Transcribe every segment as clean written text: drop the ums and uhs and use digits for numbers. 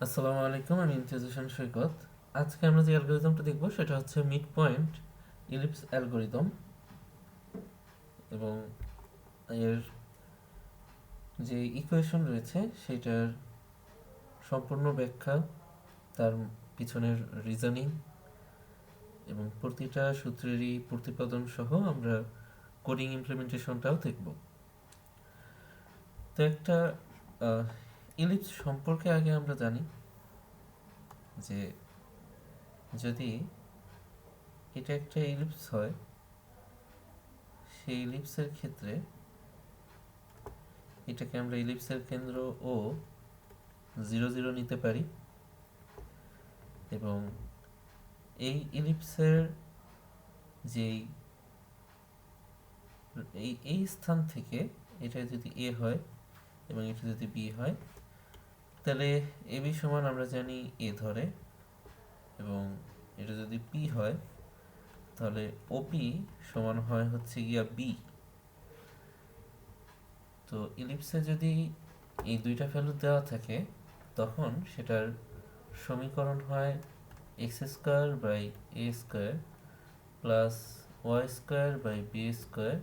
আসসালামু আলাইকুম, আমি ইমতিয়াজ হোসেন সৈকত। আজকে আমরা যে অ্যালগোরিদমটা দেখব সেটা হচ্ছে মিড পয়েন্ট ইলিপস অ্যালগোরিদম, এবং এর যে ইকুয়েশন রয়েছে সেটার সম্পূর্ণ ব্যাখ্যা, তার পিছনের রিজনিং এবং প্রতিটা সূত্রেরই প্রতিপাদন সহ আমরা কোডিং ইমপ্লিমেন্টেশনটাও দেখব। তো একটা ইলিপস সম্পর্কে আগে আমরা জানি যে যদি এটা একটা ইলিপস হয়, সেই ইলিপসের ক্ষেত্রে এটাকে আমরা ইলিপসের কেন্দ্র ও 0 0 নিতে পারি, এবং এই ইলিপসের যেই এই স্থান থেকে এটা যদি এ হয় এবং এটা যদি বি হয়, তাহলে এ বি সমান আমরা জানি এ ধরে, এবং এটা যদি পি হয় তাহলে ওপি সমান হয় হচ্ছে গিয়া বি। তো ইলিপসে যদি এই দুইটা ভ্যালু দেওয়া থাকে তখন সেটার সমীকরণ হয় x square by a square plus Y square by b square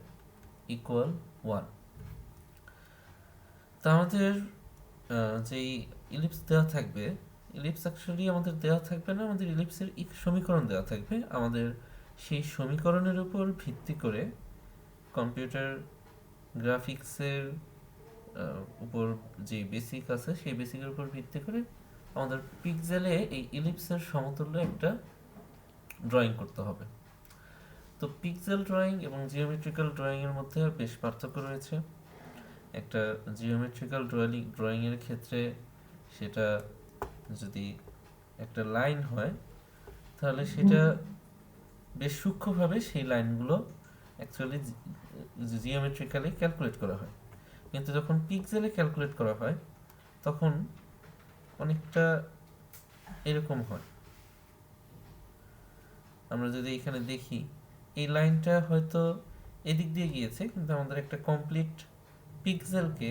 equal 1। তা আমাদের যেই ইলিপস দেওয়া থাকবে, ইলিপস অ্যাকচুয়ালি আমাদের দেওয়া থাকবে না, আমাদের ইলিপসের সমীকরণ দেওয়া থাকবে। আমাদের সেই সমীকরণের উপর ভিত্তি করে কম্পিউটার গ্রাফিক্সের উপর যে বেসিক আছে সেই বেসিকের উপর ভিত্তি করে আমাদের পিক্সেলে এই ইলিপসের সমতুল্য একটা ড্রয়িং করতে হবে। তো পিক্সেল ড্রয়িং এবং জিওমেট্রিক্যাল ড্রয়িংয়ের মধ্যে বেশ পার্থক্য রয়েছে। একটা জিওমেট্রিক্যাল ড্রয়িংয়ের ক্ষেত্রে সেটা যদি একটা লাইন হয় তাহলে সেটা বেশ সূক্ষ্মভাবে সেই লাইনগুলো অ্যাকচুয়ালি জিওমেট্রিক্যালি ক্যালকুলেট করা হয়, কিন্তু যখন পিক্সেলে ক্যালকুলেট করা হয় তখন অনেকটা এরকম হয়। আমরা যদি এখানে দেখি এই লাইনটা হয়তো এদিক দিয়ে গিয়েছে, কিন্তু আমাদের একটা কমপ্লিট পিক্সেলকে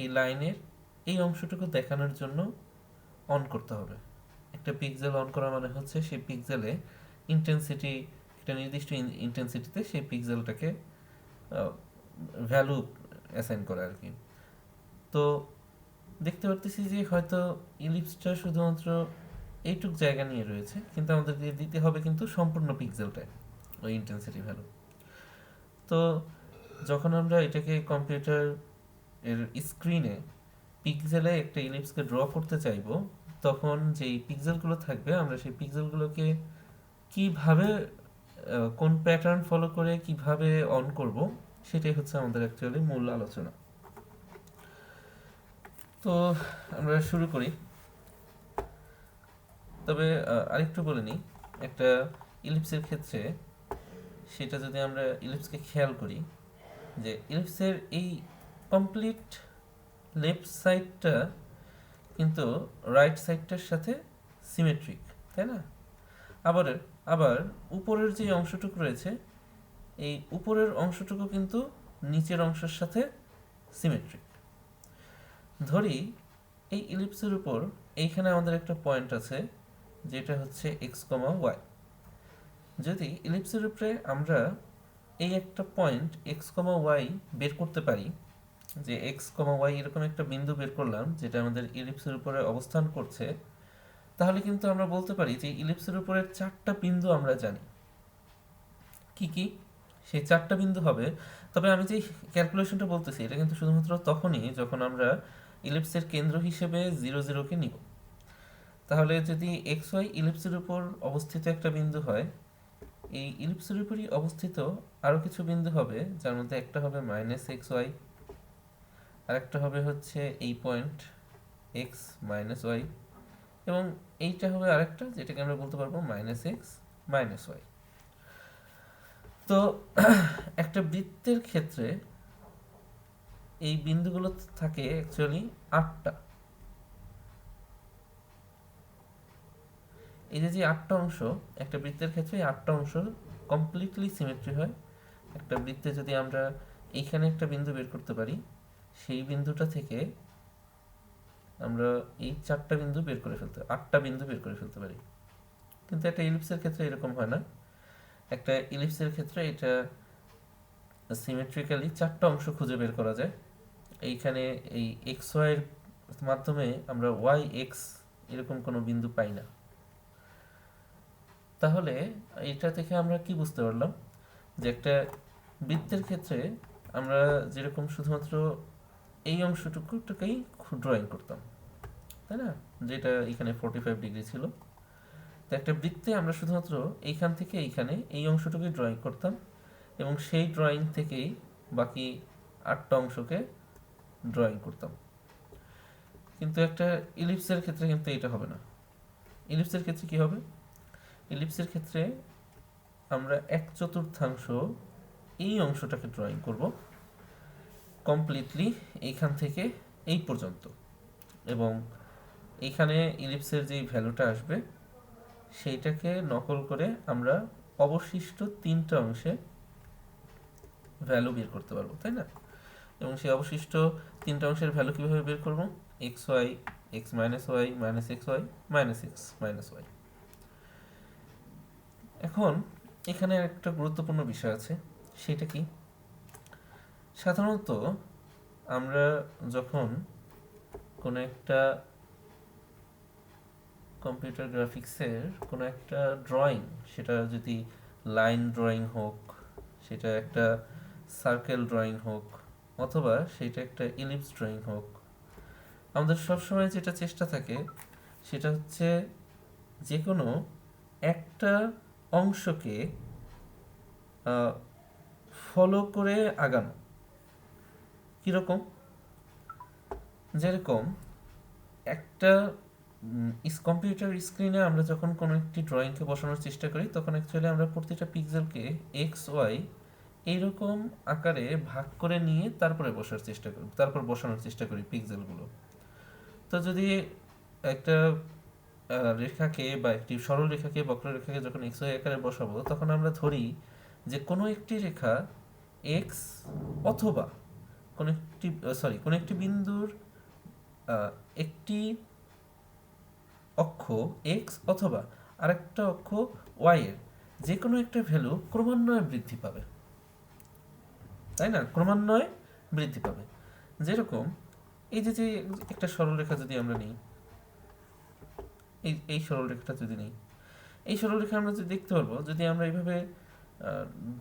এই লাইনের এই অংশটুকু দেখানোর জন্য অন করতে হবে। একটা পিক্সেল অন করা মানে হচ্ছে সেই পিক্সেলে ইন্টেন্সিটি, একটা নির্দিষ্ট ইন্টেন্সিটিতে সেই পিক্সেলটাকে ভ্যালু অ্যাসাইন করা আর কি। তো দেখতে পারতেছি যে হয়তো ইলিপসটা শুধুমাত্র এইটুক জায়গা নিয়ে রয়েছে, কিন্তু আমাদেরকে দিতে হবে কিন্তু সম্পূর্ণ পিক্সেলটায় ওই ইন্টেন্সিটি ভ্যালু। তো যখন আমরা এটাকে কম্পিউটার এর স্ক্রিনে পিক্সেলে একটা ইলিপসকে ড্র করতে চাইবো, তখন যেই পিক্সেলগুলো থাকবে আমরা সেই পিক্সেলগুলোকে কিভাবে কোন প্যাটার্ন ফলো করে কিভাবে অন করব, সেটাই হচ্ছে আমাদের অ্যাকচুয়ালি মূল আলোচনা। তো আমরা শুরু করি। তবে আরেকটু বলে নিই, একটা ইলিপসের ক্ষেত্রে সেটা যদি আমরা ইলিপসকে খেয়াল করি যে ইলিপসের এই কমপ্লিট লেফট সাইডটা কিন্তু রাইট সাইডটার সাথে সিমেট্রিক, তাই না? আবার আবার উপরের যে অংশটুকু রয়েছে এই উপরের অংশটুকু কিন্তু নিচের অংশের সাথে সিমেট্রিক। ধরি এই ইলিপসের উপর এইখানে আমাদের একটা পয়েন্ট আছে যেটা হচ্ছে এক্স কমা ওয়াই। যদি ইলিপসের উপরে আমরা এই একটা পয়েন্ট এক্স কমা ওয়াই বের করতে পারি, যে এক্স কমা ওয়াই এরকম একটা বিন্দু বের করলাম যেটা আমাদের ইলিপসের উপরে অবস্থান করছে, তাহলে কিন্তু আমরা বলতে পারি যে ইলিপসের উপরের চারটা বিন্দু আমরা জানি। কি কি সেই চারটা বিন্দু হবে? তবে আমি যে ক্যালকুলেশনটা বলতেছি এটা কিন্তু শুধুমাত্র তখনই যখন আমরা ইলিপসের কেন্দ্র হিসেবে 0 0কে নিব। তাহলে যদি এক্স ওয়াই ইলিপসের উপর অবস্থিত একটা বিন্দু হয়, এই ইলিপসের উপরই অবস্থিত আরও কিছু বিন্দু হবে, যার মধ্যে একটা হবে মাইনাস এক্স ওয়াই, আর একটা হবে হচ্ছে এই পয়েন্ট এক্স মাইনাস ওয়াই, এবং এইটা হবে আরেকটা যেটাকে আমরা বলতে পারবো মাইনাস এক্স মাইনাস ওয়াই। তো একটা বৃত্তের ক্ষেত্রে এই বিন্দুগুলো থাকে অ্যাকচুয়ালি 8টা। এই যে 8টা অংশ একটা বৃত্তের ক্ষেত্রে, 8টা অংশ কমপ্লিটলি সিমেট্রি হয়। একটা বৃত্তে যদি আমরা এইখানে একটা বিন্দু বের করতে পারি, সেই বিন্দুটা থেকে আমরা এই 4টা বিন্দু বের করে ফেলতে 8টা বিন্দু বের করে ফেলতে পারি। কিন্তু একটা ইলিপসের ক্ষেত্রে এরকম হয় না। একটা ইলিপসের ক্ষেত্রে এটা সিমেট্রিক্যালি 4টা অংশ খুঁজে বের করা যায়। এইখানে এই এক্স ওয়াই এর মাধ্যমে আমরা ওয়াই এক্স এরকম কোনো বিন্দু পাই না। তাহলে এটা থেকে আমরা কি বুঝতে পারলাম যে একটা বৃত্তের ক্ষেত্রে আমরা যেরকম শুধুমাত্র এই অংশটুকুটাকেই ড্রয়িং করতাম, তাই না, যেটা এখানে 45 ডিগ্রি ছিল। তো একটা বৃত্তে আমরা শুধুমাত্র এইখান থেকে এইখানে এই অংশটুকুই ড্রয়িং করতাম এবং সেই ড্রয়িং থেকেই বাকি 8টা অংশকে ড্রয়িং করতাম। কিন্তু একটা ইলিপসের ক্ষেত্রে কিন্তু এটা হবে না। ইলিপসের ক্ষেত্রে কি হবে? ইলিপসের ক্ষেত্রে আমরা 1/4 এই অংশটাকে ড্রয়িং করব কমপ্লিটলি এইখান থেকে এই পর্যন্ত, এবং এইখানে ইলিপসের যেই ভ্যালুটা আসবে সেইটাকে নকল করে আমরা অবশিষ্ট 3টা অংশে ভ্যালু বের করতে পারবো, তাই না? এবং সেই অবশিষ্ট 3টা অংশের ভ্যালু কিভাবে বের করব? X Y, x minus Y, minus x y, minus x minus y. এখন এখানে একটা গুরুত্বপূর্ণ বিষয় আছে, সেটা কি? সাধারণত আমরা যখন কোনো একটা কম্পিউটার গ্রাফিক্সের কোনো একটা ড্রয়িং, সেটা যদি লাইন ড্রয়িং হোক, সেটা একটা সার্কেল ড্রয়িং হোক, অথবা সেটা একটা ইলিপস ড্রয়িং হোক, আমাদের সবসময় যেটা চেষ্টা থাকে সেটা হচ্ছে যে কোনো একটা অংশকে ফলো করে আগানো। কীরকম? যেরকম একটা কম্পিউটার স্ক্রিনে আমরা যখন কোনো একটি ড্রয়িংকে বসানোর চেষ্টা করি তখন অ্যাকচুয়ালি আমরা প্রতিটা পিক্সেলকে এক্স ওয়াই এইরকম আকারে ভাগ করে নিয়ে তারপরে বসানোর চেষ্টা করি পিক্সেলগুলো। তো যদি একটা রেখাকে বা একটি সরল রেখাকে বক্ররেখাকে যখন এক্স ওয়াই আকারে বসাবো তখন আমরা ধরি যে কোনো একটি রেখা এক্স অথবা কোনো একটি বিন্দুর একটি অক্ষ এক্স অথবা আরেকটা অক্ষ ওয়াই এর যে কোনো একটা ভ্যালু ক্রমান্বয়ে বৃদ্ধি পাবে, তাই না? ক্রমান্বয়ে বৃদ্ধি পাবে। যেরকম এই যে একটা সরলরেখা যদি আমরা নিই, এই সরলরেখাটা যদি নিই, এই সরলরেখা আমরা যদি দেখতে পারবো, যদি আমরা এইভাবে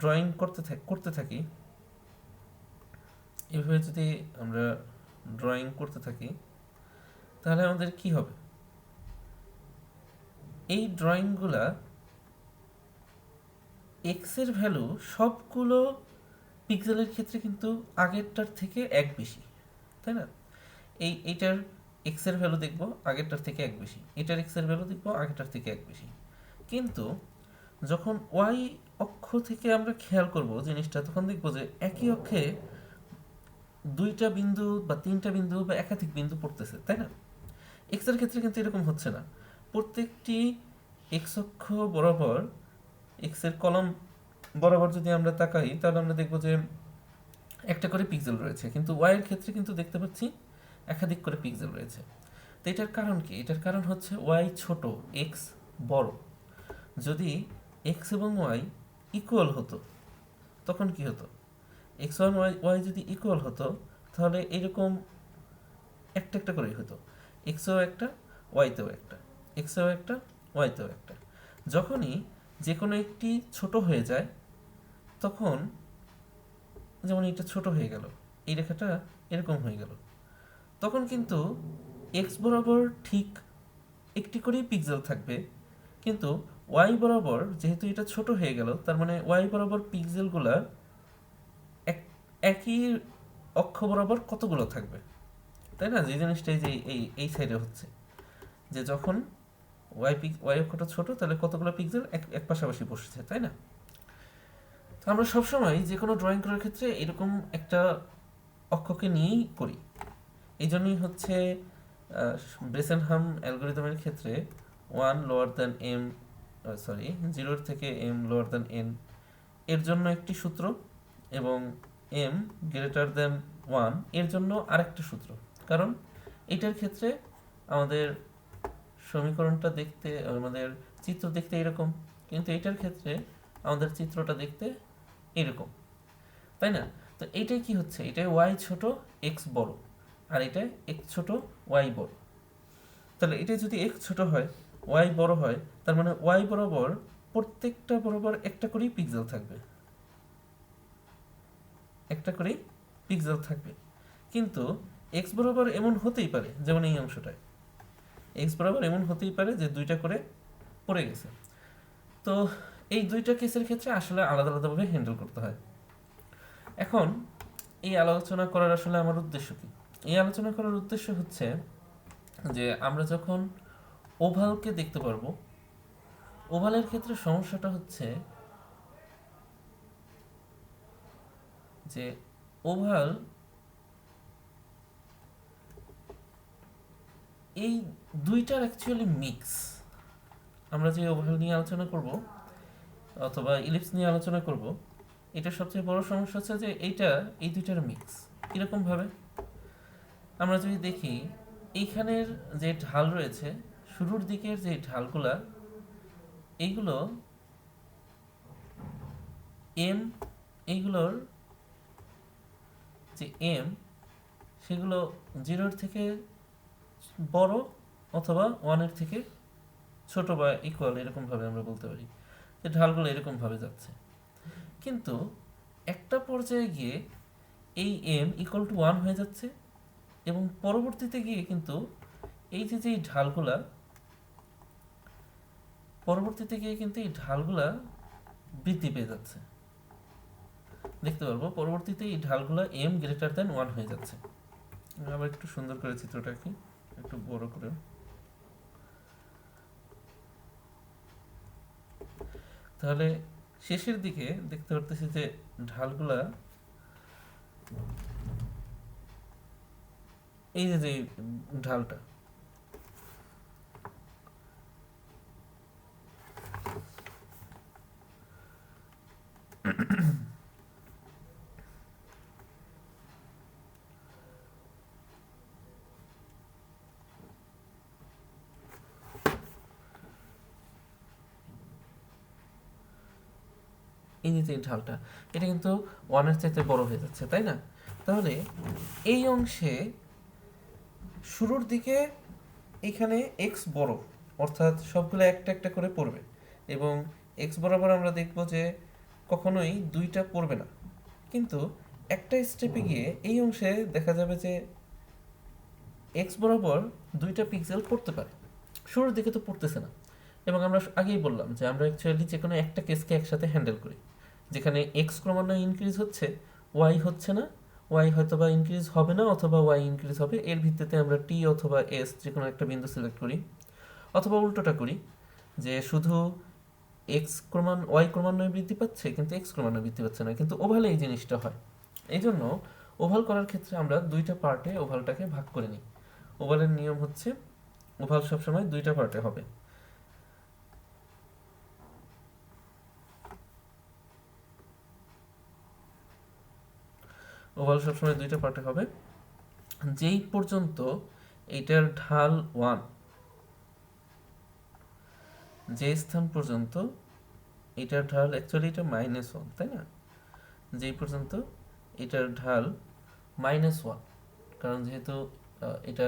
ড্রয়িং করতে থাকি, এভাবে যদি আমরা ড্রয়িং করতে থাকি তাহলে আমাদের কি হবে? এই ড্রয়িংগুলা এক্স এর ভ্যালু সবগুলো পিক্সেলের ক্ষেত্রে কিন্তু আগেরটার থেকে 1 বেশি, তাই না? এইটার এক্স এর ভ্যালু দেখবো আগেরটার থেকে 1 বেশি, এটার এক্স এর ভ্যালু দেখবো আগেরটার থেকে 1 বেশি। কিন্তু যখন ওয়াই অক্ষ থেকে আমরা খেয়াল করব জিনিসটা, তখন দেখবো যে একই অক্ষে 2টা বিন্দু বা 3টা বিন্দু বা একাধিক বিন্দু পড়তেছে, তাই না? এক্স এর ক্ষেত্রে কিন্তু এরকম হচ্ছে না। প্রত্যেকটি এক্স অক্ষ বরাবর, এক্স এর কলম বরাবর যদি আমরা তাকাই তাহলে আমরা দেখব যে একটা করে পিক্সেল রয়েছে, কিন্তু ওয়াই এর ক্ষেত্রে কিন্তু দেখতে পাচ্ছি একাধিক করে পিক্সেল রয়েছে। তো এটার কারণ কি? এটার কারণ হচ্ছে ওয়াই ছোট, এক্স বড়। যদি এক্স এবং ওয়াই ইকুয়াল হতো তখন কি হতো? এক্স ওয়ান ওয়াই যদি ইকুয়াল হতো তাহলে এরকম একটা একটা করেই হতো, এক্সও একটা ওয়াইতেও একটা, এক্সও একটা ওয়াইতেও একটা। যখনই যে কোনো একটি ছোট হয়ে যায় তখন, যেমন এটা ছোট হয়ে গেল, এই রেখাটা এরকম হয়ে গেল, তখন কিন্তু এক্স বরাবর ঠিক একটি করেই পিক্সেল থাকবে, কিন্তু ওয়াই বরাবর যেহেতু এটা ছোট হয়ে গেল তার মানে ওয়াই বরাবর পিক্সেলগুলা একই অক্ষ বরাবর কতগুলো থাকবে, তাই না? যে জিনিসটা যে এই সাইডে হচ্ছে যে যখন ওয়াই অক্ষটা ছোট তাহলে কতগুলো পিক্সেল এক পাশাপাশি বসছে, তাই না? তো আমরা সবসময় যে কোনো ড্রয়িং করার ক্ষেত্রে এরকম একটা অক্ষকে নিয়েই করি। এই জন্যই হচ্ছে ব্রেসেনহাম অ্যালগোরিদমের ক্ষেত্রে 0 থেকে m লোয়ার দ্যান n এর জন্য একটি সূত্র এবং m greater than 1 এর জন্য আরেকটা সূত্র। কারণ এটার ক্ষেত্রে আমাদের সমীকরণটা দেখতে, আমাদের চিত্র দেখতে এরকম, কিন্তু এটার ক্ষেত্রে আমাদের চিত্রটা দেখতে এরকম, তাই না? তো এইটাই কি হচ্ছে, এটাই ওয়াই ছোট এক্স বড়, আর এটা এক্স ছোট ওয়াই বড়। তাহলে এটা যদি এক্স ছোট হয় ওয়াই বড় হয়, তার মানে ওয়াই বরাবর প্রত্যেকটা বরাবর একটা করেই পিক্সেল থাকবে, একটা করেই পিক্সেল থাকবে। কিন্তু এক্স বরাবর এমন হতেই পারে, যেমন এই অংশটায় এক্স বরাবর এমন হতেই পারে যে দুইটা করে পড়ে গেছে। তো এই দুইটা কেসের ক্ষেত্রে আসলে আলাদা আলাদাভাবে হ্যান্ডেল করতে হয়। এখন এই আলোচনা করার আসলে আমার উদ্দেশ্য কি? এই আলোচনা করার উদ্দেশ্য হচ্ছে যে আমরা যখন ওভালকে দেখতে পারবো, ওভালের ক্ষেত্রে সমস্যাটা হচ্ছে যে ওভাল এই দুইটার অ্যাকচুয়ালি মিক্স। আমরা যে ওভাল নিয়ে আলোচনা করব অথবা ইলিপস নিয়ে আলোচনা করব, এটা সবচেয়ে বড় সমস্যা হচ্ছে যে এইটা এই দুইটার মিক্স। কীরকম ভাবে? আমরা যদি দেখি এইখানের যে ঢাল রয়েছে, শুরুর দিকের যে ঢালগুলা, এইগুলো এম, এইগুলোর যে এম, সেগুলো জিরোর থেকে বড় অথবা ওয়ানের থেকে ছোট বা ইকুয়াল, এরকমভাবে আমরা বলতে পারি যে ঢালগুলো এরকমভাবে যাচ্ছে। কিন্তু একটা পর্যায়ে গিয়ে এই এম ইকুয়াল টু ওয়ান হয়ে যাচ্ছে, এবং পরবর্তীতে গিয়ে কিন্তু এই যে ঢালগুলা, পরবর্তীতে গিয়ে কিন্তু এই ঢালগুলা বৃদ্ধি পেয়ে যাচ্ছে। দেখতে পারবো পরবর্তীতে এই ঢালগুলা এম গ্রেটার দেন ওয়ান হয়ে যাচ্ছে। আবার একটু সুন্দর করে চিত্রটা কি একটু বড় করে। তাহলে শেষের দিকে দেখতে পারতেছি যে ঢালগুলা এই যে ঢালটা, এই যে ঢালটা, এটা কিন্তু ওয়ানের চাইতে বড় হয়ে যাচ্ছে, তাই না? তাহলে এই অংশে শুরুর দিকে এখানে এক্স বড়, অর্থাৎ সবগুলো একটা একটা করে পড়বে, এবং এক্স বরাবর আমরা দেখব যে কখনোই দুইটা পড়বে না। কিন্তু একটা স্টেপে গিয়ে এই অংশে দেখা যাবে যে এক্স বরাবর দুইটা পিক্সেল পড়তে পারে, শুরুর দিকে তো পড়তেছে না। এবং আমরা আগেই বললাম যে আমরা অ্যাকচুয়ালি যে কোনো একটা কেসকে একসাথে হ্যান্ডেল করি, যেখানে এক্স ক্রমান্বয়ে ইনক্রিজ হচ্ছে, ওয়াই হচ্ছে না, ওয়াই হয়তো বা ইনক্রিজ হবে না অথবা ওয়াই ইনক্রিজ হবে, এর ভিত্তিতে আমরা টি অথবা এস যে কোনো একটা বিন্দু সিলেক্ট করি। অথবা উল্টোটা করি, যে শুধু ওয়াই ক্রমান্বয়ে বৃদ্ধি পাচ্ছে কিন্তু এক্স ক্রমান্বয়ে বৃদ্ধি পাচ্ছে না, কিন্তু ওভালে এই জিনিসটা হয়। এই জন্য ওভাল করার ক্ষেত্রে আমরা দুইটা পার্টে ওভালটাকে ভাগ করে নিই। ওভালের নিয়ম হচ্ছে ওভাল সবসময় দুইটা পার্টে হবে। ওভাল সবসময় দুইটা পার্টে হবে যেই পর্যন্ত এটার ঢাল ওয়ান, যে স্থান পর্যন্ত এটার ঢাল অ্যাকচুয়ালি এটা মাইনাস ওয়ান, তাই না? যেই পর্যন্ত এটার ঢাল মাইনাস ওয়ান, কারণ যেহেতু এটা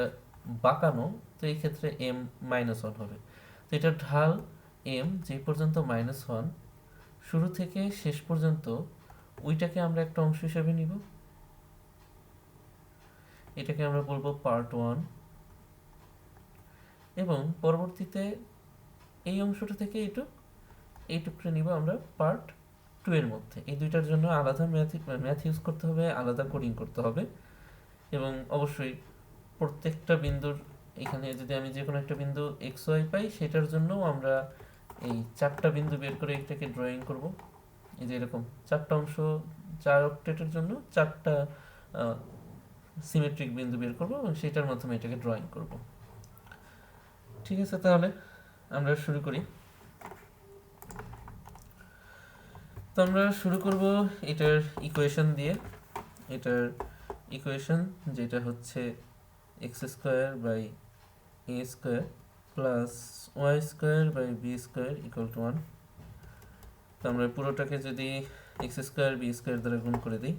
বাঁকানো, তো এই ক্ষেত্রে এম মাইনাস ওয়ান হবে। তো এটার ঢাল এম যেই পর্যন্ত মাইনাস ওয়ান, শুরু থেকে শেষ পর্যন্ত ওইটাকে আমরা একটা অংশ হিসেবে নিব, এটাকে আমরা বলবো পার্ট ওয়ান, এবং পরবর্তীতে এই অংশটা থেকে এইটুকু নিব আমরা পার্ট টু এর মধ্যে। এই দুইটার জন্য আলাদা ম্যাথ ইউজ করতে হবে, আলাদা কোডিং করতে হবে, এবং অবশ্যই প্রত্যেকটা বিন্দুর এখানে যদি আমি যে কোনো একটা বিন্দু এক্স ওয়াই পাই, সেটার জন্য আমরা এই চারটা বিন্দু বের করে এটাকে ড্রয়িং করব। এই যে এরকম চারটা অংশ, চার অক্টেটের জন্য চারটা সিমেট্রিক বিন্দু বের করব এবং সেটার মাধ্যমে এটাকে ড্রয়িং করব। ঠিক আছে, তাহলে আমরা শুরু করি। তো আমরা শুরু করব এটার ইকুয়েশন দিয়ে। এটার ইকুয়েশন যেটা হচ্ছে x square by a square plus Y square by b square equal to 1। তো আমরা পুরোটাকে যদি এক্স স্কোয়ার বি স্কোয়ার দ্বারা গুণ করে দিই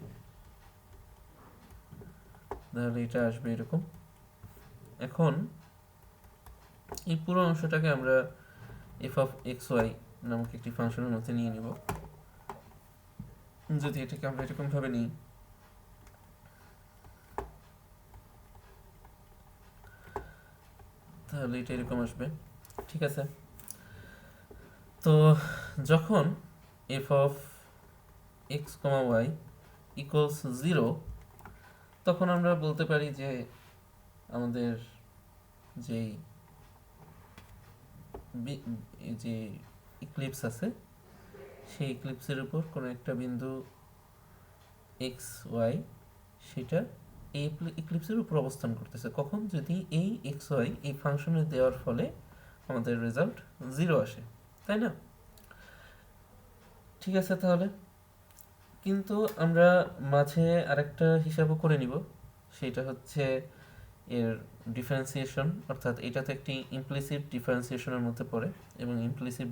তাহলে এটা আসবে এরকম। এখন এই পুরো অংশটাকে আমরা এফ অফ এক্স ওয়াই নামক একটি ফাংশনের মধ্যে নিয়ে নিব। যদি এটাকে আমরা এরকমভাবে নিই তাহলে এটা এরকম আসবে, ঠিক আছে। তো যখন f of x comma y equals 0 তখন আমরা বলতে পারি যে আমাদের যেই যে ইক্লিপস আছে সেই ইক্লিপসের উপর কোনো একটা বিন্দু এক্স ওয়াই সেটা এই ইক্লিপসের উপর অবস্থান করতেছে। কখন? যদি এই এক্স ওয়াই এই ফাংশনে দেওয়ার ফলে আমাদের রেজাল্ট 0 আসে, তাই না? ঠিক আছে, তাহলে কিন্তু আমরা মাঝে আরেকটা হিসাবও করে নিব, সেটা হচ্ছে এর ডিফারেন্সিয়েশন, অর্থাৎ এটা তো একটি ইমপ্লিসিট ডিফারেন্সিয়েশনের মধ্যে পড়ে এবং ইমপ্লিসিট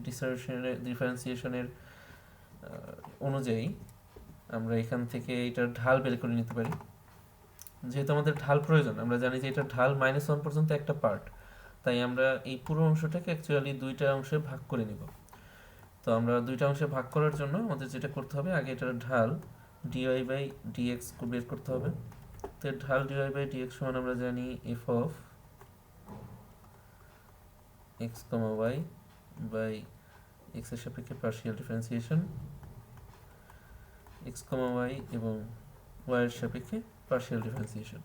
ডিফারেন্সিয়েশনের অনুযায়ী আমরা এখান থেকে এটার ঢাল বের করে নিতে পারি। যেহেতু আমাদের ঢাল প্রয়োজন, আমরা জানি যে এটা ঢাল -1 পর্যন্ত একটা পার্ট, তাই আমরা এই পুরো অংশটাকে অ্যাকচুয়ালি দুইটা অংশে ভাগ করে নিব। তো আমরা দুইটা অংশে ভাগ করার জন্য আমাদের যেটা করতে হবে, আগে এটার ঢাল ডিওয়াই বাই ডিএক্স বের করতে হবে। তো ঢাল ডিওয়াই বাই ডিএক্স সমান আমরা জানি f of x comma y by x এর সাপেক্ষে partial differentiation, x comma y এবং ওয়াই এর সাপেক্ষে পার্শিয়াল ডিফারেন্সিয়েশন।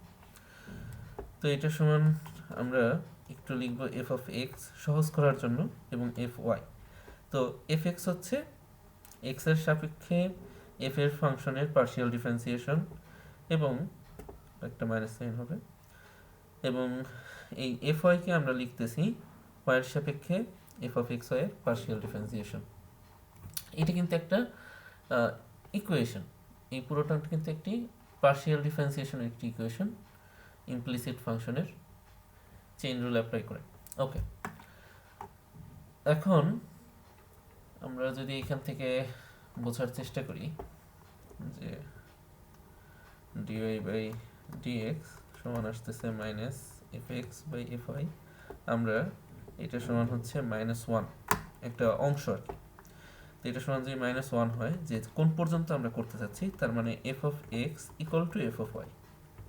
তো এটা সমান আমরা একটু লিখব এফ অফ এক্স সহজ করার জন্য এবং এফ ওয়াই। তো এফ এক্স হচ্ছে এক্স এর সাপেক্ষে এফ এর ফাংশনের পার্শিয়াল ডিফারেন্সিয়েশন এবং একটা মাইনাস সাইন হবে, এবং এই এফ ওয়াইকে আমরা লিখতেছি ওয়াই এর সাপেক্ষে এফ অফ এক্স ওয়াই এর পার্শিয়াল ডিফারেন্সিয়েশন। এটা কিন্তু একটা ইকুয়েশন, এই পুরোটা কিন্তু একটি পার্শিয়াল ডিফারেন্সিয়েশনের একটি ইকুয়েশন ইমপ্লিসিট ফাংশনের চেইন রুল অ্যাপ্লাই করে। ওকে, এখন আমরা যদি এখান থেকে বোঝার চেষ্টা করি যে ডিওয়াই বাই ডিএক্স সমান আসতেছে minus f x by f y, আমরা এটা সমান হচ্ছে -1 একটা অংশ আর কি। তো এটা সমান যদি -1 হয়, যে কোন পর্যন্ত আমরা করতে চাচ্ছি, তার মানে f of x equal to f of y,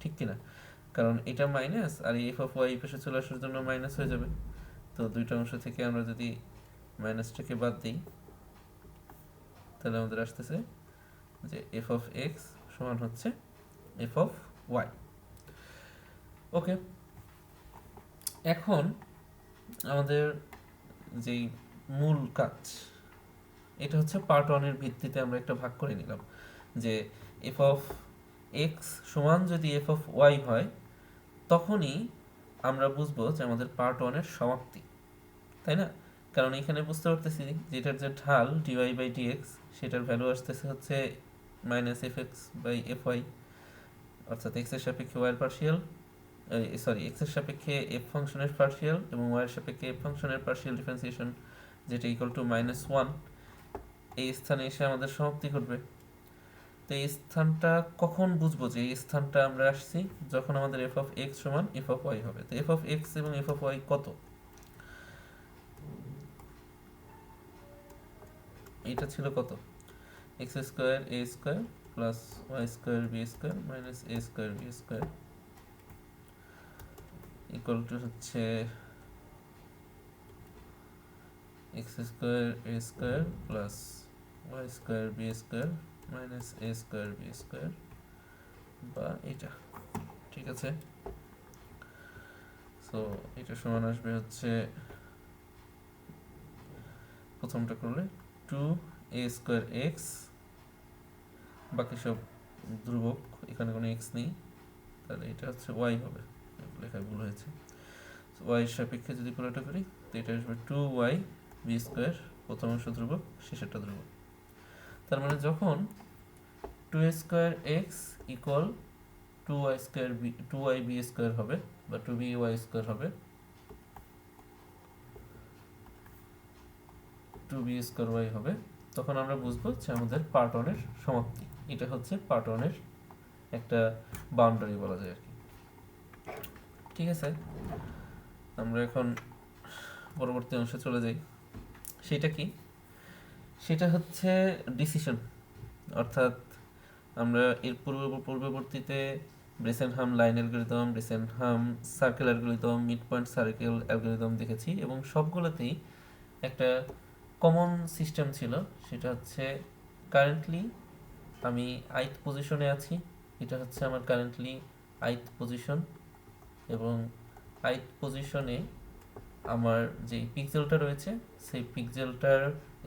ঠিক কিনা? কারণ এটা মাইনাস আর এফ অফ ওয়াই পাশে চলে আসার জন্য মাইনাস হয়ে যাবে। তো দুইটা অংশ থেকে আমরা যদি মাইনাসটাকে বাদ দিই তাহলে আমাদের আসতেছে যে এফ অফ এক্স সমান হচ্ছে এফ অফ ওয়াই। ওকে, এখন আমাদের যেই মূল কাজ, এটা হচ্ছে পার্ট 1 এর ভিত্তিতে আমরা একটা ভাগ করে নিলাম যে এফ অফ এক্স সমান যদি এফ অফ ওয়াই হয় তখনই আমরা বুঝবো যে আমাদের পার্ট 1 এর সমাপ্তি, তাই না? কারণ এখানে বুঝতে পারতেছি যেটার যে ঢাল ডিওয়াই বাই ডিএক্স সেটার ভ্যালু আসতেছে হচ্ছে minus f x by f y, অর্থাৎ এক্স এর সাপেক্ষে ওয়াই এর পার্শিয়াল, সরি এক্স এর সাপেক্ষে এফ ফাংশনের পার্শিয়াল এবং ওয়াই এর সাপেক্ষে এফ ফাংশনের পার্শিয়াল ডিফারেন্সিয়েশন, যেটা ইকুয়াল টু -1। এই স্থানে এসে আমাদের সমাপ্তি ঘটবে। তো এই স্থানটা কখন বুঝবো যে এই স্থানটা আমরা আসছি? যখন আমাদের এফ অফ এক্স সমান এফ অফ ওয়াই হবে। তো এফ অফ এক্স এবং এফ অফ ওয়াই কত? এটা ছিল কত? X square A square plus Y square B square minus A square B square equal to হচ্ছে এক্স স্কোয়ার এ square plus Y square B square minus এ square B square, বা এটা, ঠিক আছে। So এটা সমান আসবে হচ্ছে প্রথমটা করলে 2a স্কোয়ার এক্স, বাকি সব ধ্রুবক, এখানে কোনো এক্স নেই, তাহলে এটা হচ্ছে ওয়াই হবে, লেখায় ভুল হয়েছে। ওয়াই এর সাপেক্ষে যদি পুরোটা করি তো এটা আসবে 2y বি স্কোয়ার, প্রথম অংশ ধ্রুবক শেষেরটা ধ্রুবক। তার মানে যখন 2a square x equal 2y square b 2y b square হবে বা 2by স্কোয়ার হবে, টু বি স্কোয়ার ওয়াই হবে, তখন আমরা বুঝবো যে আমাদের পার্ট ওয়ানের সমাপ্তি। এটা হচ্ছে পার্ট ওয়ানের একটা বাউন্ডারি বলা যায় আর কি। ঠিক আছে, আমরা এখন পরবর্তী অংশে চলে যাই। সেটা কি? সেটা হচ্ছে ডিসিশন। অর্থাৎ আমরা এর পূর্ববর্তীতে Bresenham line algorithm, Bresenham circle algorithm, mid point circle algorithm দেখেছি, এবং সবগুলোতেই একটা কমন সিস্টেম ছিল। সেটা হচ্ছে কারেন্টলি আমি আইথ পজিশনে আছি, এটা হচ্ছে আমার কারেন্টলি আইথ পজিশন, এবং আইথ পজিশনে আমার যে পিক্সেলটা রয়েছে সেই পিক্সেলটার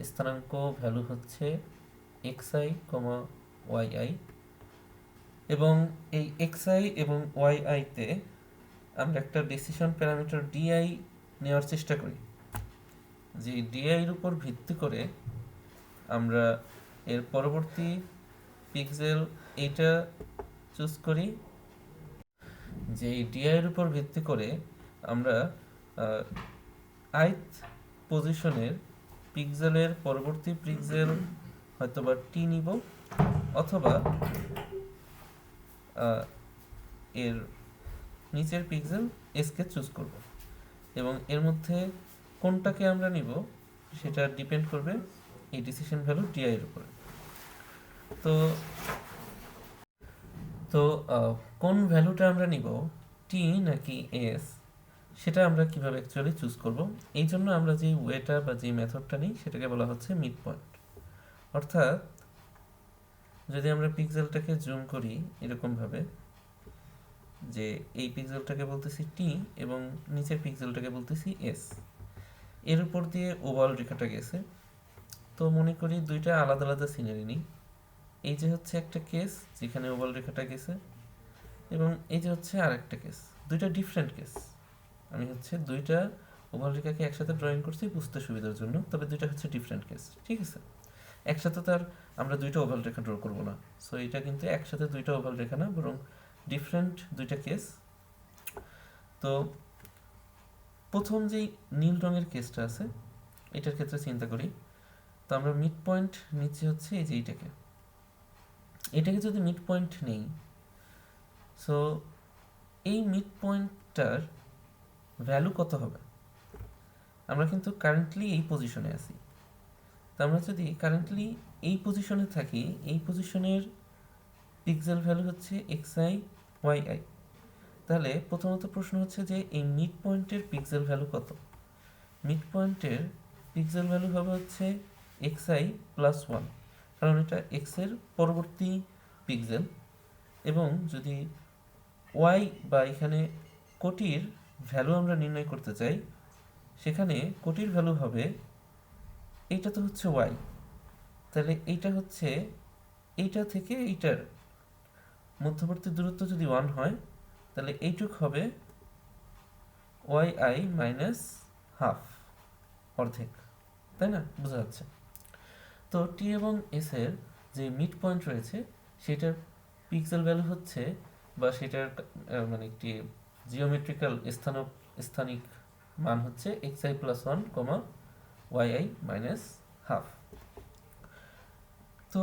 স্থানাঙ্ক ভ্যালু হচ্ছে xi, yi, এবং এই xi এবং yi তে আমরা একটা ডিসিশন প্যারামিটার di নেওয়ার চেষ্টা করি। যে di এর উপর ভিত্তি করে আমরা এর পরবর্তী পিক্সেল এইটা চুজ করি। যে di এর উপর ভিত্তি করে আমরা ith পজিশনের পিক্সেলের পরবর্তী পিক্সেল হয়তোবা টি নিব, অথবা এর নিচের পিক্সেল এসকে চুজ করব, এবং এর মধ্যে কোনটাকে আমরা নিব সেটা ডিপেন্ড করবে এই ডিসিশন ভ্যালু di এর উপরে। তো তো কোন ভ্যালুটা আমরা নিব, টি নাকি এস, সেটা আমরা কিভাবে অ্যাকচুয়ালি চুজ করব। এই জন্য আমরা যে ওয়েটা বা যে মেথডটা নিই সেটাকে বলা হচ্ছে মিড পয়েন্ট। অর্থাৎ যদি আমরা পিক্সেলটাকে জুম করি এরকমভাবে, যে এই পিক্সেলটাকে বলতেছি টি এবং নিচের পিক্সেলটাকে বলতেছি এস, এর উপর দিয়ে ওভাল রেখাটা গেছে। তো মনে করি দুইটা আলাদা আলাদা সিনারি নিই। এই যে হচ্ছে একটা কেস যেখানে ওভাল রেখাটা গেছে, এবং এই যে হচ্ছে আরেকটা কেস, দুইটা ডিফারেন্ট কেস। আমি হচ্ছে দুইটা ওভাল রেখাকে একসাথে ড্রয়িং করছি বুঝতে সুবিধার জন্য, তবে দুইটা হচ্ছে ডিফারেন্ট কেস। ঠিক আছে, একসাথে তো আর আমরা দুইটা ওভাল রেখা ড্র করবো না। সো এটা কিন্তু একসাথে দুইটা ওভাল রেখা না, বরং ডিফারেন্ট দুইটা কেস। তো প্রথম যেই নীল রঙের কেসটা আছে এটার ক্ষেত্রে চিন্তা করি। তো আমরা মিড পয়েন্ট নিচ্ছি হচ্ছে এই যে এটাকে যদি মিড পয়েন্ট নেই, সো এই মিড পয়েন্টটার ভ্যালু কত হবে? আমরা কিন্তু কারেন্টলি এই পজিশনে আছি। তো আমরা যদি কারেন্টলি এই পজিশনে থাকি, এই পজিশনের পিক্সেল ভ্যালু হচ্ছে xi yi, তাহলে প্রথমত প্রশ্ন হচ্ছে যে এই মিড পয়েন্টের পিক্সেল ভ্যালু কত? মিড পয়েন্টের পিক্সেল ভ্যালু হবে হচ্ছে xi প্লাস 1, কারণ এটা x এর পরবর্তী পিক্সেল। এবং যদি y বা এখানে কোটির ভ্যালু আমরা নির্ণয় করতে চাই, সেখানে কোটির ভ্যালু হবে, এইটা তো হচ্ছে y, তাহলে এইটা হচ্ছে এইটা থেকে এইটার মধ্যবর্তী দূরত্ব যদি 1 হয়, তাহলে এইটুক হবে yi মাইনাস হাফ, অর্ধেক। তাই না? বোঝা যাচ্ছে? তো টি এবং এস এর যে মিড পয়েন্ট রয়েছে সেটার পিক্সেল ভ্যালু হচ্ছে, বা সেটার মানে একটি জিওমেট্রিক্যাল স্থানিক মান হচ্ছে xi plus 1, yi minus half. তো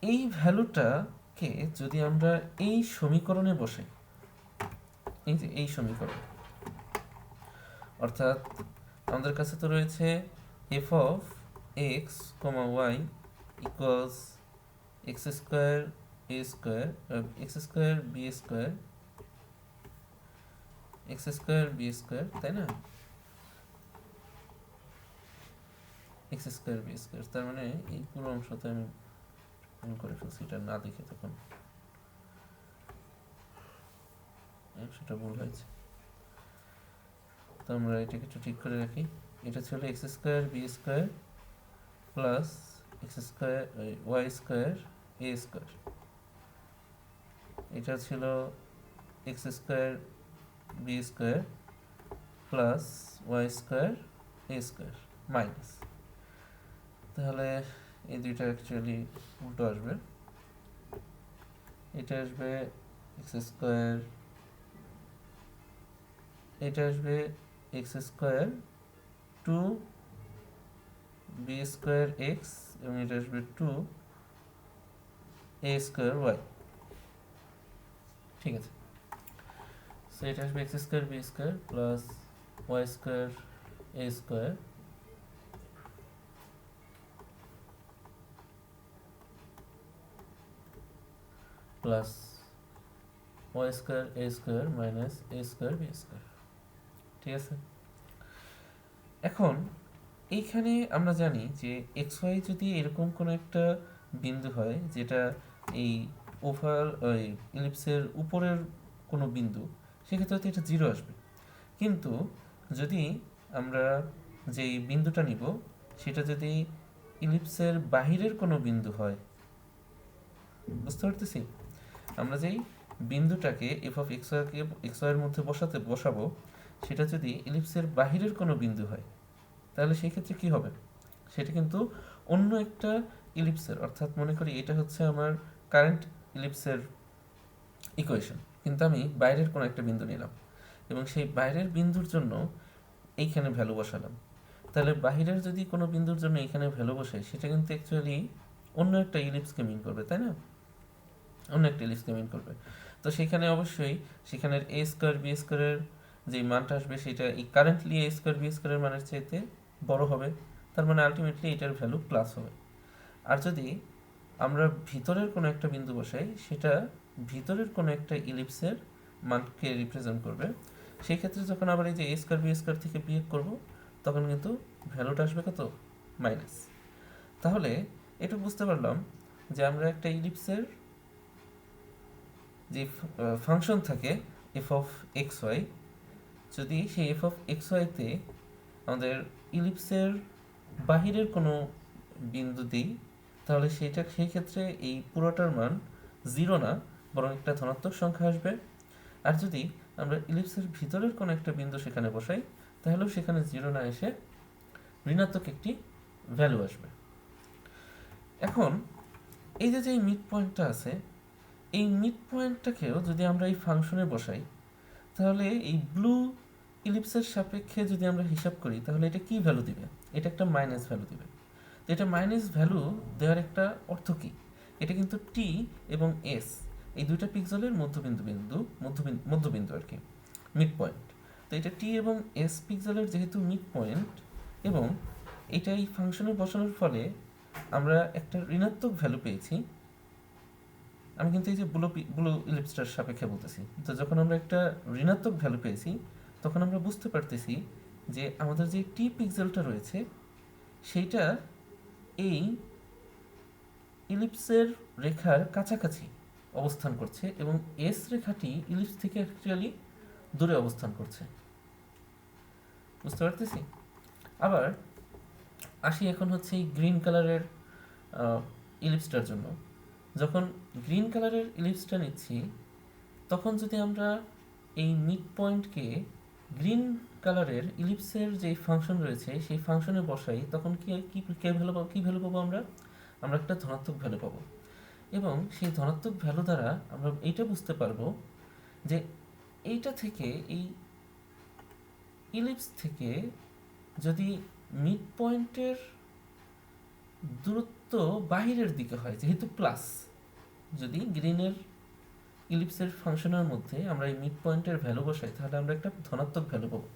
এই ভ্যালুটাকে যদি আমরা এই সমীকরণে বসাই, এই যে এই সমীকরণ, অর্থাৎ আমাদের কাছে তো রয়েছে f of x, y equals x square A square, x square B square, x square B square, তাই না? এক্স স্কোয়ার বি স্কোয়ার, তার মানে এই পুরো অংশতে আমি ভুল করে ফেলছি, এটা না দেখে, তখন সেটা ভুল হয়েছে। তো আমরা এটাকে একটু ঠিক করে রাখি। এটা ছিল X square B square plus X square Y square এ স্কোয়ার, এটা ছিল X square B square plus Y square এ স্কোয়ার মাইনাস, তাহলে এই দুইটা অ্যাকচুয়ালি উল্টো আসবে। এটা আসবে এক্স স্কোয়ার, এটা আসবে x square two B square x এবং এটা আসবে 2 এ স্কোয়ার ওয়াই। ঠিক আছে, সো এটা আসবে x square B square plus Y square এ স্কোয়ার প্লাস ওয়াই স্কোয়ার এ স্কোয়ার মাইনাস এ স্কোয়ার বি স্কোয়ার। ঠিক আছে, এখন এইখানে আমরা জানি যে এক্স ওয়াই যদি এরকম কোনো একটা বিন্দু হয় যেটা এই ওভার ওই ইলিপসের উপরের কোনো বিন্দু, সেক্ষেত্রে তো এটা জিরো আসবে। কিন্তু যদি আমরা যেই বিন্দুটা নিব সেটা যদি ইলিপসের বাহিরের কোনো বিন্দু হয়, বুঝতে পারতেছি, আমরা যেই বিন্দুটাকে এফ অফ এক্স ওয়াইয়ের মধ্যে বসাবো সেটা যদি ইলিপসের বাহিরের কোনো বিন্দু হয়, তাহলে সেই ক্ষেত্রে কি হবে, সেটা কিন্তু অন্য একটা ইলিপসের, অর্থাৎ মনে করি এটা হচ্ছে আমার কারেন্ট ইলিপসের ইকুয়েশন, কিন্তু আমি বাইরের কোনো একটা বিন্দু নিলাম এবং সেই বাইরের বিন্দুর জন্য এইখানে ভ্যালু বসালাম। তাহলে বাহিরের যদি কোনো বিন্দুর জন্য এইখানে ভ্যালু বসাই, সেটা কিন্তু অ্যাকচুয়ালি অন্য একটা ইলিপসকে মিন করবে, তাই না? অন্য একটা ইলিপসকে মিন করবে। তো সেখানে অবশ্যই সেখানের এ স্কোয়ার বি স্কোয়ারের যে মানটা আসবে সেটা এই কারেন্টলি এ স্কোয়ার বি স্কোয়ারের মানের চাইতে বড় হবে, তার মানে আলটিমেটলি এটার ভ্যালু প্লাস হবে। আর যদি আমরা ভিতরের কোনো একটা বিন্দু বসাই, সেটা ভিতরের কোনো একটা ইলিপসের মানকে রিপ্রেজেন্ট করবে। সেই ক্ষেত্রে যখন আবার এই যে এ স্কোয়ার বি স্কোয়ার থেকে বিয়োগ করব, তখন কিন্তু ভ্যালুটা আসবে কত, মাইনাস। তাহলে এটা বুঝতে পারলাম যে আমরা একটা ইলিপসের যে ফাংশন থাকে এফ অফ এক্স ওয়াই, যদি সেই এফ অফ এক্স ওয়াইতে আমাদের ইলিপসের বাহিরের কোনো বিন্দু দিই, তাহলে সেই ক্ষেত্রে এই পুরোটার মান জিরো না, বরং একটা ধনাত্মক সংখ্যা আসবে। আর যদি আমরা ইলিপসের ভিতরের কোনো একটা বিন্দু সেখানে বসাই, তাহলেও সেখানে জিরো না এসে ঋণাত্মক একটি ভ্যালু আসবে। এখন এই যে মিড পয়েন্টটা আছে, এই মিড পয়েন্টটাকেও যদি আমরা এই ফাংশনে বসাই, তাহলে এই ব্লু ইলিপসের সাপেক্ষে যদি আমরা হিসাব করি, তাহলে এটা কি ভ্যালু দিবে, এটা একটা মাইনাস ভ্যালু দিবে। তো এটা মাইনাস ভ্যালু দেওয়ার একটা অর্থ কী, এটা কিন্তু টি এবং এস এই দুইটা পিক্সেলের মধ্যবিন্দু আর কি, মিড পয়েন্ট। তো এটা টি এবং এস পিক্সেলের যেহেতু মিড পয়েন্ট, এবং এটা এই ফাংশনে বসানোর ফলে আমরা একটা ঋণাত্মক ভ্যালু পেয়েছি। আমি কিন্তু এই যে ব্লু ইলিপসটার সাপেক্ষে বলতেছি, তো যখন আমরা একটা ঋণাত্মক ভ্যালু পেয়েছি, তখন আমরা বুঝতে পারতেছি যে আমাদের যে টি পিক্সেলটা রয়েছে সেইটা এই ইলিপসের রেখার কাছাকাছি অবস্থান করছে এবং এস রেখাটি ইলিপস থেকে অ্যাকচুয়ালি দূরে অবস্থান করছে, বুঝতে পারতেছি। আবার আসি এখন হচ্ছে এই গ্রিন কালারের ইলিপসটার জন্য। যখন গ্রিন কালারের ইলিপসটা নিচ্ছি, তখন যদি আমরা এই মিড পয়েন্টকে গ্রিন কালারের ইলিপসের যে ফাংশন রয়েছে সেই ফাংশনে বসাই, তখন কি ভ্যালু পাবো আমরা একটা ধনাত্মক ভ্যালু পাবো। এবং সেই ধনাত্মক ভ্যালু দ্বারা আমরা এইটা বুঝতে পারবো যে এইটা থেকে, এই ইলিপস থেকে যদি মিড পয়েন্টের দূরত্ব বাহিরের দিকে হয়, যেহেতু প্লাস, যদি গ্রিনের ইলিপসের ফাংশনের মধ্যে আমরা এই মিড পয়েন্টের ভ্যালু বসাই, তাহলে আমরা একটা ধনাত্মক ভ্যালু পাবো।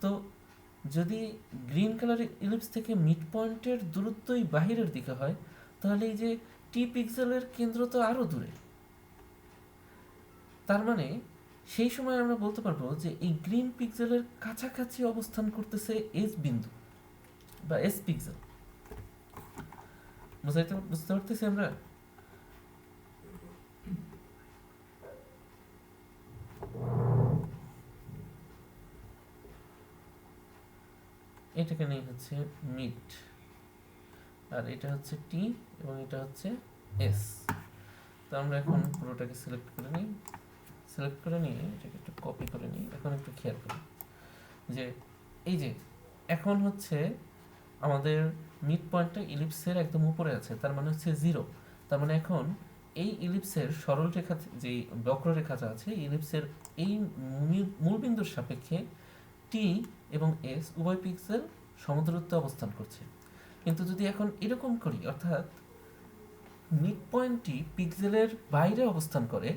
তো যদি গ্রিন কালারের ইলিপস থেকে মিড পয়েন্টের দূরত্বই বাহিরের দিকে হয়, তাহলে এই যে টি পিক্সেলের কেন্দ্র তো আরও দূরে। তার মানে সেই সময় আমরা বলতে পারবো যে এই গ্রিন পিক্সেলের কাছাকাছি অবস্থান করতেছে এস বিন্দু বা এস পিক্সেল। বুঝতে পারতেছি আমরা? এটাকে নেই হচ্ছে মিড, আর এটা হচ্ছে টি এবং এটা হচ্ছে এস। তো আমরা এখন পুরোটাকে সিলেক্ট করে নিয়ে এটাকে একটু কপি করে নিই। এখন একটু খেয়াল করি যে এই যে এখন হচ্ছে আমাদের মিড পয়েন্টটা ইলিপসের একদম উপরে আছে, তার মানে হচ্ছে জিরো। তার মানে এখন এই ইলিপসের সরল রেখা, যেই বক্ররেখাটা আছে ইলিপসের এই মূলবিন্দুর সাপেক্ষে টি এবং এস উভয় পিক্সেল সমদূরত্বে অবস্থান করছে। কিন্তু যদি এখন এরকম করি, অর্থাৎ মিড পয়েন্টটি পিক্সেলের বাইরে অবস্থান করে,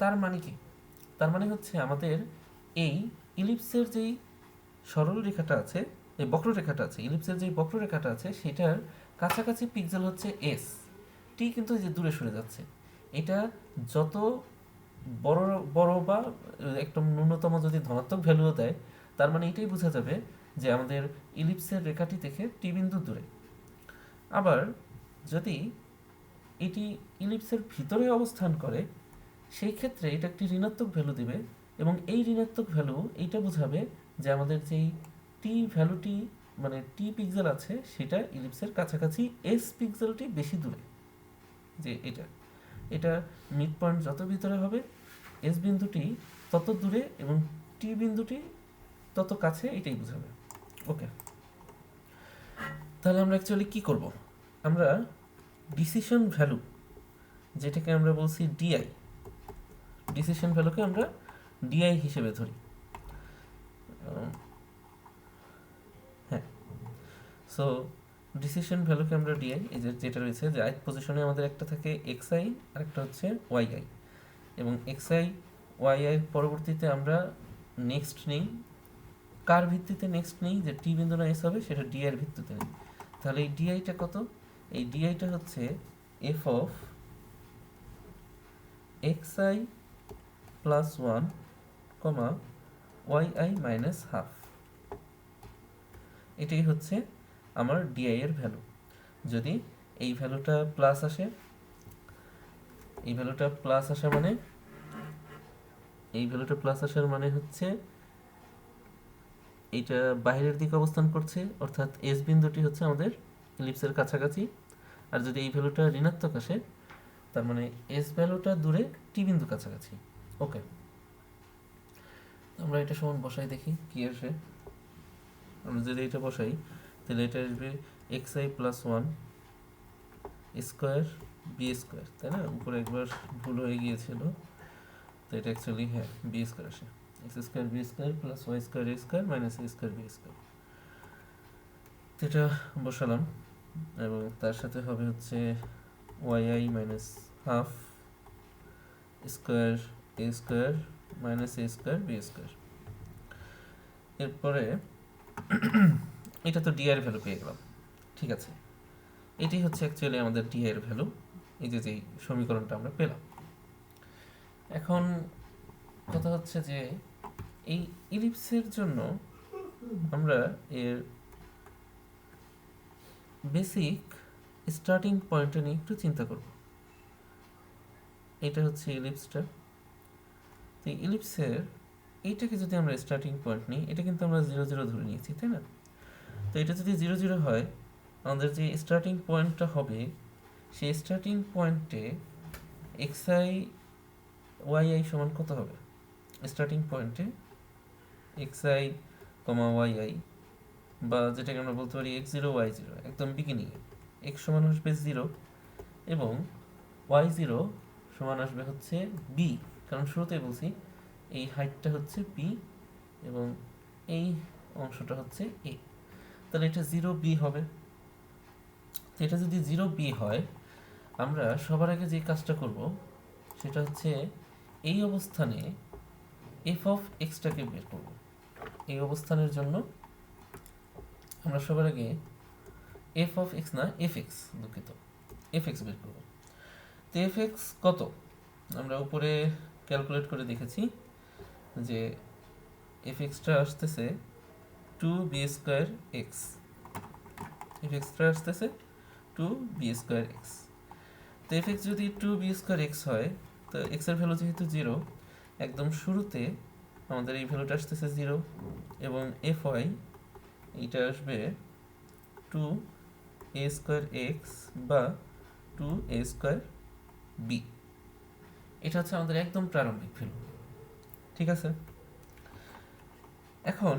তার মানে কি? তার মানে হচ্ছে আমাদের এই ইলিপসের যেই সরল রেখাটা আছে, এই বক্ররেখাটা আছে, ইলিপসের যেই বক্ররেখাটা আছে সেটার কাছাকাছি পিক্সেল হচ্ছে এস, টি কিন্তু এই যে দূরে সরে যাচ্ছে। এটা যত বড় বড় বা একদম ন্যূনতম যদি ধনাত্মক ভ্যালুও দেয়, তার মানে এটাই বোঝা যাবে যে আমাদের ইলিপসের রেখাটি থেকে টি বিন্দু দূরে। আবার যদি এটি ইলিপসের ভিতরে অবস্থান করে, সেই ক্ষেত্রে এটা একটি ঋণাত্মক ভ্যালু দিবে, এবং এই ঋণাত্মক ভ্যালু এইটা বোঝাবে যে আমাদের যেই টি ভ্যালুটি মানে টি পিক্সেল আছে সেটা ইলিপসের কাছাকাছি এস পিক্সেলটি বেশি দূরে, যে এটা এটা মিড পয়েন্ট যত ভিতরে হবে এস বিন্দুটি তত দূরে এবং টি বিন্দুটি তত কাছে, এটাই বোঝাবে। ওকে, তাহলে আমরা অ্যাকচুয়ালি কি করব? আমরা ডিসিশন ভ্যালু, যেটাকে আমরা বলছি ডিআই, ডিসিশন ভ্যালুকে আমরা ডিআই হিসেবে ধরি। হ্যাঁ, সো ডিসিশন ভ্যালুকে আমরা ডিআই, এই যে যেটা রয়েছে যে আই পজিশনে আমাদের একটা থাকে এক্স আই আর একটা হচ্ছে ওয়াই আই, এবং এক্স আই ওয়াই আই পরবর্তীতে আমরা নেক্সট নেই, কার ভিত্তিতে নেক্সট নেই, যে টি বিন্দু না এস হবে সেটা ডিআই এর ভিত্তিতে নেই। তাহলে এই ডিআইটা কত? এই ডিআইটা হচ্ছে F of x I plus one comma Y I minus half, এটাই হচ্ছে আমার ডিআই এর ভ্যালু। যদি এই ভ্যালুটা প্লাস আসে, এই ভ্যালুটা প্লাস আসা মানে, এই ভ্যালুটা প্লাস আসার মানে হচ্ছে এইটা বাইরের দিকে অবস্থান করছে, অর্থাৎ এস বিন্দুটি হচ্ছে আমাদের ইলিপসের কাছাকাছি। আর যদি এই ভ্যালুটা ঋণাত্মক আসে, তার মানে এস ভ্যালুটা দূরে, টি বিন্দু কাছাকাছি। ওকে, আমরা এটা সমান বসাই, দেখি কি আসে। আমরা যদি এটা বসাই তাহলে এটা আসবে x I plus one square B square, তাই না? উপরে একবার ভুল হয়ে গিয়েছিল, তো এটা অ্যাকচুয়ালি হ্যাঁ বি স্কোয়ার আসে, X square B square plus Y square এ স্কোয়ার মাইনাস এ স্কোয়ার বি স্কোয়ার। তো এটা বসালাম, এবং তার সাথে হবে হচ্ছে Y I minus half square A square minus A square B square. এরপরে এটা তো ডিআই এর ভ্যালু পেয়ে গেলাম, ঠিক আছে। এটি হচ্ছে অ্যাকচুয়ালি আমাদের ডিআই এর ভ্যালু, এই যে যেই সমীকরণটা আমরা পেলাম। এখন কথা হচ্ছে যে এই ইলিপসের জন্য আমরা এর বেসিক স্টার্টিং পয়েন্টটা নিয়ে একটু চিন্তা করব। এটা হচ্ছে ইলিপসটা, তো ইলিপসের এইটাকে যদি আমরা স্টার্টিং পয়েন্ট নিই, এটা কিন্তু আমরা 0 0 ধরে নিয়েছি, তাই না? তো এটা যদি 0 0 হয়, আমাদের যে স্টার্টিং পয়েন্টটা হবে সেই স্টার্টিং পয়েন্টে এক্স আই ওয়াই আই সমান কত হবে? স্টার্টিং পয়েন্টে x I comma Y i, বা যেটাকে আমরা বলতে পারি এক্স জিরো ওয়াই জিরো, একদম বিগিনিংয়ে এক্স সমান আসবে 0 এবং ওয়াই জিরো সমান আসবে হচ্ছে বি, কারণ শুরুতেই বলছি এই হাইটটা হচ্ছে বি এবং এই অংশটা হচ্ছে এ, তাহলে এটা 0 বি হবে। তো এটা যদি 0 বি হয়, আমরা সবার আগে যে কাজটা করব সেটা হচ্ছে এই অবস্থানে এফ অফ এক্সটাকে বের করব। এই অবস্থানের জন্য আমরা সবার আগে এফ অফ এক্স না এফ এক্স, দুঃখিত, এফ এক্স বের করব। তো এফ এক্স কত? আমরা উপরে ক্যালকুলেট করে দেখেছি যে এফ এক্সটা আসতেছে 2b square x, F extra আসতেছে 2b স্কোয়ার এক্স। তো এফ এক্স যদি 2b স্কোয়ার এক্স হয়, তো এক্স এর ভ্যালু যেহেতু 0, একদম শুরুতে আমাদের এই ভ্যালুটা আসতেছে 0, এবং এফ ওয়াই এইটা আসবে 2a স্কোয়ার এক্স বা 2a স্কোয়ার বি। এটা হচ্ছে আমাদের একদম প্রারম্ভিক ভ্যালু, ঠিক আছে। এখন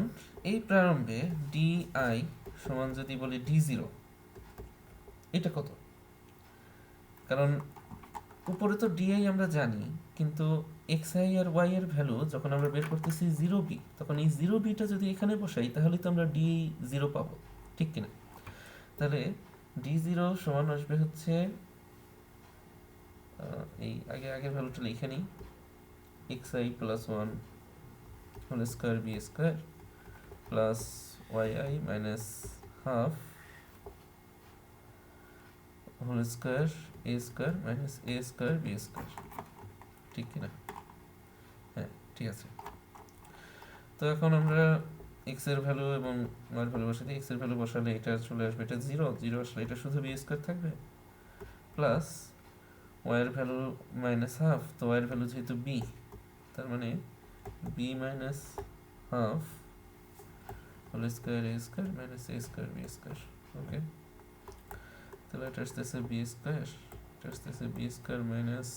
এই প্রারম্ভে ডি আই সমান যদি বলি ডি জিরো, এটা কত? কারণ উপরে তো ডিআই আমরা জানি, কিন্তু এক্স আই আর ওয়াই এর ভ্যালু যখন আমরা বের করতেছি 0 বি, তখন এই 0 বিটা যদি এখানে বসাই তাহলে তো আমরা ডি 0 পাবো, ঠিক কিনা? তাহলে d0 সমান আসবে হচ্ছে এই আগের ভ্যালুটা লিখে নিই, xi plus 1 whole square B square plus yi minus half whole square এ স্কোয়ার মাইনাস এ স্কোয়ার বি স্কোয়ার। ঠিক কিনা? হ্যাঁ, ঠিক আছে। তো এখন আমরা x এর ভ্যালু এবং y এর ভ্যালু বসাতে, x এর ভ্যালু বসালে এটা চলে আসবে, এটা 0 আসলে এটা শুধু বি স্কোয়ার থাকবে, প্লাস y এর ভ্যালু মাইনাস হাফ, তো y এর ভ্যালু যেহেতু b, তার মানে b minus half whole square এ স্কোয়ার মাইনাস এ স্কোয়ার বি স্কোয়ার। ওকে, তাহলে এটা আসতেছে বি স্কোয়ার, এটা আসতেছে b square minus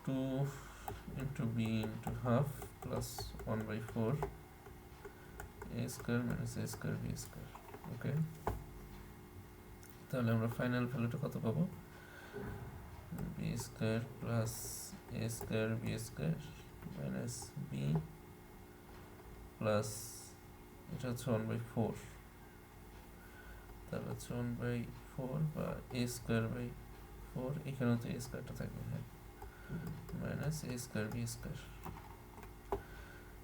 2 into b into half plus 1/4 a square minus A square B square. Okay, তাহলে আমরা ফাইনাল ভ্যালুটা কত পাবো? বি স্কোয়ার প্লাস এ square B square minus b plus এটা হচ্ছে 1/4, তাহলে হচ্ছে 1/4 বা এ স্কোয়ার বাই 4, এখানেও তো এ স্কোয়ারটা থাকবে, হ্যাঁ, মাইনাস এ স্কোয়ার বি স্কোয়ার।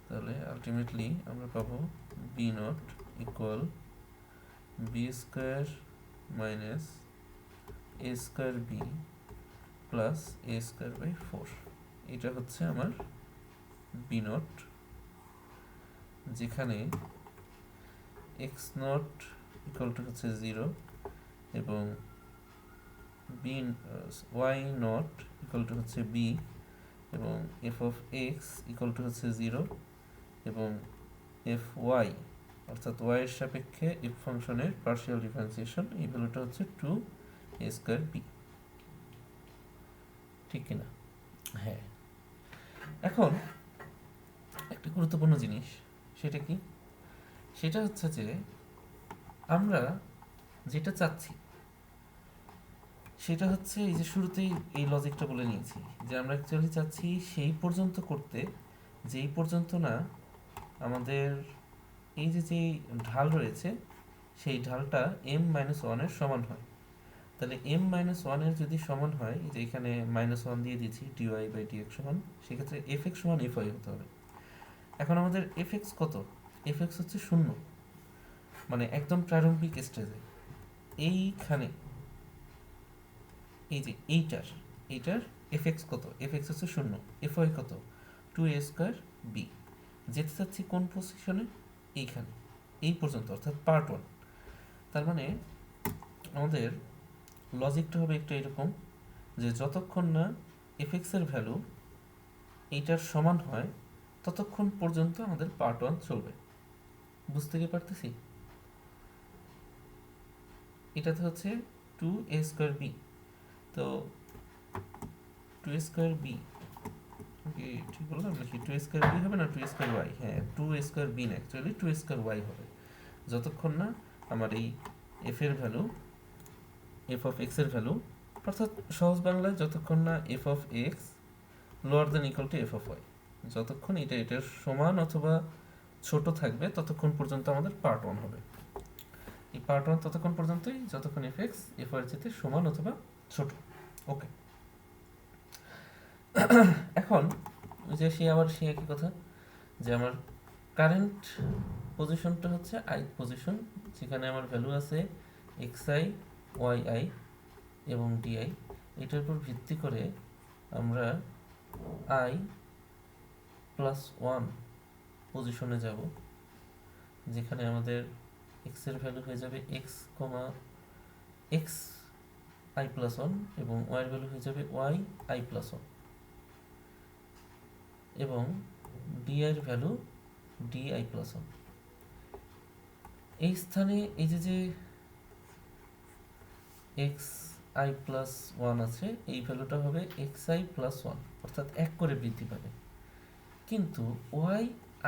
তাহলে আলটিমেটলি আমরা পাবো b nought equal b square minus A square b plus A square by 4। এটা হচ্ছে আমার বি নট, যেখানে এক্স নট ইকুয়াল টু হচ্ছে 0 এবং b y nought equal to হচ্ছে বি এবং F of x equal to হচ্ছে 0 এবং এফ ওয়াই অর্থাৎ ওয়াই এর সাপেক্ষে এফ ফাংশনের পার্শিয়াল ডিফারেন্সিয়েশন, এই ভ্যালুটা হচ্ছে 2 এ স্কোয়ার বি। ঠিক কিনা? হ্যাঁ। এখন একটা গুরুত্বপূর্ণ জিনিস, সেটা কি? সেটা হচ্ছে যে আমরা যেটা চাচ্ছি সেটা হচ্ছে এই যে শুরুতেই এই লজিকটা বলে নিয়েছি যে আমরা অ্যাকচুয়ালি চাচ্ছি সেই পর্যন্ত করতে যেই পর্যন্ত না আমাদের এই যে ঢাল রয়েছে সেই ঢালটা m-1 এর সমান হয়। তাহলে m-1 এর যদি সমান হয়, যে এখানে -1 দিয়ে দিচ্ছি dy/dx সমান, সেক্ষেত্রে fx সমান fy হতে হবে। এখন আমাদের fx কত? fx হচ্ছে 0, মানে একদম প্রারম্ভিক স্টেজে এইখানে, এই যে এইটার fx কত? fx হচ্ছে 0, fy কত? 2a square B. যেতে চাচ্ছি কোন পজিশনে? এইখানে, এই পর্যন্ত, অর্থাৎ পার্ট 1। তার মানে আমাদের লজিকটা হবে একটু এরকম যে যতক্ষণ না fx এর ভ্যালু এইটার সমান হয় ততক্ষণ পর্যন্ত আমাদের পার্ট 1 চলবে। বুঝতে কি পারতেছি? এটাতে হচ্ছে 2a স্কোয়ার বি, তো 2a স্কোয়ার বি, ওকে ঠিক বললাম নাকি? 2a স্কোয়ার বি হবে না 2a স্কোয়ার ওয়াই? হ্যাঁ, 2a স্কোয়ার বি না, অ্যাকচুয়ালি 2a স্কোয়ার ওয়াই হবে, যতক্ষণ না আমার এই এফ এর ভ্যালু, এফ অফ এক্স এর ভ্যালু, অর্থাৎ সহজ বাংলায় যতক্ষণ না f of x lower than equal to f of y, যতক্ষণ এটার সমান অথবা ছোট থাকবে ততক্ষণ পর্যন্ত আমাদের পার্ট 1 হবে। এই পার্ট 1 ততক্ষণ পর্যন্তই যতক্ষণ এফ এক্স এফ ওয়াই যেতে সমান অথবা ছোট। ওকে, এখন যে সে একই কথা যে আমার কারেন্ট পজিশনটা হচ্ছে আই পজিশন, যেখানে আমার ভ্যালু আছে xi yi এবং di। এটার উপর ভিত্তি করে আমরা i প্লাস 1 পজিশনে যাব, যেখানে আমাদের x এর ভ্যালু হয়ে যাবে x, x i প্লাস 1 এবং y এর ভ্যালু হয়ে যাবে y i প্লাস 1 এবং di এর ভ্যালু di প্লাস 1। এই স্থানে এই যে xi প্লাস 1 আছে, এই ভ্যালুটা হবে xi প্লাস 1, অর্থাৎ 1 করে বৃদ্ধি পাবে। কিন্তু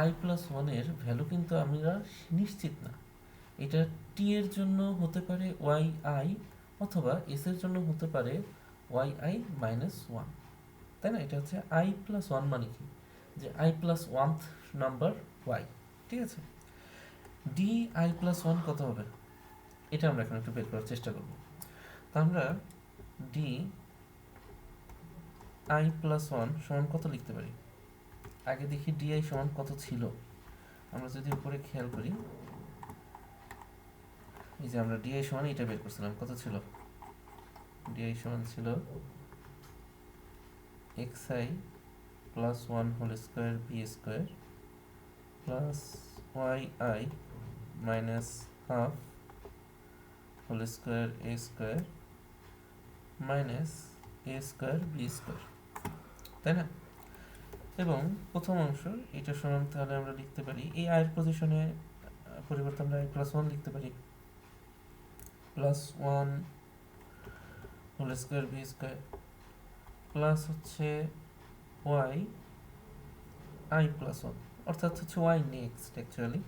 yi প্লাস 1 এর ভ্যালু কিন্তু আমরা নিশ্চিত না, এটা t এর জন্য হতে পারে yi অথবা s এর জন্য হতে পারে yi মাইনাস 1, তাই না? এটা হচ্ছে i প্লাস 1 মানে কি? যে i plus 1th number y, ঠিক আছে? di প্লাস 1 কত হবে? এটা আমরা এখন একটু বের করার চেষ্টা করব। তো আমরা ডি আই প্লাস ওয়ান সমান কত লিখতে পারি? আগে দেখি ডিআই সমান কত ছিল। আমরা যদি উপরে খেয়াল করি, এই যে আমরা ডিআই সমান এটা বের করছিলাম, কত ছিল? ডিআই সমান ছিল x I plus one whole square B square plus Y I minus half whole square A square minus A square B square, তাই না? এবং প্রথম অংশ এটা সমান, তাহলে আমরা লিখতে পারি এই আয়ের পজিশনে পরিবর্তে আমরা আই প্লাস ওয়ান লিখতে পারি, plus one whole square B square plus হচ্ছে ওয়াই আই প্লাস ওয়ান, অর্থাৎ হচ্ছে y next actually,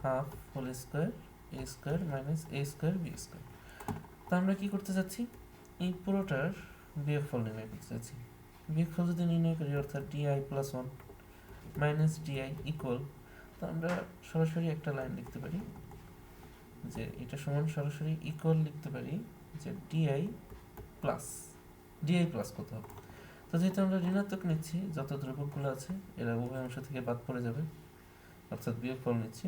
half whole square এ স্কোয়ার মাইনাস এ স্কোয়ার বি স্কোয়ার। তা আমরা কি করতে চাচ্ছি? এই পুরোটার বিয়োগফল নির্ণয় করতে চাচ্ছি। বিয়োগফল যদি নির্ণয় করি, অর্থাৎ di plus one minus di equal, তো আমরা সরাসরি একটা লাইন লিখতে পারি যে এটা সমান, সরাসরি ইকুয়াল লিখতে পারি যে ডিআই প্লাস কত হবে? তো যেহেতু আমরা ঋণাত্মক নিচ্ছি, যত ধ্রুবকগুলো আছে এরা উভয় অংশ থেকে বাদ পড়ে যাবে, অর্থাৎ বিয়োগফল নিচ্ছি।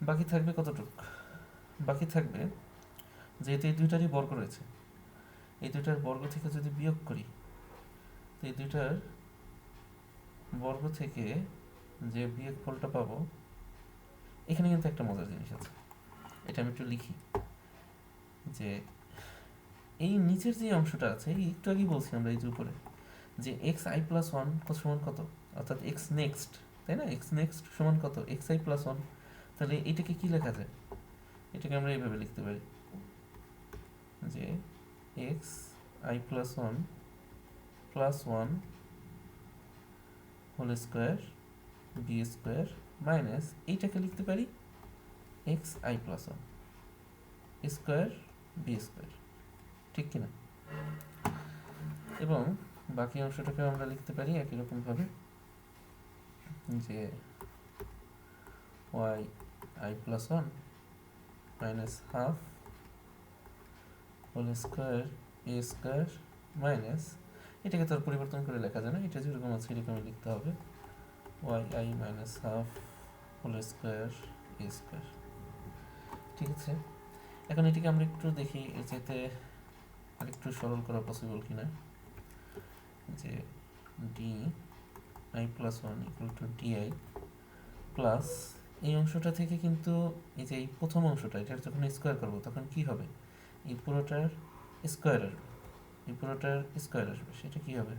বাকি থাকবে কতটুক? বাকি থাকবে, যেহেতু এই দুইটারই বর্গ রয়েছে, এই দুইটার বর্গ থেকে যদি বিয়োগ করি, তো এই দুইটার বর্গ থেকে যে বিয়োগফলটা পাবো, এখানে কিন্তু একটা মজার জিনিস আছে, এটা আমি একটু লিখি। যে এই নিচের যে অংশটা আছে, এই একটু আগেই বলছি আমরা, এই যে উপরে যে এক্স আই প্লাস ওয়ান সমান কত, অর্থাৎ এক্স নেক্সট, তাই না? এক্স নেক্সট সমান কত? X I plus one. তাহলে এটাকে কি লেখা যায়? এটাকে আমরা এইভাবে লিখতে পারি যে x I plus one whole square B square minus, এইটাকে লিখতে পারি x I plus one square B square, ঠিক কিনা? এবং বাকি অংশটাকে আমরা লিখতে পারি একই রকমভাবে যে y I plus one minus half whole square A square minus, এটাকে তো আর পরিবর্তন করে লেখা যায় না, এটা যেরকম আছে এরকমই লিখতে হবে, y I minus half whole square A square, ঠিক আছে? এখন এটিকে আমরা একটু দেখি যেতে আরেকটু সরল করা পসিবল কিনা, যে D I plus one equal to di plus, এই অংশটা থেকে কিন্তু এই যে এই প্রথম অংশটা, এটা যখন স্কোয়ার করবো তখন কি হবে? এই পুরোটার স্কোয়ার আসবে, এই পুরোটার স্কোয়ার আসবে, সেটা কি হবে?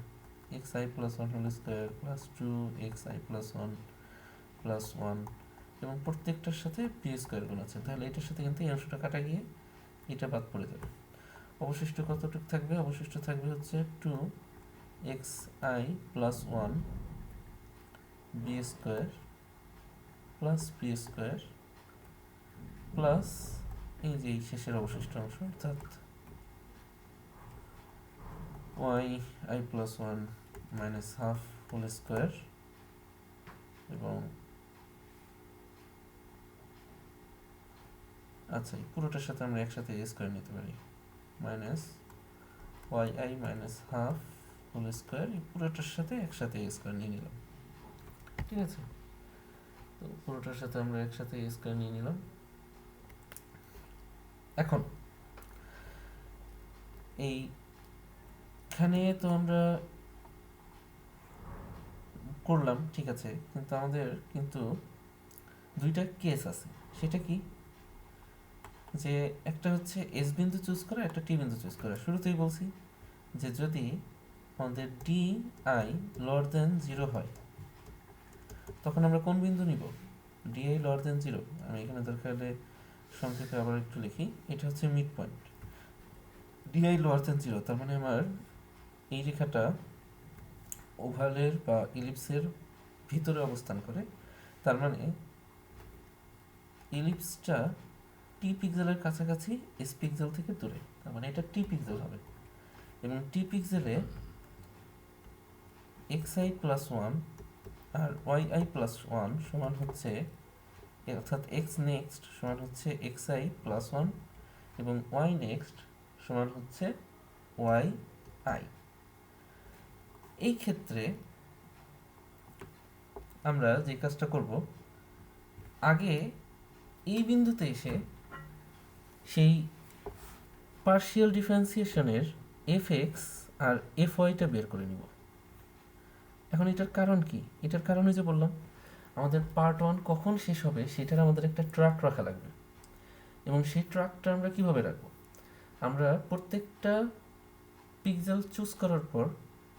X I plus one whole square plus two x I plus one plus one, এবং প্রত্যেকটার সাথে বি স্কোয়ার গুণ আছে, তাহলে এটার সাথে কিন্তু এই অংশটা কাটা গিয়ে এটা বাদ পড়ে যাবে। অবশিষ্ট কতটুকু থাকবে? অবশিষ্ট থাকবে হচ্ছে two x I plus one B square plus B square plus এই যে এই শেষের অবশিষ্ট অংশ, অর্থাৎ Y I plus one minus half whole square, এবং আচ্ছা এই পুরোটার সাথে আমরা একসাথে এ স্কোয়ার নিতে পারি, minus Y I minus half whole square, এই পুরোটার সাথে একসাথে এ স্কোয়ার নিয়ে নিলাম, ঠিক আছে? তো পুরোটার সাথে আমরা একসাথে এ স্কোয়ার নিয়ে নিলাম। এখন এইখানে তো আমরা করলাম, ঠিক আছে, কিন্তু আমাদের কিন্তু দুইটা কেস আছে, সেটা কি? যে একটা হচ্ছে এস বিন্দু চুজ করা, একটা টি বিন্দু চুজ করা। শুরুতেই বলছি যে যদি আমাদের d i lower than zero হয়, তখন আমরা কোন বিন্দু নিব? D i lower than zero. আমি এখানে দরকার হলে সংক্ষেপে আবার একটু লিখি, এটা হচ্ছে mid point. D i lower than zero, তার মানে আমার এই রেখাটা ওভালের বা ইলিপসের ভিতরে অবস্থান করে, তার মানে ইলিপসটা টি পিক্সেলের কাছাকাছি এস পিক্সেল থেকে দূরে, তার মানে এটা টি পিক্সেল হবে। এবং টি পিক্সেলে এক্স আই প্লাস ওয়ান আর ওয়াই আই প্লাস ওয়ান সমান হচ্ছে অর্থাৎ এক্স নেক্সট সমান হচ্ছে এক্স আই প্লাস ওয়ান এবং ওয়াই নেক্সট সমান হচ্ছে ওয়াই আই। এই ক্ষেত্রে আমরা যে কাজটা করব, আগে এই বিন্দুতে এসে সেই পার্শিয়াল ডিফারেন্সিয়েশনের এফ এক্স আর এফ ওয়াইটা বের করে নিব। এখন এটার কারণ কি? এটার কারণ যে বললাম আমাদের পার্ট ওয়ান কখন শেষ হবে সেটার আমাদের একটা ট্র্যাক রাখা লাগবে। এবং সেই ট্র্যাকটা আমরা কিভাবে রাখবো? আমরা প্রত্যেকটা পিক্সেল চুজ করার পর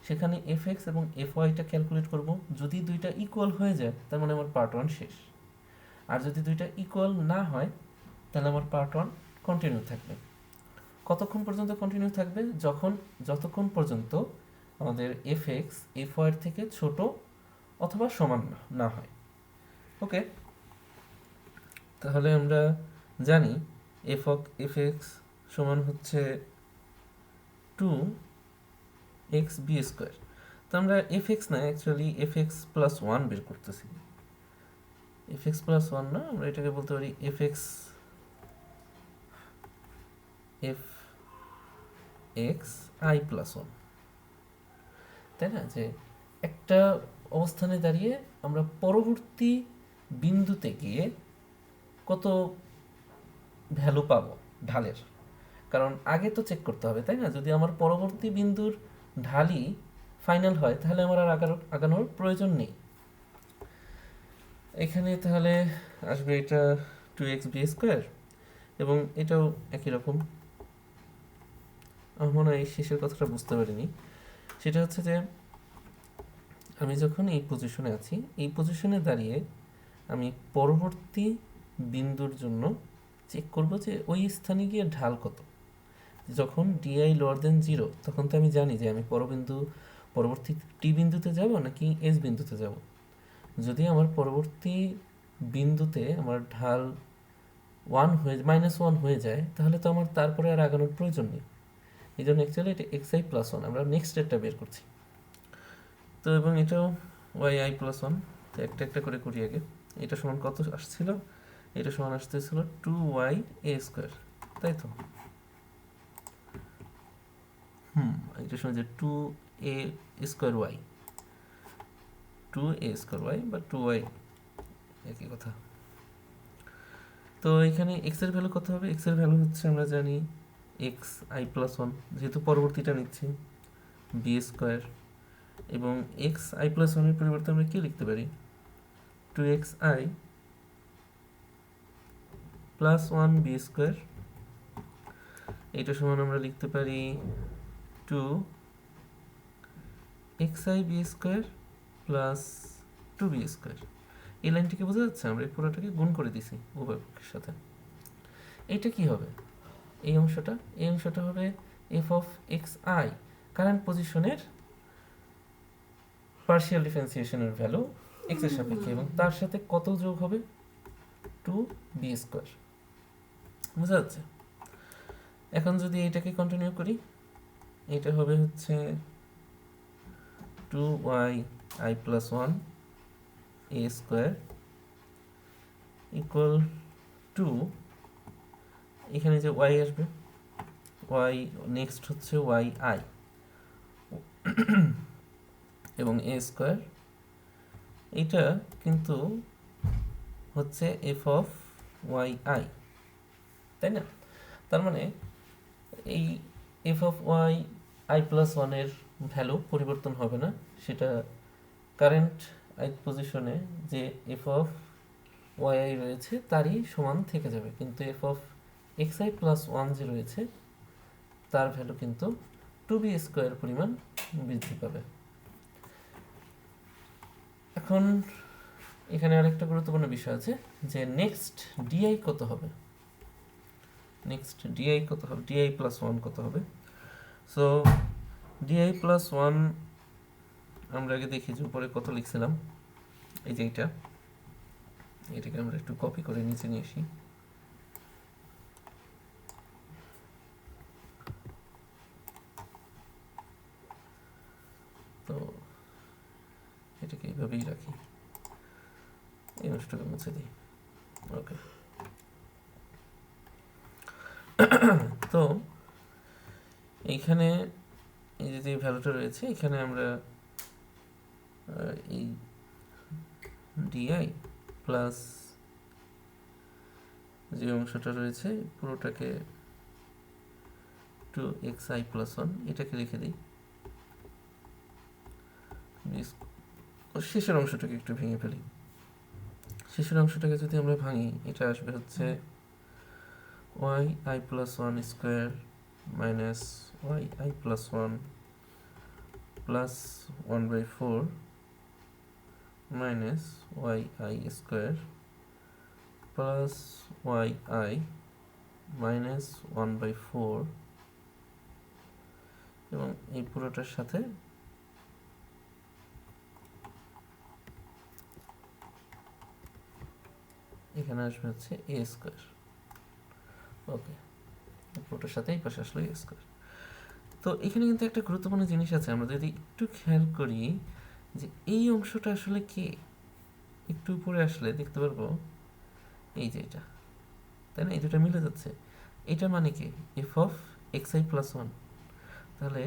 সেখানে এফ এক্স এবং এফ ওয়াইটা ক্যালকুলেট করব। যদি দুইটা ইকুয়াল হয়ে যায় তার মানে আমার পার্ট ওয়ান শেষ, আর যদি দুইটা ইকুয়াল না হয় তাহলে আমার পার্ট ওয়ান কন্টিনিউ থাকবে। কতক্ষণ পর্যন্ত কন্টিনিউ থাকবে? যতক্ষণ পর্যন্ত আমাদের এফ এক্স এফ ওয়াইয়ের থেকে ছোট অথবা সমান না হয়। ওকে, তাহলে আমরা জানি এফ এক্স সমান হচ্ছে 2x বি স্কোয়ার। তো আমরা এফ এক্স না, actually f x plus one বের করতেছি। এফ এক্স প্লাস ওয়ান না, আমরা এটাকে বলতে পারি F x I plus one, তাই না? যে একটা অবস্থানে দাঁড়িয়ে আমরা পরবর্তী বিন্দুতে গিয়ে কত ভ্যালু পাবো ঢালের, কারণ আগে তো চেক করতে হবে, তাই না? যদি আমার পরবর্তী বিন্দুর ঢালই ফাইনাল হয় তাহলে আমার আর আগানোর প্রয়োজন নেই। এখানে তাহলে আসবে এটা 2x বি স্কোয়ার এবং এটাও একই রকম। আমার মনে হয় শেষের কথাটা বুঝতে পারিনি। সেটা হচ্ছে যে আমি যখন এই পজিশনে আছি, এই পজিশনে দাঁড়িয়ে আমি পরবর্তী বিন্দুর জন্য চেক করব যে ওই স্থানে গিয়ে ঢাল কত। যখন ডিআই লোয়ার দেন 0 তখন তো আমি জানি যে আমি পরবর্তী টি বিন্দুতে যাব নাকি এস বিন্দুতে যাব। যদি আমার পরবর্তী বিন্দুতে আমার ঢাল -1 হয়ে যায় তাহলে তো আমার তারপরে আর আগানোর প্রয়োজন নেই। এই জন্য অ্যাকচুয়ালি এটা এক্স আই প্লাস ওয়ান, আমরা নেক্সট স্টেপটা বের করছি। তো এবং এটাও ওয়াই আই প্লাস ওয়ান। তো একটা একটা করে করি আগে। এটা সমান কত আসছিল? এটা সমান আসতেছিল 2y a স্কোয়ার, তাই তো? এটা সমান যে 2a square Y, 2a square Y বা 2y একই কথা। তো এখানে এক্স এর ভ্যালু কত হবে? এক্স এর ভ্যালু হচ্ছে আমরা জানি এক্স আই প্লাস ওয়ান, যেহেতু পরবর্তীটা নিচ্ছি বি স্কোয়ার, এবং এক্স আই প্লাস ওয়ানের পরিবর্তে আমরা কি লিখতে পারি? 2x i plus one B square. এটা সমান আমরা লিখতে পারি 2xi B square plus 2b square. এই লাইনটিকে বোঝা যাচ্ছে? আমরা এই পুরোটাকে গুণ করে দিছি উভয় পক্ষের সাথে। এইটা কি হবে? এই অংশটা হবে f of x I, current পজিশনের পার্শিয়াল ডিফারেন্সিয়েশনের ভ্যালু এক্স এর সাপেক্ষে, এবং তার সাথে কত যোগ হবে? 2b square. বোঝা যাচ্ছে? এখন যদি এইটাকে কন্টিনিউ করি, এটা হবে হচ্ছে 2y i plus one a square equal two, এখানে যে y আসবে, y নেক্সট হচ্ছে y i এবং a স্কোয়ার। এটা কিন্তু হচ্ছে এফ অফ ওয়াই আই, তাই না? তার মানে এই f of y I plus ওয়ানের ভ্যালু পরিবর্তন হবে না, সেটা কারেন্ট আই পজিশনে যে এফ অফ ওয়াই আই রয়েছে তারই সমান থেকে যাবে, কিন্তু F of x I plus one যে রয়েছে তার ভ্যালু কিন্তু 2b স্কোয়ার পরিমাণ বৃদ্ধি পাবে। এখন এখানে আরেকটা গুরুত্বপূর্ণ বিষয় আছে যে নেক্সট ডিআই কত হবে? ডিআই প্লাস ওয়ান কত হবে? সো ডিআই প্লাস ওয়ান আমরা আগে দেখি যে উপরে কত লিখছিলাম। এই যে এটাকে আমরা একটু কপি করে নিচে নিয়ে আসি। তো এটাকে এইভাবেই রাখি, এই অংশটাকে মুছে দিই। ওকে, তো এইখানে এই যে ভ্যালুটা রয়েছে এখানে আমরা এই ডিআই প্লাস যে অংশটা রয়েছে পুরোটাকে 2xi প্লাস 1 এটাকে রেখে দিই, শেষের অংশটাকে একটু ভেঙে ফেলি। শেষের অংশটাকে যদি আমরা ভাঙি এটা আসবে হচ্ছে yi plus 1 square minus yi plus 1 plus 1/4 minus yi square plus yi minus 1/4 এবং এই পুরোটার সাথে এখানে আসবে হচ্ছে a স্কোয়ার। ওকে, পুরোটার সাথে এই পাশে আসলে a স্কোয়ার। তো এখানে কিন্তু একটা গুরুত্বপূর্ণ জিনিস আছে, আমরা যদি একটু খেয়াল করি যে এই অংশটা আসলে কে, একটু উপরে আসলে দেখতে পারবো এই যে এটা, তাই না, এই দুটা মিলে যাচ্ছে। এটা মানে কি F of x I plus 1, তাহলে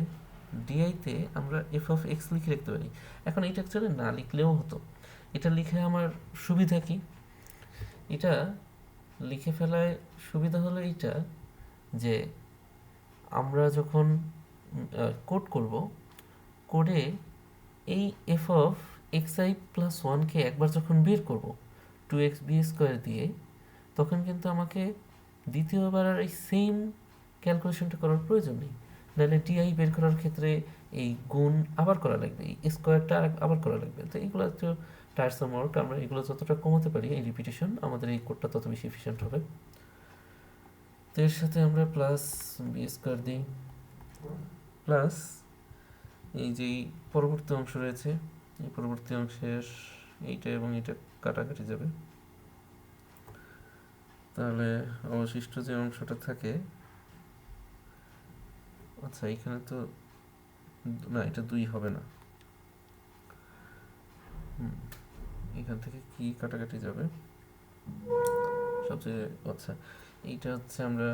ডিআইতে আমরা এফ অফ এক্স লিখে রাখতে পারি। এখন এটা অ্যাকচুয়ালি না লিখলেও হতো, এটা লিখে আমার সুবিধা কি, এটা লিখে ফেলায় সুবিধা হলো এইটা যে আমরা যখন কোড করব, কোডে এই f of x I plus 1কে একবার যখন বের করব 2x বি স্কোয়ার দিয়ে, তখন কিন্তু আমাকে দ্বিতীয়বার আর এই সেম ক্যালকুলেশনটা করার প্রয়োজন নেই। নাহলে ডিআই বের করার ক্ষেত্রে এই গুণ আবার করা লাগবে, এই স্কোয়ারটা আবার করা লাগবে। তো এইগুলো একটু টায়ারসাম ওয়ার্ক, আমরা এগুলো যতটা কমাতে পারি এই রিপিটেশন, আমাদের এই কোডটা তত বেশি এফিশিয়েন্ট হবে। তো এর সাথে আমরা প্লাস বি স্কোয়ার দিই, প্লাস এই যে পরবর্তী অংশ রয়েছে, এই পরবর্তী অংশের এইটা এবং এটা কাটাকাটি যাবে, তাহলে অবশিষ্ট যে অংশটা থাকে, আচ্ছা এখানে তো না, এটা 2 হবে না, এখান থেকে কি কাটাকাটি যাবে সবচেয়ে, আচ্ছা এইটা হচ্ছে আমরা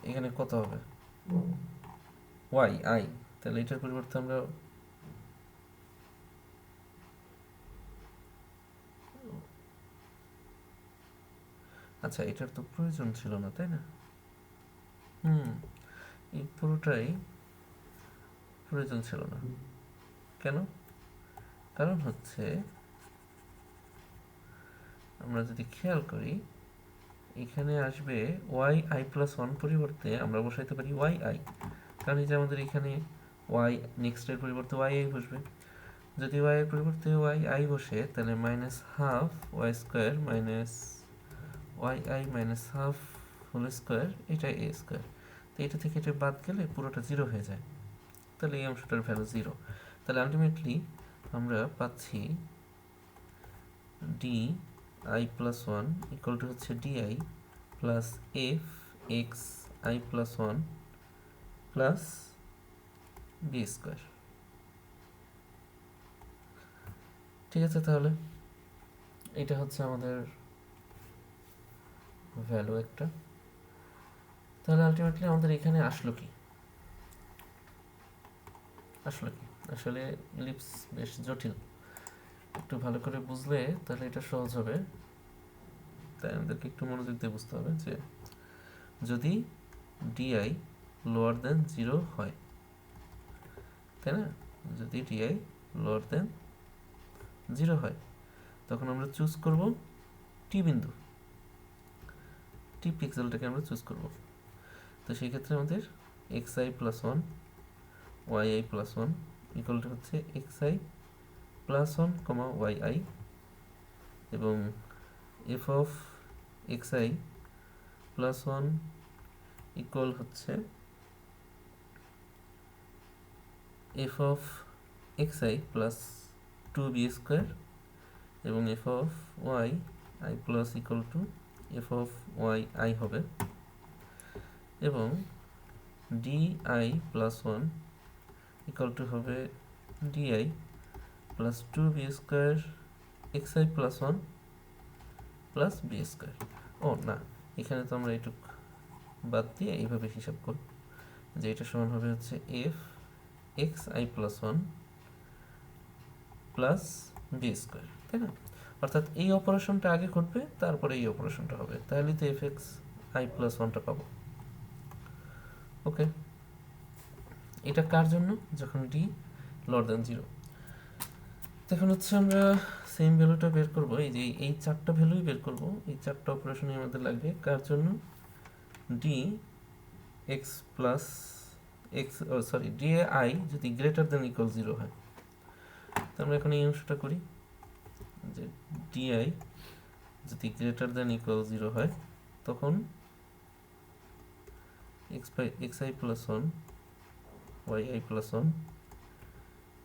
এখানে কত হবে yi, তাহলে এটার পরিবর্তে আমরা আচ্ছা এটার তো প্রয়োজন ছিল না, তাই না, এই পুরোটাই প্রয়োজন ছিল না। কেন? কারণ হচ্ছে আমরা যদি খেয়াল করি এখানে আসবে yi প্লাস 1 পরিবর্তে আমরা বসাইতে পারি yi, কারণ এই যে আমাদের এখানে y নেক্সটের পরিবর্তে yi বসবে। যদি y এর পরিবর্তে yi বসে তাহলে minus half y square minus yi minus half whole square, এটা a স্কোয়ার। তো এটা থেকে এটা বাদ গেলে পুরোটা 0 হয়ে যায়, তাহলে এই অংশটার ভ্যালু 0। তাহলে আলটিমেটলি আমরা পাচ্ছি d I plus 1 equal to হচ্ছে di plus F x I plus 1 plus B square. ঠিক আছে, তাহলে এটা হচ্ছে আমাদের ভ্যালু একটা। তাহলে আলটিমেটলি আমাদের এখানে আসলো কি, আসলে ইলিপস বেশ জটিল, একটু ভালো করে বুঝলে তাহলে এটা সহজ হবে। তাই আমাদেরকে একটু মনোযোগ দিয়ে বুঝতে হবে যে যদি ডিআই লোয়ার দেন 0 হয়, তাই না, যদি ডিআই লোয়ার দেন 0 হয় তখন আমরা চুজ করব টি বিন্দু, টি পিক্সেলটাকে আমরা চুজ করব। তো সেই ক্ষেত্রে আমাদের xi plus 1 yi plus 1 equal to হচ্ছে xi প্লাস 1 কমা yi, এবং f of xi plus 1 equal হচ্ছে f of xi plus 2b square, এবং f of y i plus equal to f of yi হবে, এবং di plus 1 equal to হবে di plus 2b square xi plus 1 plus B square. ও না, এখানে তো আমরা এটুক বাদ দিয়ে এইভাবে হিসাব করব যে এটা সমান হবে হচ্ছে F x I plus one plus B square, তাই না? অর্থাৎ এই অপারেশনটা আগে ঘটবে, তারপরে এই অপারেশনটা হবে, তাহলেই তো এফ এক্স আই প্লাস ওয়ানটা পাবো। ওকে, এটা কার জন্য? যখন ডি লর দেন জিরো। এখন হচ্ছে আমরা সেম ভ্যালুটা বের করব, এই যে এই চারটা ভ্যালুই বের করব, এই চারটা অপারেশনই আমাদের লাগবে কার জন্য? D x plus x, sorry d a i যদি গ্রেটার দেন ইকুয়াল জিরো হয়। তো আমরা এখন এই অংশটা করি যে ডি আই যদি গ্রেটার দেন ইকুয়াল জিরো হয় তখন x I plus one y I plus one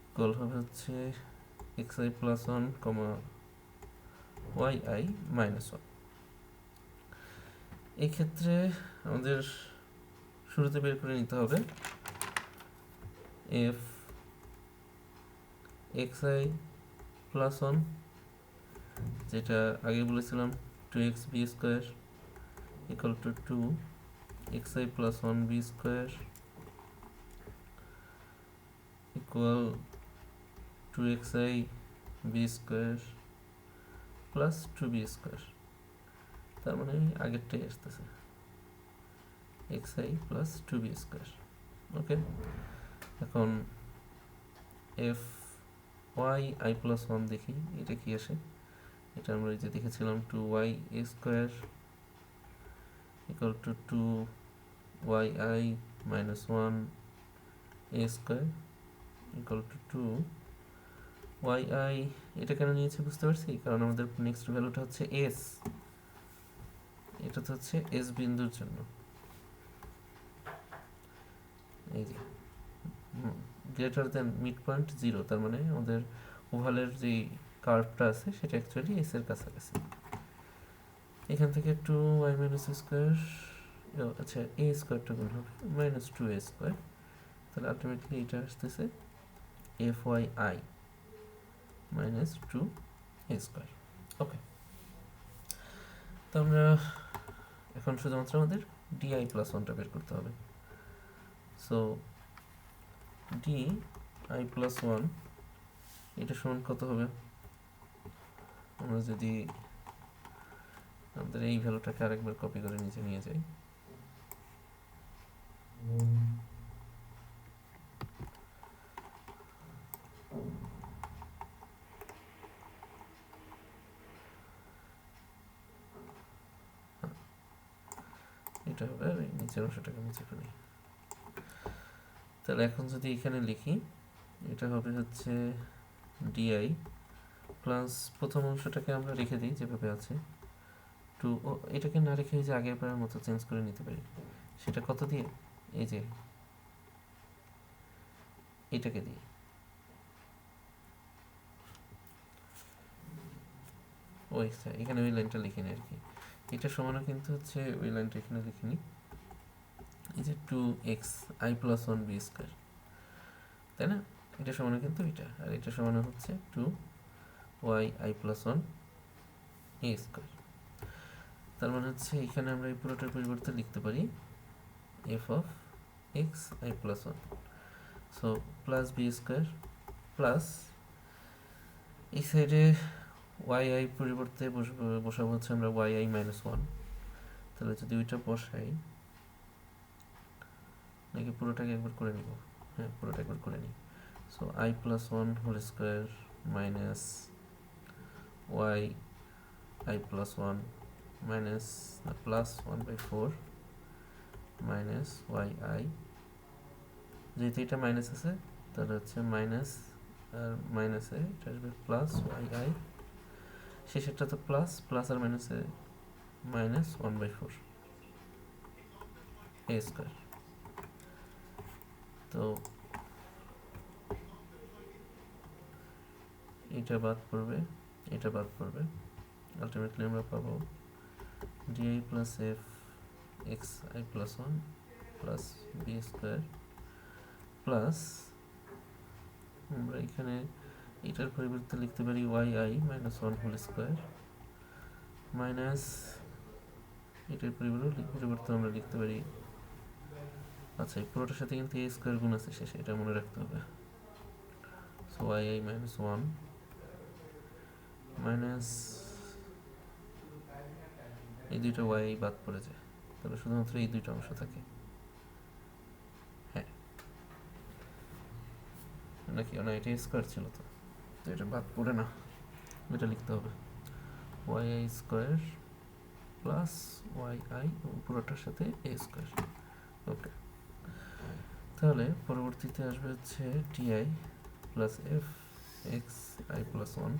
equal হবে হচ্ছে x I plus one comma Y I minus one. এই ক্ষেত্রে আমাদের শুরুতে বের করে নিতে হবে f x I plus one, যেটা আগে বলেছিলাম two x B square equal to two x I plus one B square equal to x I b square plus two B square, তার মানে আগেরটাই আসতেছে x I plus two B square. Okay, এখন f Y I plus one দেখি এটা কি আসে। এটা আমরা এই যে দেখেছিলাম two y a square equal to two y I minus one a square equal to two y i. এটা কেন নিয়েছি বুঝতে পারছি, কারণ আমাদের নেক্সট ভ্যালুটা হচ্ছে এস, এটা তো হচ্ছে এস বিন্দুর জন্য। এই যে greater than mid point zero, তার মানে আমাদের ওভালের যে কার্ভটা আছে সেটা অ্যাকচুয়ালি এস এর কাছাকাছি। এখান থেকে টু ওয়াই মাইনাস স্কোয়ার, আচ্ছা এ স্কোয়ারটা গুণ হবে মাইনাস টু এ স্কোয়ার, তাহলে আলটিমেটলি এটা আসতেছে f Y I minus two A square. Okay, তো আমরা এখন শুধুমাত্র আমাদের ডিআই প্লাস ওয়ানটা বের করতে হবে। So D I plus one এটা সমান কত হবে? আমরা যদি আমাদের এই ভ্যালুটাকে আরেকবার কপি করে নিচে নিয়ে যাই, এটা হবে, আর এই নিচের অংশটাকে মুছে ফেলি। তাহলে এখন যদি এখানে লিখি এটা হবে হচ্ছে ডিআই প্লাস প্রথম অংশটাকে আমরা রেখে দিই যেভাবে আছে টু, এটাকে না রেখে যে আগের বারের মতো চেঞ্জ করে নিতে পারি। সেটা কত দিয়ে? এই যে এটাকে দিয়ে, ওই এখানে ওই লাইনটা লিখিনি আর কি। এটা সমানও কিন্তু হচ্ছে ওই লাইনটা এখানে লিখিনি, এই যে two x I plus one B square, তাই না? এটা সমানও কিন্তু এটা, আর এটা সমানও হচ্ছে two y I plus one a square. তার মানে হচ্ছে এখানে আমরা এই পুরোটার পরিবর্তে লিখতে পারি f of x I plus one, so plus B square plus এই সাইডে ওয়াই আই পরিবর্তে বসাবো হচ্ছে আমরা ওয়াই আই মাইনাস ওয়ান। তাহলে যদি ওইটা বসাই, নাকি পুরোটাকে একবার করে নিব? হ্যাঁ, পুরোটা একবার করে নিই। So I plus one whole square minus Y I plus one minus plus one by four minus Y I, যেহেতু এটা মাইনাস আছে তাহলে হচ্ছে মাইনাস আর মাইনাসে এটা আসবে প্লাস ওয়াই আই, শেষেরটা তো প্লাস, প্লাস আর মাইনাসে minus one by four A square. তো এটা বাদ পড়বে, এটা বাদ পড়বে, আলটিমেটলি আমরা পাবো DI plus F x I plus one plus B square plus আমরা এখানে এটার পরিবর্তে লিখতে পারি Y I minus one whole square minus এটার পরিবর্তে আমরা লিখতে পারি, আচ্ছা এই পুরোটার সাথে কিন্তু a স্কোয়ার গুণ আছে শেষে, এটা মনে রাখতে হবে। সো yi মাইনাস 1 মাইনাস এই দুইটা y বাদ পড়ে যায়, তাহলে শুধুমাত্র এই দুইটা অংশ থাকে। হ্যাঁ নাকি না, এটা স্কোয়ার ছিল তো, তো এটা বাদ পড়ে না, এটা লিখতে হবে yi স্কোয়ার প্লাস yi পুরোটার সাথে a স্কোয়ার। ওকে, তাহলে পরবর্তীতে আসবে হচ্ছে ti plus F x I plus 1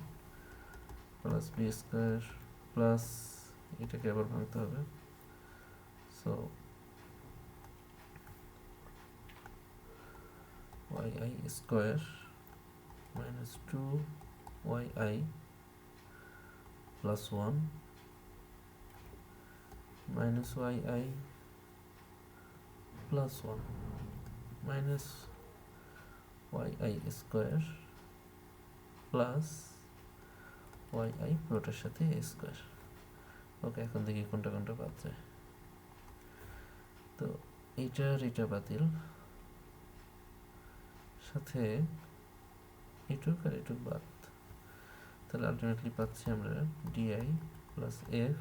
plus B square plus এটাকে আবার ভাঙতে হবে। So yi square minus 2yi plus 1 minus yi plus 1 minus yi square plus yi পুরোটার সাথে a স্কোয়ার। ওকে, এখন দেখি কোনটা কোনটা বাদ যায়। তো এটা বাতিল, সাথে এটুক আর এটুক বাদ, তাহলে আলটিমেটলি পাচ্ছি আমরা di plus F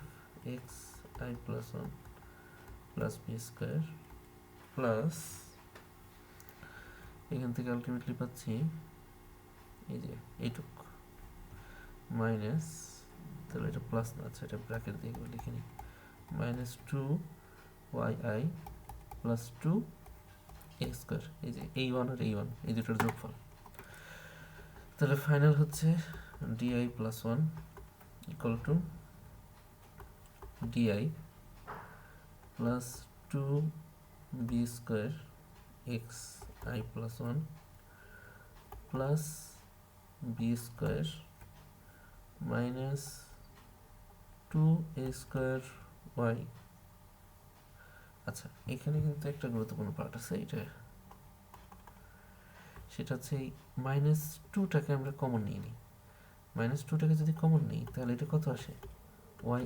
x I plus 1 plus B square plus এখান থেকে আলটিমেটলি পাচ্ছি এই যে এইটুক মাইনাস, তাহলে এটা প্লাস না, আচ্ছা এটা ব্র্যাকেট দিয়ে লিখে নিই, minus 2yi plus 2a square, এই যে এই ওয়ান আর এই ওয়ান এই দুটোর যোগফল। তাহলে ফাইনাল হচ্ছে di plus 1 equal to di plus 2b square X I plus 1 plus B square minus 2a square Y. আচ্ছা এখানে কিন্তু একটা গুরুত্বপূর্ণ পার্ট আছে, সেটা হচ্ছে এই মাইনাস 2টাকে আমরা কমন নিয়ে নিই। মাইনাস 2টাকে যদি কমন নিই তাহলে এটা কত আসে,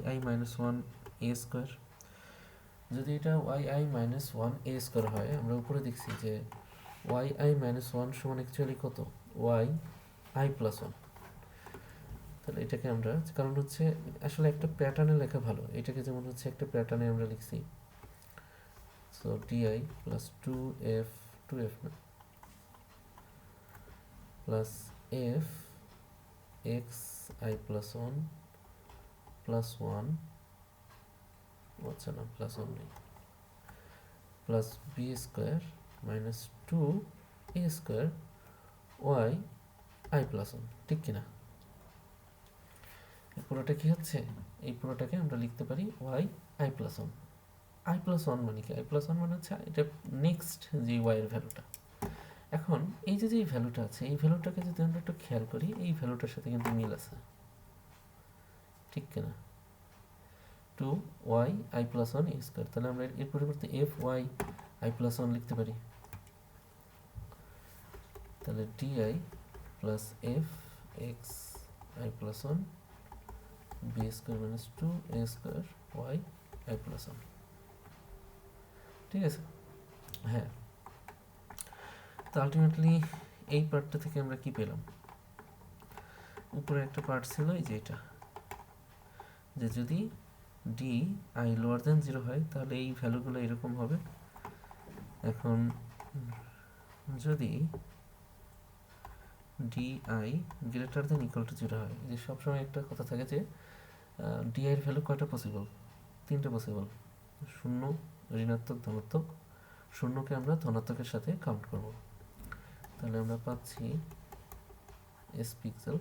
yi মাইনাস 1 a স্কোয়ার। যদি এটা yi মাইনাস 1 a স্কোয়ার হয়, আমরা উপরে দেখছি যে yi মাইনাস 1 সমান অ্যাকচুয়ালি কত, yi প্লাস 1। তাহলে এটাকে আমরা, কারণ হচ্ছে আসলে একটা প্যাটার্নে লেখা ভালো, এটাকে যেমন হচ্ছে একটা প্যাটার্নে আমরা লিখছি। সো di প্লাস 2f না plus F x I plus 1 plus 1, আচ্ছা না প্লাস 1 নেই, plus B square minus 2a square Y I plus 1, ঠিক কিনা? এই পুরোটা কি হচ্ছে, এই পুরোটাকে আমরা লিখতে পারি Y I plus 1। I plus 1 মানে কি, আই প্লাস 1 মানে হচ্ছে এটা নেক্সট যে ওয়াই এর ভ্যালুটা। এখন এই যে ভ্যালুটা আছে, এই ভ্যালুটাকে যদি আমরা একটু খেয়াল করি, এই ভ্যালুটার সাথে কিন্তু মিল আছে, ঠিক কিনা? 2y i plus 1 a square, তাহলে আমরা এর পরিবর্তে এফ ওয়াই আই প্লাস 1 লিখতে পারি। তাহলে di plus F x I plus 1 B square minus 2a square Y I plus 1, ঠিক আছে? হ্যাঁ, তো আলটিমেটলি এই পার্টটা থেকে আমরা কি পেলাম, উপরে একটা পার্ট ছিল এই যে এটা, যে যদি ডি আই লোয়ার দেন 0 হয় তাহলে এই ভ্যালুগুলো এরকম হবে। এখন যদি D I greater than equal two 0 হয়, যে সবসময় একটা কথা থাকে যে ডি আই এর ভ্যালু কয়টা পসিবল, 3টে পসিবল, 0 ঋণাত্মক ধনাত্মক, 0কে আমরা ধনাত্মকের সাথে কাউন্ট করব। তাহলে আমরা পাচ্ছি এস পিক্সেল,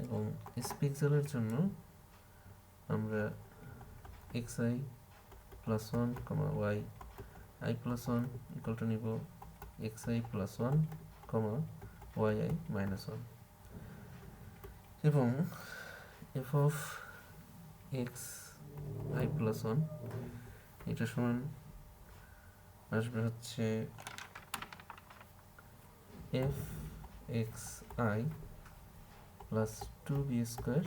এবং এস পিক্সেলের জন্য আমরা x I plus 1 comma Y I plus 1 equal to নিব x I plus 1 comma Y I minus 1, এবং F of x I plus 1 এটা সমান আসবে হচ্ছে F x I plus 2b square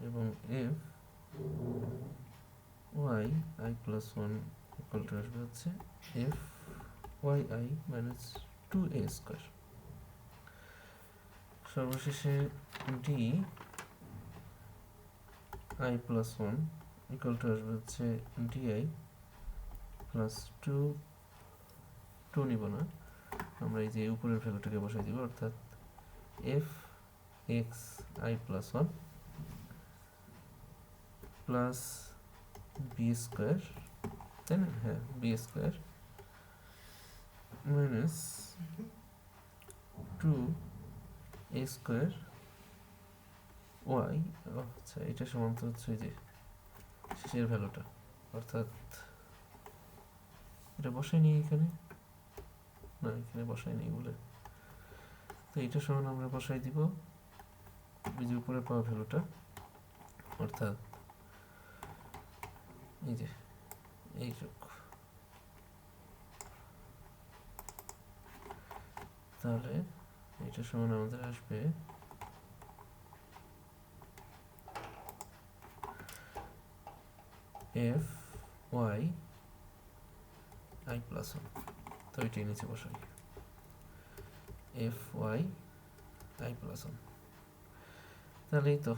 এবং f Y I plus one equal to আসবে হচ্ছে f Y I minus two A square. সর্বশেষে d I plus one equal to আসবে হচ্ছে ডিআই প্লাস টু, টু নিব না, আমরা এই যে উপরের ভ্যালুটাকে বসাই দিব, অর্থাৎ F x I plus one plus B square, তাই না? হ্যাঁ, বি স্কোয়ার মাইনাস টু এ স্কোয়ার ওয়াই, আচ্ছা এটা সমান তো হচ্ছে যে শেষের ভ্যালুটা, অর্থাৎ এটা বসাই নিই এখানে, না এখানে বসাই নেই বলে, তো এটা সমান আমরা বসাই দিব এই যে উপরে পাওয়া ভ্যালুটা, অর্থাৎ এই যে এইটুক, তাহলে এটা সমান আমাদের আসবে F Y I plus one, তো এটাই নিচে বসাই F Y I plus one. তাহলে এই তো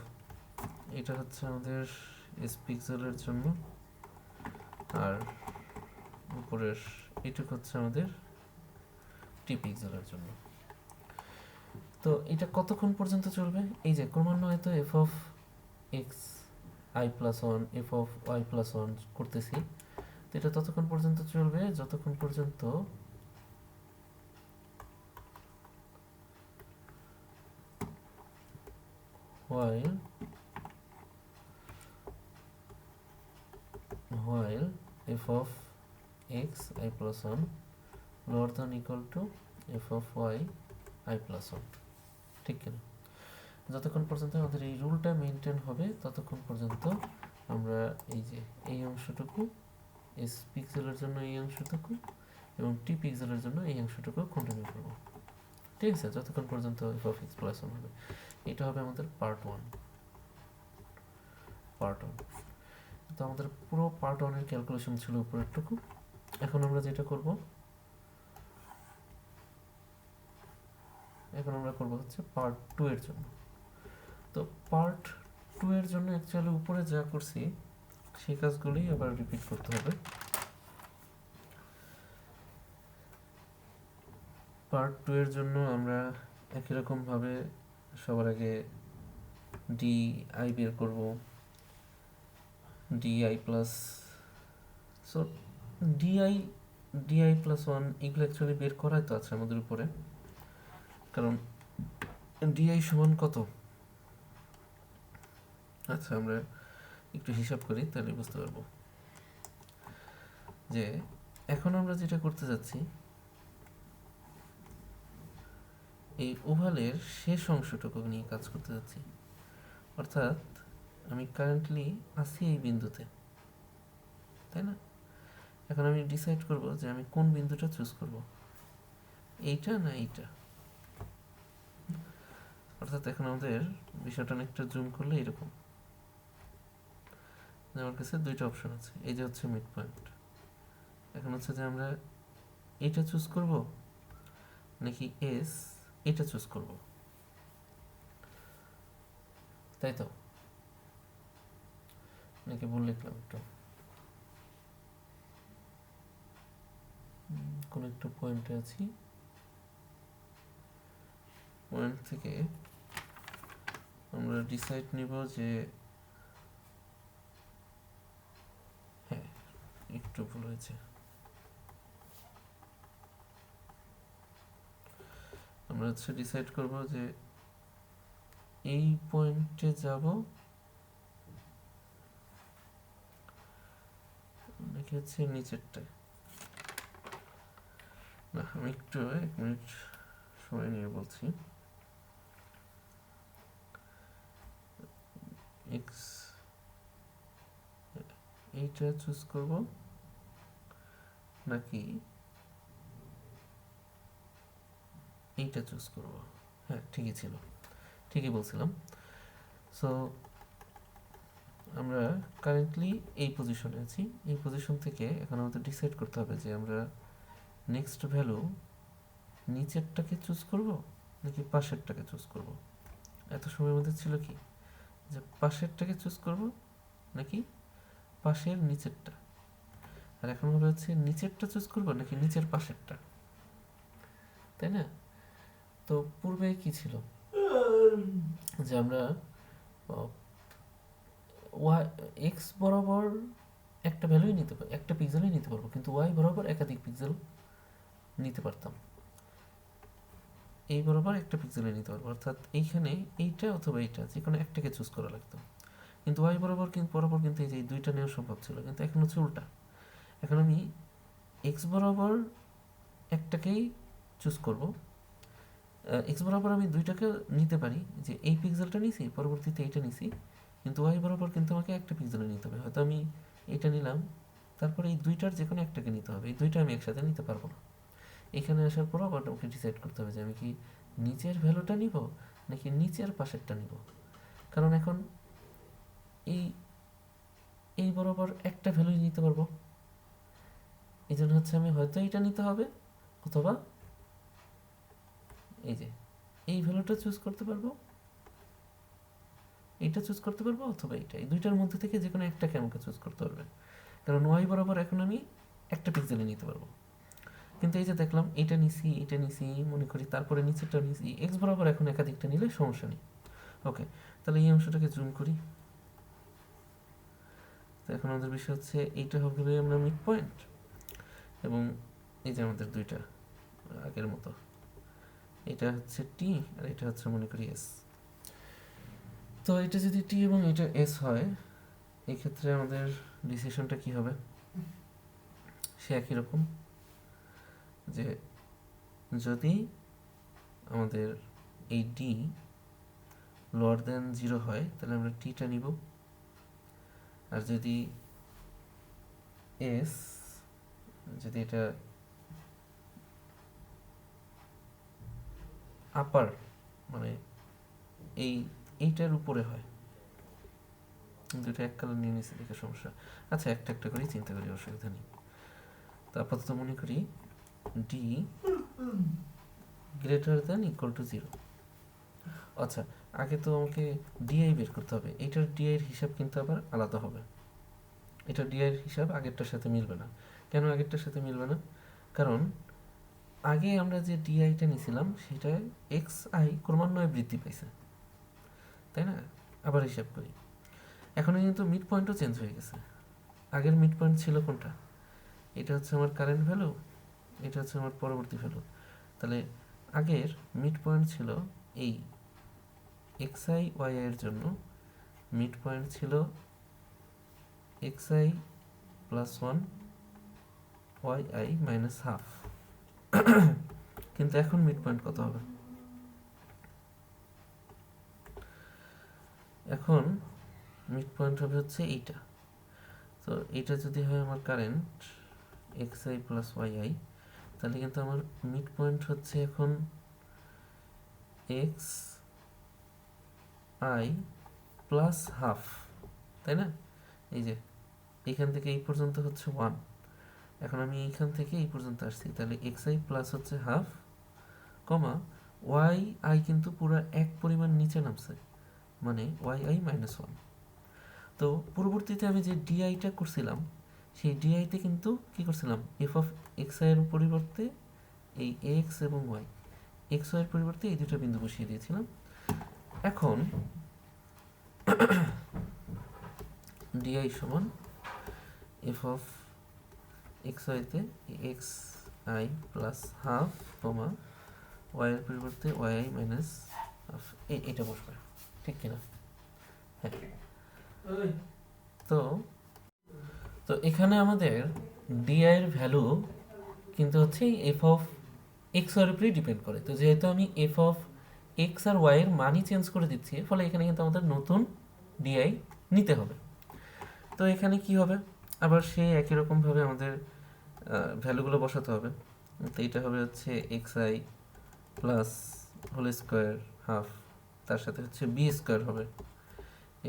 এটা হচ্ছে আমাদের এস পিক্সেলের জন্য, আর উপরের এটুক হচ্ছে আমাদের টি পিক্সেলের জন্য। তো এটা কতক্ষণ পর্যন্ত চলবে? এই যে ক্রমান্বয়ে তো F of x I plus one F of Y plus one করতেছি, তো এটা ততক্ষণ পর্যন্ত চলবে যতক্ষণ পর্যন্ত while f of x I plus 1 lower than equal to f of y I plus 1, ঠিক কিনা? যতক্ষণ পর্যন্ত আমাদের এই রুলটা মেনটেন হবে ততক্ষণ পর্যন্ত আমরা এই যে এই অংশটুকু এস পিক্সেলের জন্য এই অংশটুকু এবং টি পিক্সেলের জন্য এই অংশটুকু কন্টিনিউ করব, ঠিক আছে? যতক্ষণ পর্যন্ত f of x plus 1 হবে। এটা হবে আমাদের পার্ট 1। তো আমাদের পুরো পার্ট 1 এর ক্যালকুলেশন ছিল উপরেরটুকু। এখন আমরা যেটা করব, এখন আমরা করব হচ্ছে পার্ট 2 এর জন্য। তো পার্ট 2 এর জন্য অ্যাকচুয়ালি উপরে যা করছি সেই কাজগুলোই আবার রিপিট করতে হবে। পার্ট 2 এর জন্য আমরা একই রকম ভাবে সবার আগে ডি আই বের করব, DI plus, so DI plus one এগুলো অ্যাকচুয়ালি বের করাই তো আছে আমাদের উপরে, কারণ ডিআই সমান কত, আচ্ছা আমরা একটু হিসাব করি তাহলে বুঝতে পারবো যে এখন আমরা যেটা করতে যাচ্ছি এই ওভালের শেষ অংশটুকু নিয়ে কাজ করতে যাচ্ছি, অর্থাৎ আমি কারেন্টলি আছি এই বিন্দুতে, তাই না? এখন আমি ডিসাইড করব যে আমি কোন বিন্দুটা চুজ করব, এইটা না এইটা। অর্থাৎ এখন আমাদের বিষয়টা অনেকটা জুম করলে এরকম, আমার কাছে দুইটা অপশন আছে, এই যে হচ্ছে মিড পয়েন্ট। এখন হচ্ছে যে আমরা এটা চুজ করব নাকি এস এটা চুজ করব, তাই তো? নাকি ভুল লিখলাম একটু? কোন একটা পয়েন্টে আছি, পয়েন্ট থেকে আমরা ডিসাইড নিব যে হ্যাঁ একটু ভুল হয়েছে, আমরা হচ্ছে ডিসাইড করব যে এই পয়েন্টে যাব নাকি হচ্ছে নিচেরটায়। না আমি একটু 1 মিনিট সময় নিয়ে বলছি। এক্স এইটা চুজ করব নাকি এইটা চুজ করব? হ্যাঁ ঠিকই ছিল, ঠিকই বলছিলাম। সো আমরা কারেন্টলি এই পজিশনে আছি। এই পজিশন থেকে এখন আমাদের ডিসাইড করতে হবে যে আমরা নেক্সট ভ্যালু নিচেরটাকে চুজ করব নাকি পাশেরটাকে চুজ করব। এত সময়ের মধ্যে ছিল কি যে পাশেরটাকে চুজ করব নাকি পাশের নিচেরটা, আর এখন হবে হচ্ছে নিচেরটা চুজ করব নাকি নিচের পাশেরটা, তাই না? তো পূর্বে কি ছিল যে আমরা ওয়াই এক্স বরাবর একটা ভ্যালুই নিতে পারি, একটা পিক্সেলই নিতে পারবো, কিন্তু ওয়াই বরাবর একাধিক পিক্সেল নিতে পারতাম। এই বরাবর একটা পিক্সেলে নিতে পারবো, অর্থাৎ এইখানে এইটা অথবা এইটা যে কোনো একটাকে চুজ করা লাগতো। কিন্তু ওয়াই বরাবর কিন্তু এই যে এই দুইটা নেওয়া সম্ভব ছিল, কিন্তু এখন হচ্ছে উল্টা। এখন আমি এক্স বরাবর একটাকেই চুজ করব, এক্স বরাবর আমি দুইটাকে নিতে পারি, যে এই পিক্সেলটা নিছি পরবর্তীতে এইটা নিছি, কিন্তু ওয়াই বরাবর কিন্তু আমাকে একটা পিক্সেলে নিতে হবে। হয়তো আমি এইটা নিলাম, তারপরে এই দুইটার যে কোনো একটাকে নিতে হবে, এই দুইটা আমি একসাথে নিতে পারবো না। এখানে আসার পর আবার আমাকে ডিসাইড করতে হবে যে আমি কি নিচের ভ্যালুটা নিব নাকি নিচের পাশেরটা নিব। কারণ এখন এই এই বরাবর একটা ভ্যালুই নিতে পারবো, এই জন্য হচ্ছে আমি হয়তো এইটা নিতে হবে, অথবা এই যে এই ভ্যালুটা চুজ করতে পারবো, এইটা চুজ করতে পারবো, অথবা এইটা। এই দুইটার মধ্যে থেকে যে কোনো একটাকে আমাকে চুজ করতে হবে, কারণ ওয়াই বরাবর এখন আমি একটা পিক্সেলে নিতে পারবো। কিন্তু এই যে দেখলাম এটা নিছি মনে করি, তারপরে নিচেরটা নিছি, এক্স বরাবর এখন একাধিকটা নিলে সমস্যা নেই। ওকে, তাহলে এই অংশটাকে জুম করি। তো এখন আমাদের বিষয় হচ্ছে এইটা হবে আমরা মিড পয়েন্ট, এবং এই যে আমাদের দুইটা আগের মতো, এটা হচ্ছে টি আর এটা হচ্ছে মনে করি এস। তো এটা যদি টি এবং এটা এস হয়, এই ক্ষেত্রে আমাদের ডিসিশনটা কি হবে? সে একই রকম, যে যদি আমাদের এই ডি লোয়ার দেন 0 হয় তাহলে আমরা টিটা নিব, আর যদি এস, যদি এটা আপার মানে এইটার উপরে হয়, দুটো এক কালার নিয়ে নিচ্ছে দেখে সমস্যা। আচ্ছা, একটা একটা করেই চিন্তা করি, অসুবিধা নেই। তো আপাতত মনে করি D greater than equal two 0। আচ্ছা, আগে তো আমাকে ডিআই বের করতে হবে। এইটার ডিআই এর হিসাব কিন্তু আবার আলাদা হবে। এটা ডিআই এর হিসাব আগেরটার সাথে মিলবে না। কেন আগেরটার সাথে মিলবে না? কারণ আগে আমরা যে ডিআইটা নিয়েছিলাম সেটা এক্স আই ক্রমান্বয়ে বৃদ্ধি পাইছে, তাই না? আবার হিসাব করি, এখন কিন্তু মিড পয়েন্টও চেঞ্জ হয়ে গেছে। আগের মিড পয়েন্ট ছিল কোনটা? এটা হচ্ছে আমার কারেন্ট ভ্যালু, এটা হচ্ছে আমার পরবর্তী ভ্যালু। তাহলে আগের মিড পয়েন্ট ছিল এই এক্স আই ওয়াই এর জন্য মিড পয়েন্ট ছিল x I plus 1 Y I minus half. কিন্তু এখন মিড পয়েন্ট কত হবে? এখন মিড পয়েন্ট হবে হচ্ছে এইটা। তো এটা যদি হয় আমার current X I plus Y I, তাহলে কিন্তু আমার মিড পয়েন্ট হচ্ছে এখন এক্স আই প্লাস হাফ, তাই না? এই যে এইখান থেকে এই পর্যন্ত হচ্ছে 1, এখন আমি এইখান থেকে এই পর্যন্ত আসছি, তাহলে এক্স আই প্লাস হচ্ছে হাফ, কমা ওয়াই আই কিন্তু পুরো এক পরিমাণ নিচে নামছে, মানে ওয়াই আই মাইনাস 1। তো পরবর্তীতে আমি যে ডিআইটা করছিলাম, সেই ডিআইতে কিন্তু কি করছিলাম, এফ অফ এক্স আই এর পরিবর্তে এই এক্স এবং ওয়াই, এক্স ওয়াই এর পরিবর্তে এই দুটো বিন্দু বসিয়ে দিয়েছিলাম। এখন ডিআই সমান এফ অফ এক্স ওয়াইতে x I plus half, comma y এর পরিবর্তে ওয়াই আই মাইনাস হাফ, এটা বসবে, ঠিক কিনা? হ্যাঁ। তো তো এখানে আমাদের ডিআই এর ভ্যালু কিন্তু হচ্ছে এফ অফ এক্স ওয়ার উপরেই ডিপেন্ড করে। তো যেহেতু আমি এফ অফ এক্স আর ওয়াই এর মানই চেঞ্জ করে দিচ্ছি, ফলে এখানে কিন্তু আমাদের নতুন ডিআই নিতে হবে। তো এখানে কি হবে, আবার সেই একই রকমভাবে আমাদের ভ্যালুগুলো বসাতে হবে। তো এটা হবে হচ্ছে x I plus whole square half, তার সাথে হচ্ছে বি স্কোয়ার হবে,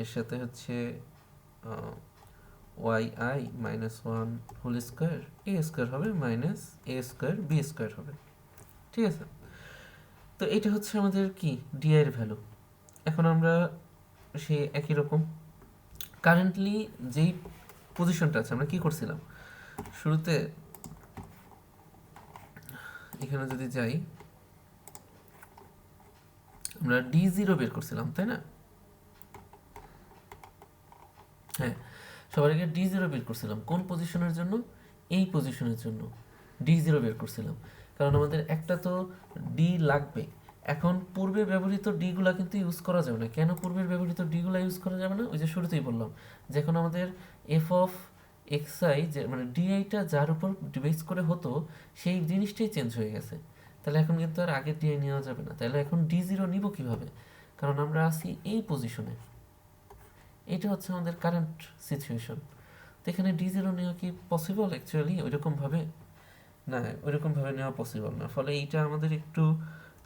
এর সাথে হচ্ছে Y I minus one whole square A square হবে মাইনাস এ স্কোয়ার বি স্কোয়ার হবে। ঠিক আছে, তো এটা হচ্ছে আমাদের কি ডিআই এর ভ্যালু। এখন আমরা সে একই রকম কারেন্টলি যেই পজিশনটা আছে আমরা কি করছিলাম শুরুতে, এখানে যদি যাই আমরা ডি জিরো বের করছিলাম তাই না? হ্যাঁ, সবার আগে ডি জিরো বের করছিলাম কোন পজিশনের জন্য? এই পজিশনের জন্য ডি জিরো বের করছিলাম, কারণ আমাদের একটা তো ডি লাগবে। এখন পূর্বে ব্যবহৃত ডিগুলা কিন্তু ইউজ করা যাবে না। কেন পূর্বের ব্যবহৃত ডিগুলা ইউজ করা যাবে না? ওই যে শুরুতেই বললাম যে এখন আমাদের এফ অফ এক্স আই যে মানে ডিআইটা যার উপর বেস করে হতো সেই জিনিসটাই চেঞ্জ হয়ে গেছে। তাহলে এখন কিন্তু আর আগের ডিআই নেওয়া যাবে না। তাহলে এখন ডি জিরো নিব কীভাবে? কারণ আমরা আছি এই পজিশনে, এটা হচ্ছে আমাদের কারেন্ট সিচুয়েশন। তো এখানে ডি জিরো নেওয়া কি পসিবল অ্যাকচুয়ালি ওইরকমভাবে? না, ওইরকমভাবে নেওয়া পসিবল না। ফলে এইটা আমাদের একটু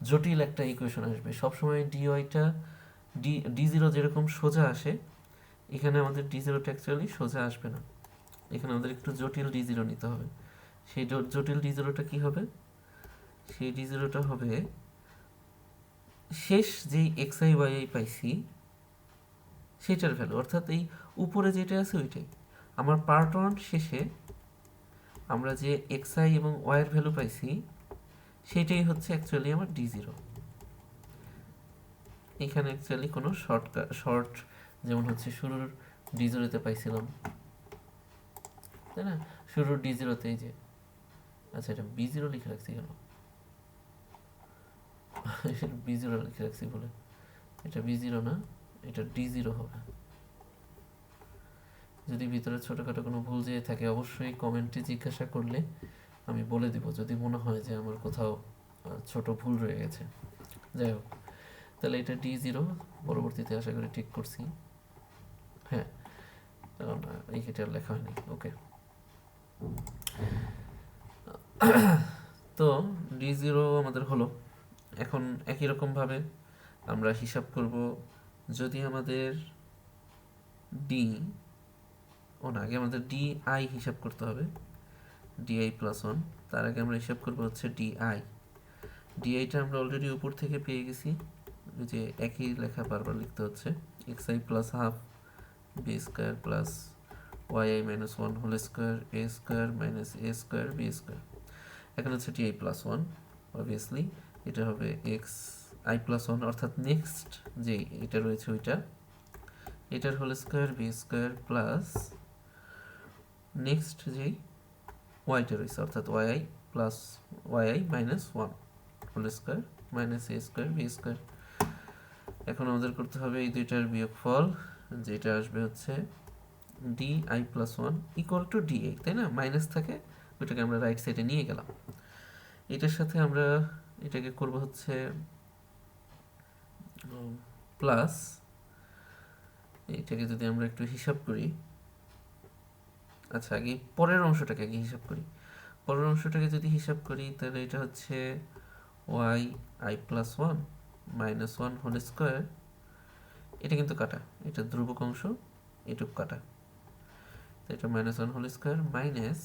জটিল একটা ইকুয়েশন আসবে। সবসময় ডি ওয়াইটা ডি জিরো যেরকম সোজা আসে, এখানে আমাদের ডি জিরোটা অ্যাকচুয়ালি সোজা আসবে না। এখানে আমাদের একটু জটিল ডি জিরো নিতে হবে। সেই জটিল ডি জিরোটা কী হবে? সেই ডি জিরোটা হবে শেষ যেই এক্স আই ওয়াই আই পাইছি সেটার ভ্যালু, অর্থাৎ এই উপরে যেটা আছে ওইটাই। আমার পার্ট ওয়ান শেষে আমরা যে এক্স আই এবং ওয়াইয়ের ভ্যালু পাইছি সেটাই হচ্ছে অ্যাকচুয়ালি আমার ডি জিরো। এখানে অ্যাকচুয়ালি কোনো শর্ট যেমন হচ্ছে শুরুর ডি জিরোতে পাইছিলাম তাই না? শুরুর ডি জিরোতে এই যে, আচ্ছা এটা বি জিরো লিখে রাখছি কেন? বি জিরো লিখে রাখছি বলে এটা বি জিরো না, এটা ডি জিরো হবে। যদি ভিতরে ছোটোখাটো কোনো ভুল যেয়ে থাকে অবশ্যই কমেন্টে জিজ্ঞাসা করলে আমি বলে দিব, যদি মনে হয় যে আমার কোথাও ছোট ভুল রয়ে গেছে। যাই হোক, তাহলে এটা ডি জিরো পরবর্তীতে আশা করি ঠিক করছি। হ্যাঁ, কারণ এইটা লেখা হয়নি। ওকে, তো ডি জিরো আমাদের হলো। এখন একই রকমভাবে আমরা হিসাব করব যদি আমাদের ডি না, আগে আমাদের ডি আই হিসাব করতে হবে, ডি আই প্লাস ওয়ান। তার আগে আমরা হিসাব করবো হচ্ছে ডি আই। ডি আইটা আমরা অলরেডি উপর থেকে পেয়ে গেছি, যে একই লেখা বারবার লিখতে হচ্ছে, x I plus half B square plus Y I minus one whole square A square minus A square B square. এখন হচ্ছে T I plus one, obviously এটা হবে এক্স আই প্লাস ওয়ান, অর্থাৎ নেক্সট যে এটা রয়েছে ওইটা, এটার whole square B square plus next যেই ওয়াইটা রয়েছে অর্থাৎ Y I plus Y I minus one whole square minus A square B square. এখন আমাদের করতে হবে এই দুইটার বিয়োগফল, যেটা আসবে হচ্ছে D I plus one equal two D I, তাই না? মাইনাস থাকে, ওইটাকে আমরা রাইট সাইডে নিয়ে গেলাম। এটার সাথে আমরা এটাকে করব হচ্ছে প্লাস, এটাকে যদি আমরা একটু হিসাব করি, আচ্ছা আগে পরের অংশটাকে আগে হিসাব করি। পরের অংশটাকে যদি হিসাব করি তাহলে এটা হচ্ছে Y I plus one minus one whole square, এটা কিন্তু কাটা, এটা ধ্রুবক অংশ, এটুকু কাটা, তো এটা minus one whole square minus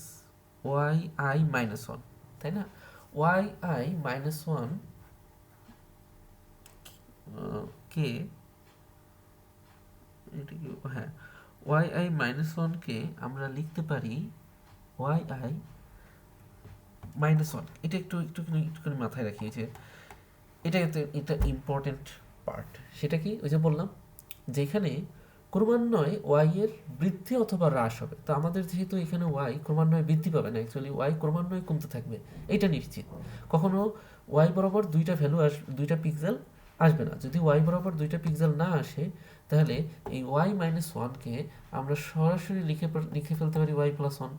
Y I minus one, তাই না? ওয়াই আই মাইনাস ওয়ান কে, এটা কি, হ্যাঁ, ওয়াই আই মাইনাস ওয়ানকে আমরা লিখতে পারি ওয়াই আই মাইনাস ওয়ান। এটা একটুখানি মাথায় রাখি যে এটা ইম্পর্টেন্ট পার্ট। সেটা কি, ওই যে বললাম যেখানে ক্রমান্বয়ে ওয়াই এর বৃদ্ধি অথবা হ্রাস হবে, তো আমাদের যেহেতু এখানে ওয়াই ক্রমান্বয়ে বৃদ্ধি পাবে না, অ্যাকচুয়ালি ওয়াই ক্রমান্বয়ে কমতে থাকবে, এটা নিশ্চিত। কখনো ওয়াই বরাবর দুইটা ভ্যালু দুইটা পিক্সেল আসবে না। যদি ওয়াই বরাবর দুইটা পিক্সেল না আসে তাহলে এই ওয়াই মাইনাস ওয়ানকে আমরা সরাসরি লিখে ফেলতে পারি ওয়াই প্লাস ওয়ান।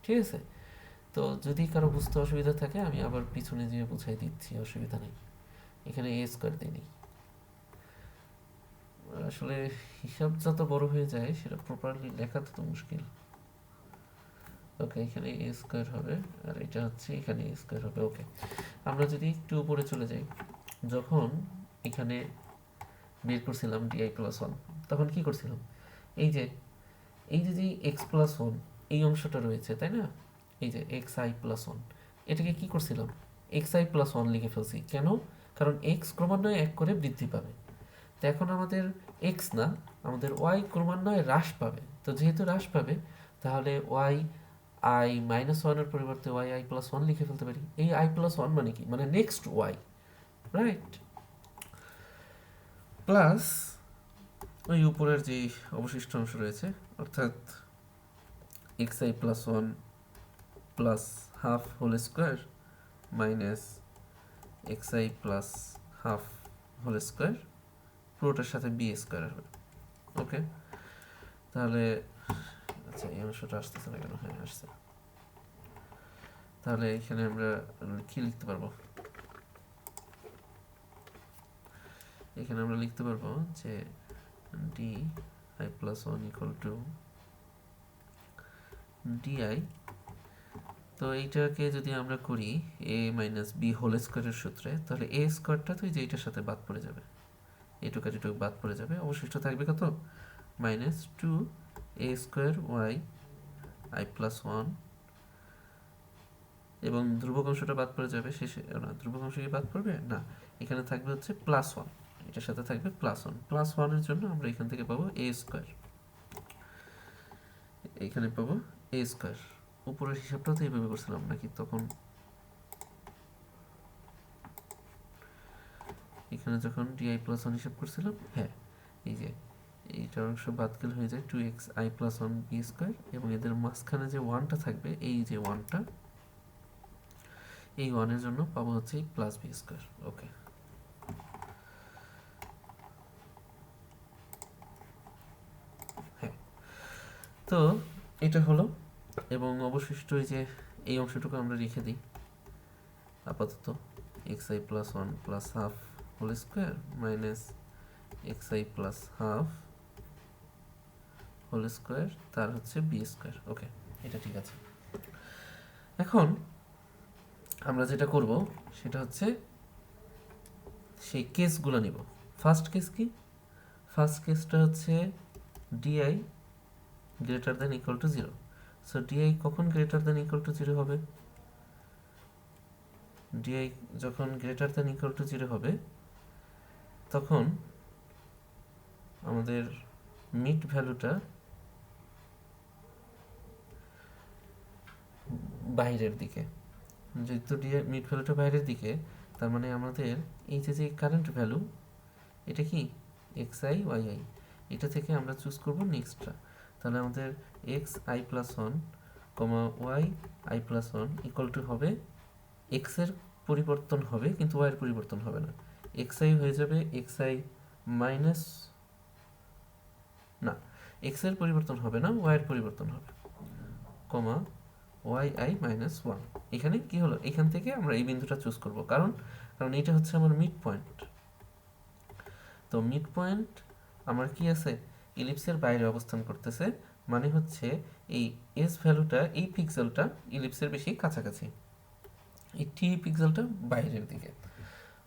ঠিক আছে, তো যদি কারো বুঝতে অসুবিধা থাকে আমি আবার পিছনে যেয়ে বুঝাই দিচ্ছি, অসুবিধা নেই। এখানে এ স্কোয়ার দিই, আসলে হিসাব যত বড় হয়ে যায় সেটা প্রপারলি লেখা তত মুশকিল। ওকে, এখানে এ স্কোয়ার হবে আর এটা হচ্ছে এখানে এ স্কোয়ার হবে। ওকে, আমরা যদি একটু উপরে চলে যাই, যখন এখানে বের করছিলাম ডিআই প্লাস ওয়ান, তখন কি করছিলাম, এই যে যে এক্স প্লাস ওয়ান এই অংশটা রয়েছে তাই না, এই যে এক্স আই প্লাস ওয়ান, এটাকে কি করছিলাম এক্স আই প্লাস ওয়ান লিখে ফেলছি। কেন? কারণ এক্স ক্রমান্বয়ে এক করে বৃদ্ধি পাবে। তো এখন আমাদের এক্স না, আমাদের ওয়াই ক্রমান্বয়ে হ্রাস পাবে। তো যেহেতু হ্রাস পাবে তাহলে ওয়াই আই মাইনাস ওয়ানের পরিবর্তে ওয়াই আই প্লাস ওয়ান লিখে ফেলতে পারি। এই আই প্লাস ওয়ান মানে কি, মানে নেক্সট ওয়াই, রাইট? প্লাস ওই উপরের যে অবশিষ্ট অংশ রয়েছে, অর্থাৎ x I plus one plus half whole square minus x I plus half whole square, পুরোটার সাথে বি স্কোয়ার হবে। ওকে, তাহলে আচ্ছা এই অংশটা আসতেছে না কেন? হ্যাঁ আসছে। তাহলে এখানে আমরা কি লিখতে পারবো? এখানে আমরা লিখতে পারবো যে D I plus one equal to DI. তো এইটাকে যদি আমরা করি এ মাইনাস বি হোল স্কোয়ারের সূত্রে, তাহলে এ স্কোয়ারটা তো যে এইটার সাথে বাদ পড়ে যাবে, এটুক আর এটুক বাদ পড়ে যাবে, অবশিষ্ট থাকবে কত? Minus two A square Y I plus one, এবং ধ্রুবক অংশটা বাদ পড়ে যাবে শেষে। না, ধ্রুবক অংশ কি বাদ পড়বে না, এখানে থাকবে হচ্ছে প্লাস ওয়ান, এটার সাথে থাকবে প্লাস ওয়ান। প্লাস ওয়ানের জন্য আমরা এখান থেকে পাবো এ স্কোয়ার, এখানে পাবো এ স্কোয়ার। উপরের হিসাবটাও তো এইভাবে করছিলাম নাকি তখন? এখানে যখন ডিআই প্লাস ওয়ান হিসাব করছিলাম, হ্যাঁ, এই যে এইটার অংশ বাদ গেলে হয়ে যায় two x I plus one B square, এবং এদের মাঝখানে যে ওয়ানটা থাকবে, এই যে ওয়ানটা, এই ওয়ানের জন্য পাবো হচ্ছে প্লাস বি স্কোয়ার। ওকে, হ্যাঁ, তো এটা হলো। এবং অবশিষ্ট এই যে এই অংশটুকু আমরা রেখে দিই আপাতত, X I plus one plus half whole square minus x I plus half whole square, তার হচ্ছে বি স্কোয়ার। ওকে, এটা ঠিক আছে। এখন আমরা যেটা করব সেটা হচ্ছে সেই কেসগুলো নিব। ফার্স্ট কেস কি? ফার্স্ট কেসটা হচ্ছে di greater than equal to zero. So di কখন greater than equal to zero হবে? ডিআই যখন greater than equal to zero হবে, তখন আমাদের মিড ভ্যালুটা বাইরের দিকে। যেহেতু ডিআই মিড ভ্যালুটা বাইরের দিকে, তার মানে আমাদের এই যে কারেন্ট ভ্যালু, এটা কি এক্স আই ওয়াই আই, এটা থেকে আমরা চুজ করব নেক্সটটা। তাহলে আমাদের x I plus one comma Y I plus one equal to হবে, এক্সের পরিবর্তন হবে কিন্তু ওয়াইয়ের পরিবর্তন হবে না। এক্স আই হয়ে যাবে এক্স আই মাইনাস, না, এক্সের পরিবর্তন হবে না, ওয়াইয়ের পরিবর্তন হবে, কমা ওয়াই আই মাইনাস ওয়ান। এখানে কি হলো, এখান থেকে আমরা এই বিন্দুটা চুজ করব, কারণ এটা হচ্ছে আমার মিড পয়েন্ট। তো মিড পয়েন্ট আমার কি আছে, ইলিপসের বাইরে অবস্থান করতেছে, মানে হচ্ছে এই এস ভ্যালুটা, এই পিক্সেলটা ইলিপসের বেশি কাছাকাছি, এই টি পিক্সেলটা বাইরের দিকে।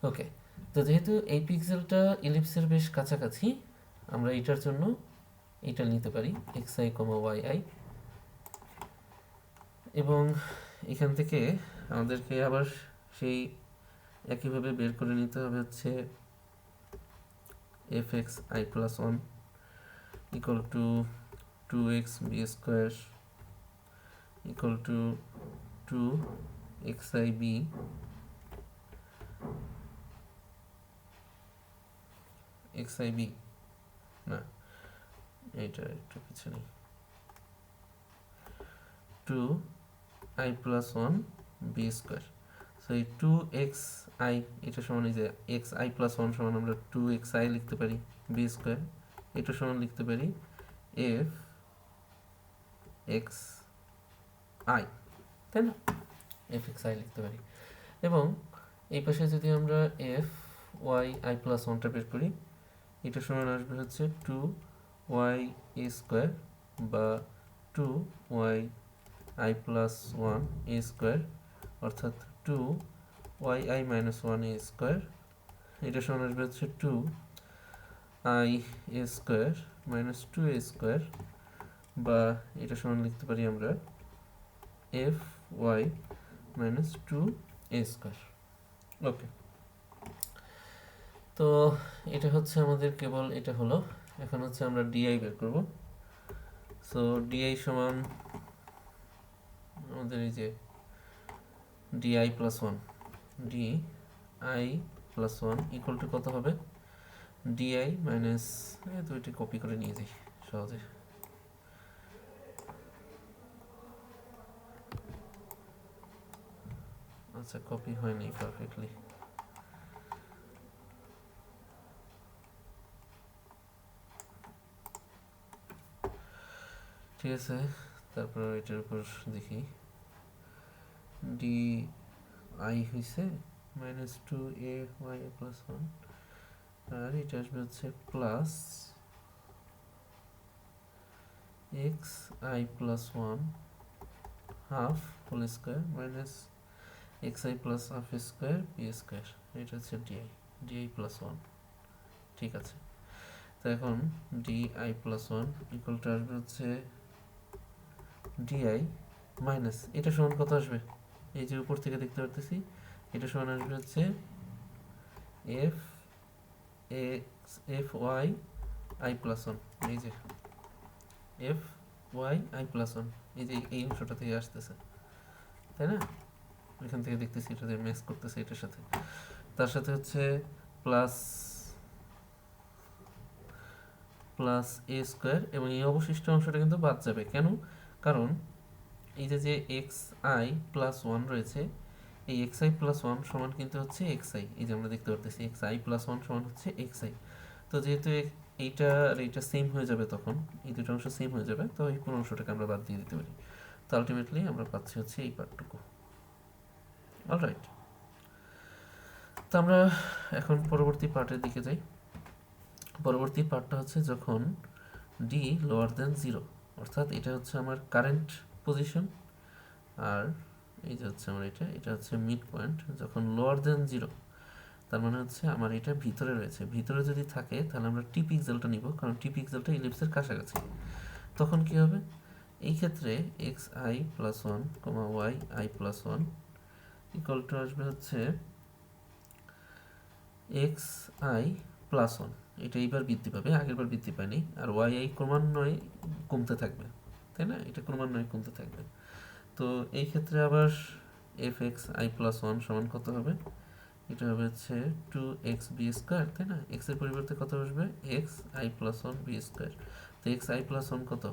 ওকে, তো যেহেতু এই পিক্সেলটা ইলিপসের বেশ কাছাকাছি, আমরা এটার জন্য এটা নিতে পারি x I comma Y I, এবং এখান থেকে আমাদেরকে আবার সেই একইভাবে বের করে নিতে হবে হচ্ছে F x I plus one equal to two x B square equal to two x I B X I B, না এইটা একটু পিছনে, two I plus one B square. So এই টু এক্স আই, এটা সমান এই যে এক্স আই প্লাস ওয়ান সমান আমরা টু এক্স আই লিখতে পারি বি স্কোয়ার, এটা সমান লিখতে পারি এফ এক্স আই, তাই না? এফ এক্স আই লিখতে পারি। এবং এই পাশে যদি আমরা এফ ওয়াই আই প্লাস ওয়ানটা বের করি, এটা সমান আসবে হচ্ছে টু ওয়াই এ স্কোয়ার বা two y I plus one a square, অর্থাৎ two y I minus one a square, এটা সমান আসবে হচ্ছে two i a square minus two A square, বা এটা সমান লিখতে পারি আমরা এফ ওয়াই মাইনাস টু এ স্কোয়ার। ওকে, তো এটা হচ্ছে আমাদের কেবল এটা হলো। এখন হচ্ছে আমরা ডিআই বের করব। সো ডিআই সমান আমাদের এই যে DI plus one, DI plus one equal to কত হবে, ডিআই মাইনাস, তো এটা কপি করে নিয়ে যাই সহজে। আচ্ছা, কপি হয়নি পারফেক্টলি। ঠিক আছে, তারপর এটার উপর দেখি, ডি আই হয়েছে minus two A Y plus one, আর এটা আসবে হচ্ছে plus x I plus one half whole square minus x I plus half square P square. এটা হচ্ছে ডিআই, ডিআই প্লাস ওয়ান। ঠিক আছে, তো এখন DI plus one equal to আসবে হচ্ছে ডিআই মাইনাস, এটা সমান কত আসবে, এই যে উপর থেকে দেখতে পারতেছি, এটা সমান আসবে হচ্ছে F X F Y I plus one, এই যে F Y I plus one, এই যে এই অংশটা থেকে আসতেছে, তাই না? এখান থেকে দেখতেছি এটাতে ম্যাচ করতেছে এটার সাথে, তার সাথে হচ্ছে প্লাস প্লাস এ স্কোয়ার, এবং এই অবশিষ্ট অংশটা কিন্তু বাদ যাবে। কেন? কারণ এই যে এক্স আই প্লাস ওয়ান রয়েছে, এই এক্স আই প্লাস ওয়ান সমান কিন্তু হচ্ছে এক্স আই, এই যে আমরা দেখতে পারতেছি এক্স আই প্লাস ওয়ান সমান হচ্ছে এক্স আই। তো যেহেতু এইটা আর এইটা সেম হয়ে যাবে, তখন এই দুটো অংশ সেম হয়ে যাবে, তো এই পুরো অংশটাকে আমরা বাদ দিয়ে দিতে পারি। তো আলটিমেটলি আমরা পাচ্ছি হচ্ছে এই পার্টটুকু। অলরাইট, তো আমরা এখন পরবর্তী পার্টের দিকে যাই। পরবর্তী পার্টটা হচ্ছে যখন ডি লোয়ার দেন জিরো, অর্থাৎ এটা হচ্ছে আমার কারেন্ট পজিশন, আর এই যে হচ্ছে আমার এটা হচ্ছে মিড পয়েন্ট। যখন লোয়ার দেন জিরো, তার মানে হচ্ছে আমার এটা ভিতরে রয়েছে। ভিতরে যদি থাকে তাহলে আমরা টি পিক্সেলটা নিব, কারণ টি পিক্সেলটা ইলিপসের কাছাকাছি। তখন কি হবে, এই ক্ষেত্রে X I plus one comma Y I plus one equal to আসবে হচ্ছে এক্স আই প্লাস ওয়ান, এটা এইবার বৃদ্ধি পাবে, আগেরবার বৃদ্ধি পায়নি। আর ওয়াই আই ক্রমান্বয়ে কমতে থাকবে, তাই না? এটা ক্রমান্বয়ে কমতে থাকবে। তো এই ক্ষেত্রে আবার F x I plus one সমান কত হবে, এটা হবে হচ্ছে টু এক্স বি স্কোয়ার, তাই না? এক্স এর পরিবর্তে কত আসবে, x I plus one B square. তো এক্স আই প্লাস ওয়ান কত,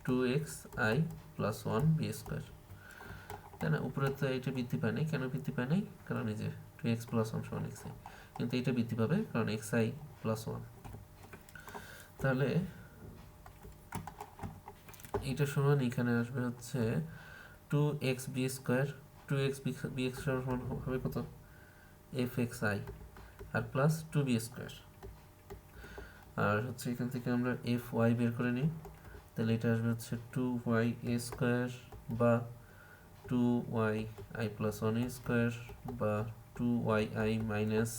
two x I plus one B square, তাই না? উপরে তো এটা বৃদ্ধি পায় নাই, কেন বৃদ্ধি পায় নাই? কারণ এই যে টু এক্স প্লাস ওয়ান সমান এক্স আই, কিন্তু এটা বৃদ্ধি পাবে কারণ এক্স আই প্লাস ওয়ান। তাহলে এটা সমান এখানে আসবে হচ্ছে two x B square, two x b x সমান হবে কত, এফ এক্স আই, আর প্লাস টু বি স্কোয়ার। আর হচ্ছে এখান থেকে আমরা এফ ওয়াই বের করে নিই, তাহলে এটা আসবে হচ্ছে টু ওয়াই এ স্কোয়ার, বা two y I plus one a square, বা two y I minus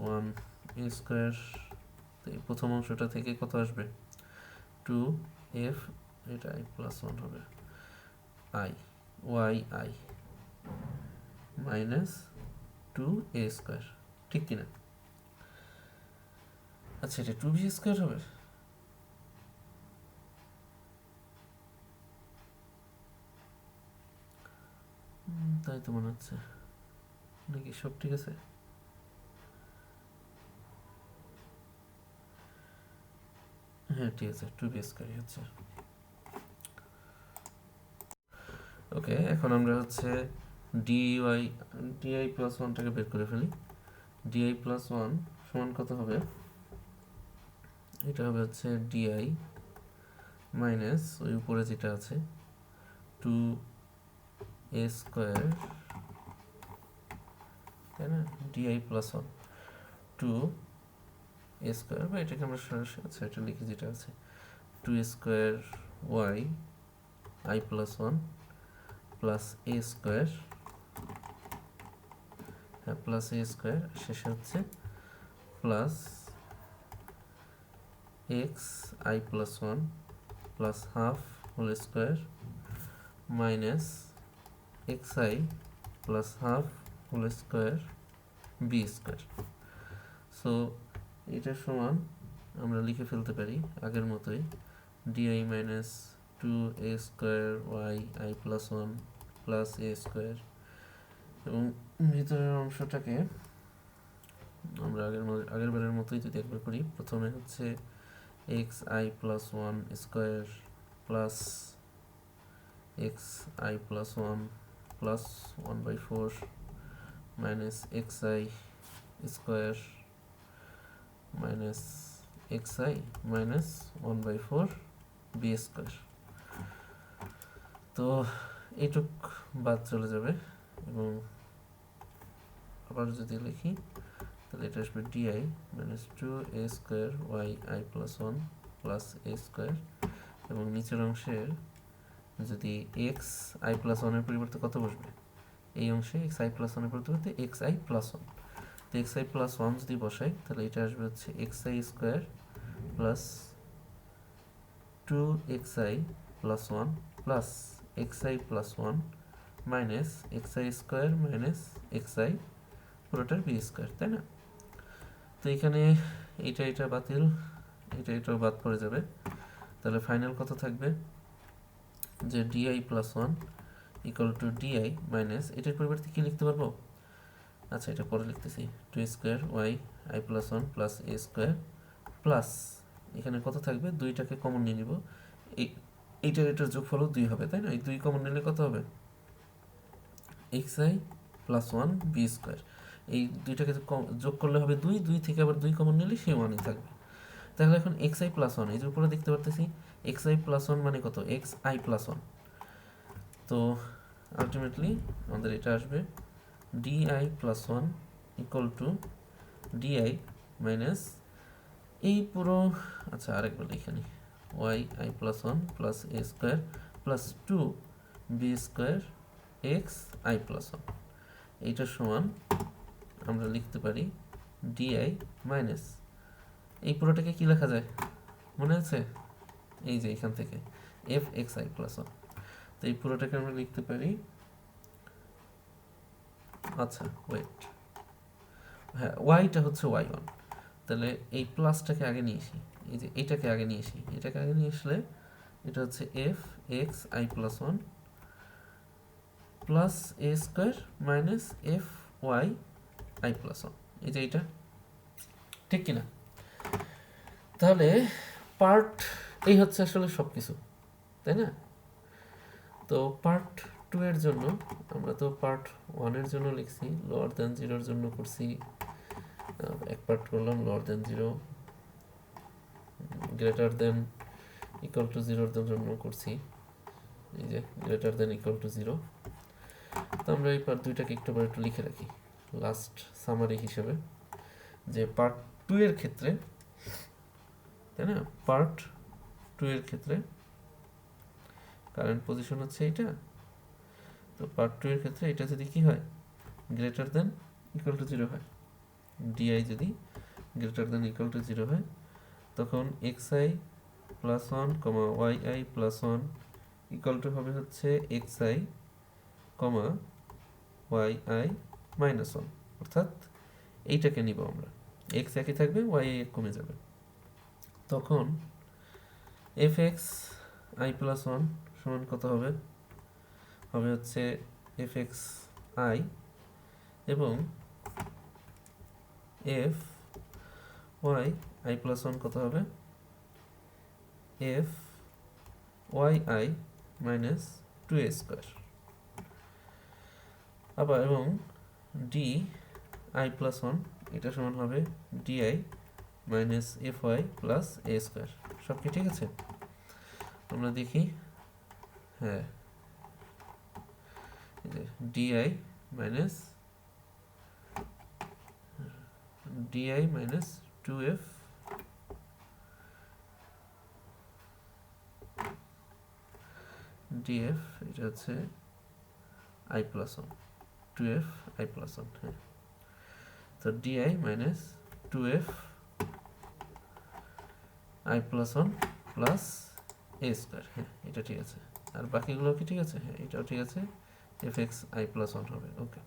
one a square. তো এই প্রথম অংশটা থেকে কত আসবে, টু এফ, এটা আই প্লাস ওয়ান হবে, i y I minus two A square, ঠিক কিনা? আচ্ছা, এটা টু বি স্কোয়ার হবে, তাই তো মনে হচ্ছে, নাকি সব ঠিক আছে? হ্যাঁ ঠিক আছে, টু বি স্কোয়ারই হচ্ছে। ওকে, এখন আমরা হচ্ছে ডিওয়াই ডিআই প্লাস ওয়ানটাকে বের করে ফেলি। ডিআই প্লাস ওয়ান সমান কত হবে, এটা হবে হচ্ছে ডিআই মাইনাস ওই উপরে যেটা আছে টু এ স্কোয়ার, তাই না? ডিআই প্লাস ওয়ান টু এ স্কোয়ার, বা এটাকে আমরা সরাসরি, আচ্ছা এটা লিখি যেটা আছে, two square Y I plus one plus A square, হ্যাঁ প্লাস এ স্কোয়ার, শেষে হচ্ছে plus x I plus one plus half whole square minus x I plus half whole square B square. So এটার সমান আমরা লিখে ফেলতে পারি আগের মতোই DI minus two A square Y I plus one plus A square, এবং ভিতরের অংশটাকে আমরা আগের বারের মতোই যদি একবার করি, প্রথমে হচ্ছে x I plus one square plus x I plus one plus one by four minus x I square minus x I minus one by four B square. তো এইটুক বাদ চলে যাবে, এবং আবার যদি লিখি তাহলে এটা আসবে DI minus two A square Y I plus one plus A square, এবং নিচের অংশের যদি এক্স আই প্লাস ওয়ানের পরিবর্তে কত বসবে, এই অংশে এক্স আই প্লাস ওয়ানের পরিবর্তে এক্স আই প্লাস ওয়ান, তো এক্স আই প্লাস ওয়ান যদি বসাই তাহলে এটা আসবে হচ্ছে x I square plus two x I plus one plus x I plus one minus x I square minus x i পুরোটার বি স্কোয়ার, তাই না? তো এখানে এটা বাতিল, এটাও বাদ পড়ে যাবে, তাহলে ফাইনাল কত থাকবে যে DI plus one equal to DI minus, এটার পরিবর্তে কি লিখতে পারবো, আচ্ছা এটা পরে লিখতেছি, two square Y I plus one plus A square plus এখানে কত থাকবে, দুইটাকে কমন নিয়ে নিব, এটার যোগফলও দুই হবে, তাই না? এই দুই কমন নিলে কত হবে, x I plus one B square, এই দুইটাকে যোগ করলে হবে দুই, দুই থেকে আবার দুই কমন নিলে সেই ওয়ানই থাকবে। তাহলে এখন এক্স আই প্লাস ওয়ান, এই যে উপরে দেখতে পারতেছি এক্স আই প্লাস ওয়ান মানে কত, এক্স আই প্লাস ওয়ান, তো আলটিমেটলি আমাদের এটা আসবে DI plus one equal to DI minus এই পুরো, আচ্ছা আরেকবার লিখে নিই, Y I plus one plus A square plus two B square X I plus one, এইটার সমান আমরা লিখতে পারি ডিআই মাইনাস এই পুরোটাকে কি লেখা যায় মনে আছে, এই যে এখান থেকে F x I plus one, তো এই পুরোটাকে আমরা লিখতে পারি, আচ্ছা ওয়েট, হ্যাঁ ওয়াইটা হচ্ছে ওয়াই ওয়ান, তাহলে এই প্লাসটাকে আগে নিয়ে আসি, এই যে এটাকে আগে নিয়ে আসি, এটাকে আগে নিয়ে আসলে এটা হচ্ছে F x I plus one plus A square minus F Y I plus one, এই যে এইটা ঠিক কিনা? তাহলে পার্ট এই হচ্ছে আসলে সব কিছু, তাই না? তো পার্ট টু এর জন্য আমরা তো পার্ট ওয়ানের জন্য লিখছি লোয়ার দ্যান জিরোর জন্য করছি, এক পার্ট করলাম lower than zero, greater than equal two জিরোর জন্য করছি, এই যে greater than equal to zero. তো আমরা এই পার্ট দুইটাকে একটু লিখে রাখি লাস্ট সামারি হিসেবে, যে পার্ট টু এর ক্ষেত্রে, তাই না, পার্ট টু এর ক্ষেত্রে কারেন্ট পজিশন হচ্ছে এটা, তো পার্ট টু এর ক্ষেত্রে এটা যদি কি হয়, greater than equal to zero হয়, ডিআই যদি greater than equal to zero হয়, তখন x I plus one comma Y I plus one equal to হবে হচ্ছে x I comma Y I minus one, অর্থাৎ এইটাকে নিব আমরা, এক্স একই থাকবে ওয়াই আই কমে যাবে, তখন f x I plus one সমান কত হবে, হবে হচ্ছে এফ এক্স আই এবং f Y I plus one কত হবে, f Y I minus two A square, আবার এবং ডি আই প্লাস ওয়ান এটা সমান হবে di minus F Y plus এ স্কোয়ার। সব কি ঠিক আছে? আমরা দেখি, হ্যাঁ di minus two f df, এটা হচ্ছে i plus one, two f i plus one, হ্যাঁ, তো DI minus two 2f i plus one plus A square. হ্যাঁ, এটা ঠিক আছে। আর বাকিগুলো কি ঠিক আছে? হ্যাঁ, এটাও ঠিক আছে। F x I plus one হবে। ওকে।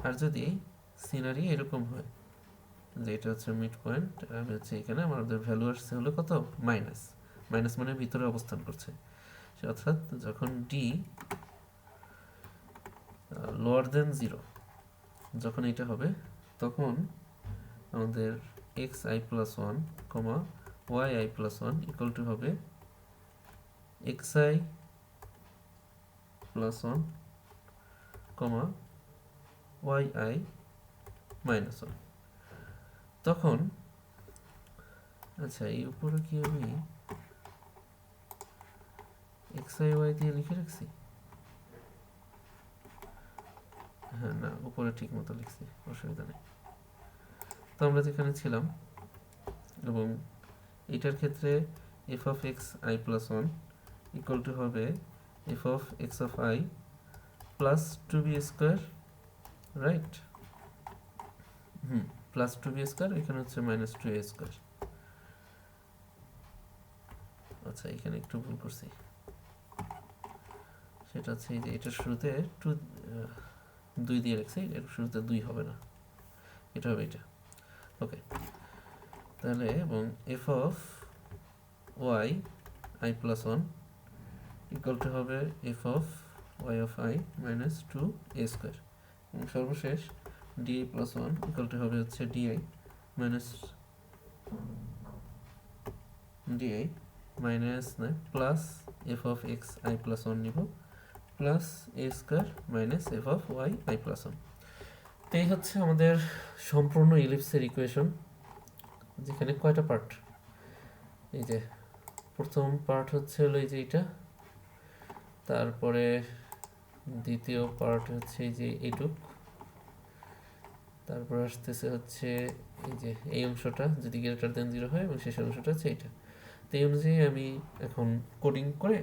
আর যদি সিনারি এরকম হয় যে এটা হচ্ছে মিড পয়েন্ট, আমি হচ্ছে এখানে আমাদের ভ্যালু আসছে হলো কত, মাইনাস। মাইনাস মানে ভিতরে অবস্থান করছে, অর্থাৎ যখন ডি লোয়ার দেন জিরো, যখন এটা হবে তখন আমাদের x I plus one comma Y I plus one equal to হবে x I plus one comma Y I minus one. তখন আচ্ছা, এই উপরে কি আমি এক্স আই ওয়াই দিয়ে লিখে রাখছি? হ্যাঁ, না, উপরে ঠিক মতো লিখছি, অসুবিধা নেই। তো আমরা যেখানে ছিলাম, এবং এটার ক্ষেত্রে f of x I plus one equal to হবে f of x of i plus two B square, right? Plus two B square, এখানে হচ্ছে মাইনাস টু এ স্কোয়ার। আচ্ছা, এখানে একটু ভুল করছি, সেটা হচ্ছে এই যে এটার শুরুতে টু দুই দিয়ে রাখছি, এর শুরুতে দুই হবে না, এটা হবে এটা। ওকে, তাহলে এবং F of y I plus one equal to হবে f of y of i minus two A square, এবং সর্বশেষ di plus one equal to হবে হচ্ছে ডিআই মাইনাস ডিআই মাইনাস না plus f of x I plus one নিব plus A square minus f of y I plus one. তো এই হচ্ছে আমাদের সম্পূর্ণ ইলিপসের ইকুয়েশন, যেখানে কয়টা পার্ট? এই যে প্রথম পার্ট হচ্ছে হলো এই যে এটা, তারপরে দ্বিতীয় পার্ট হচ্ছে এই যে এইটুক, তারপর আসতেছে হচ্ছে এই যে এই অংশটা যদি গ্রেটার দেন জিরো হয়, এবং শেষের অংশটা হচ্ছে এইটা। তো এই অনুযায়ী আমি এখন কোডিং করে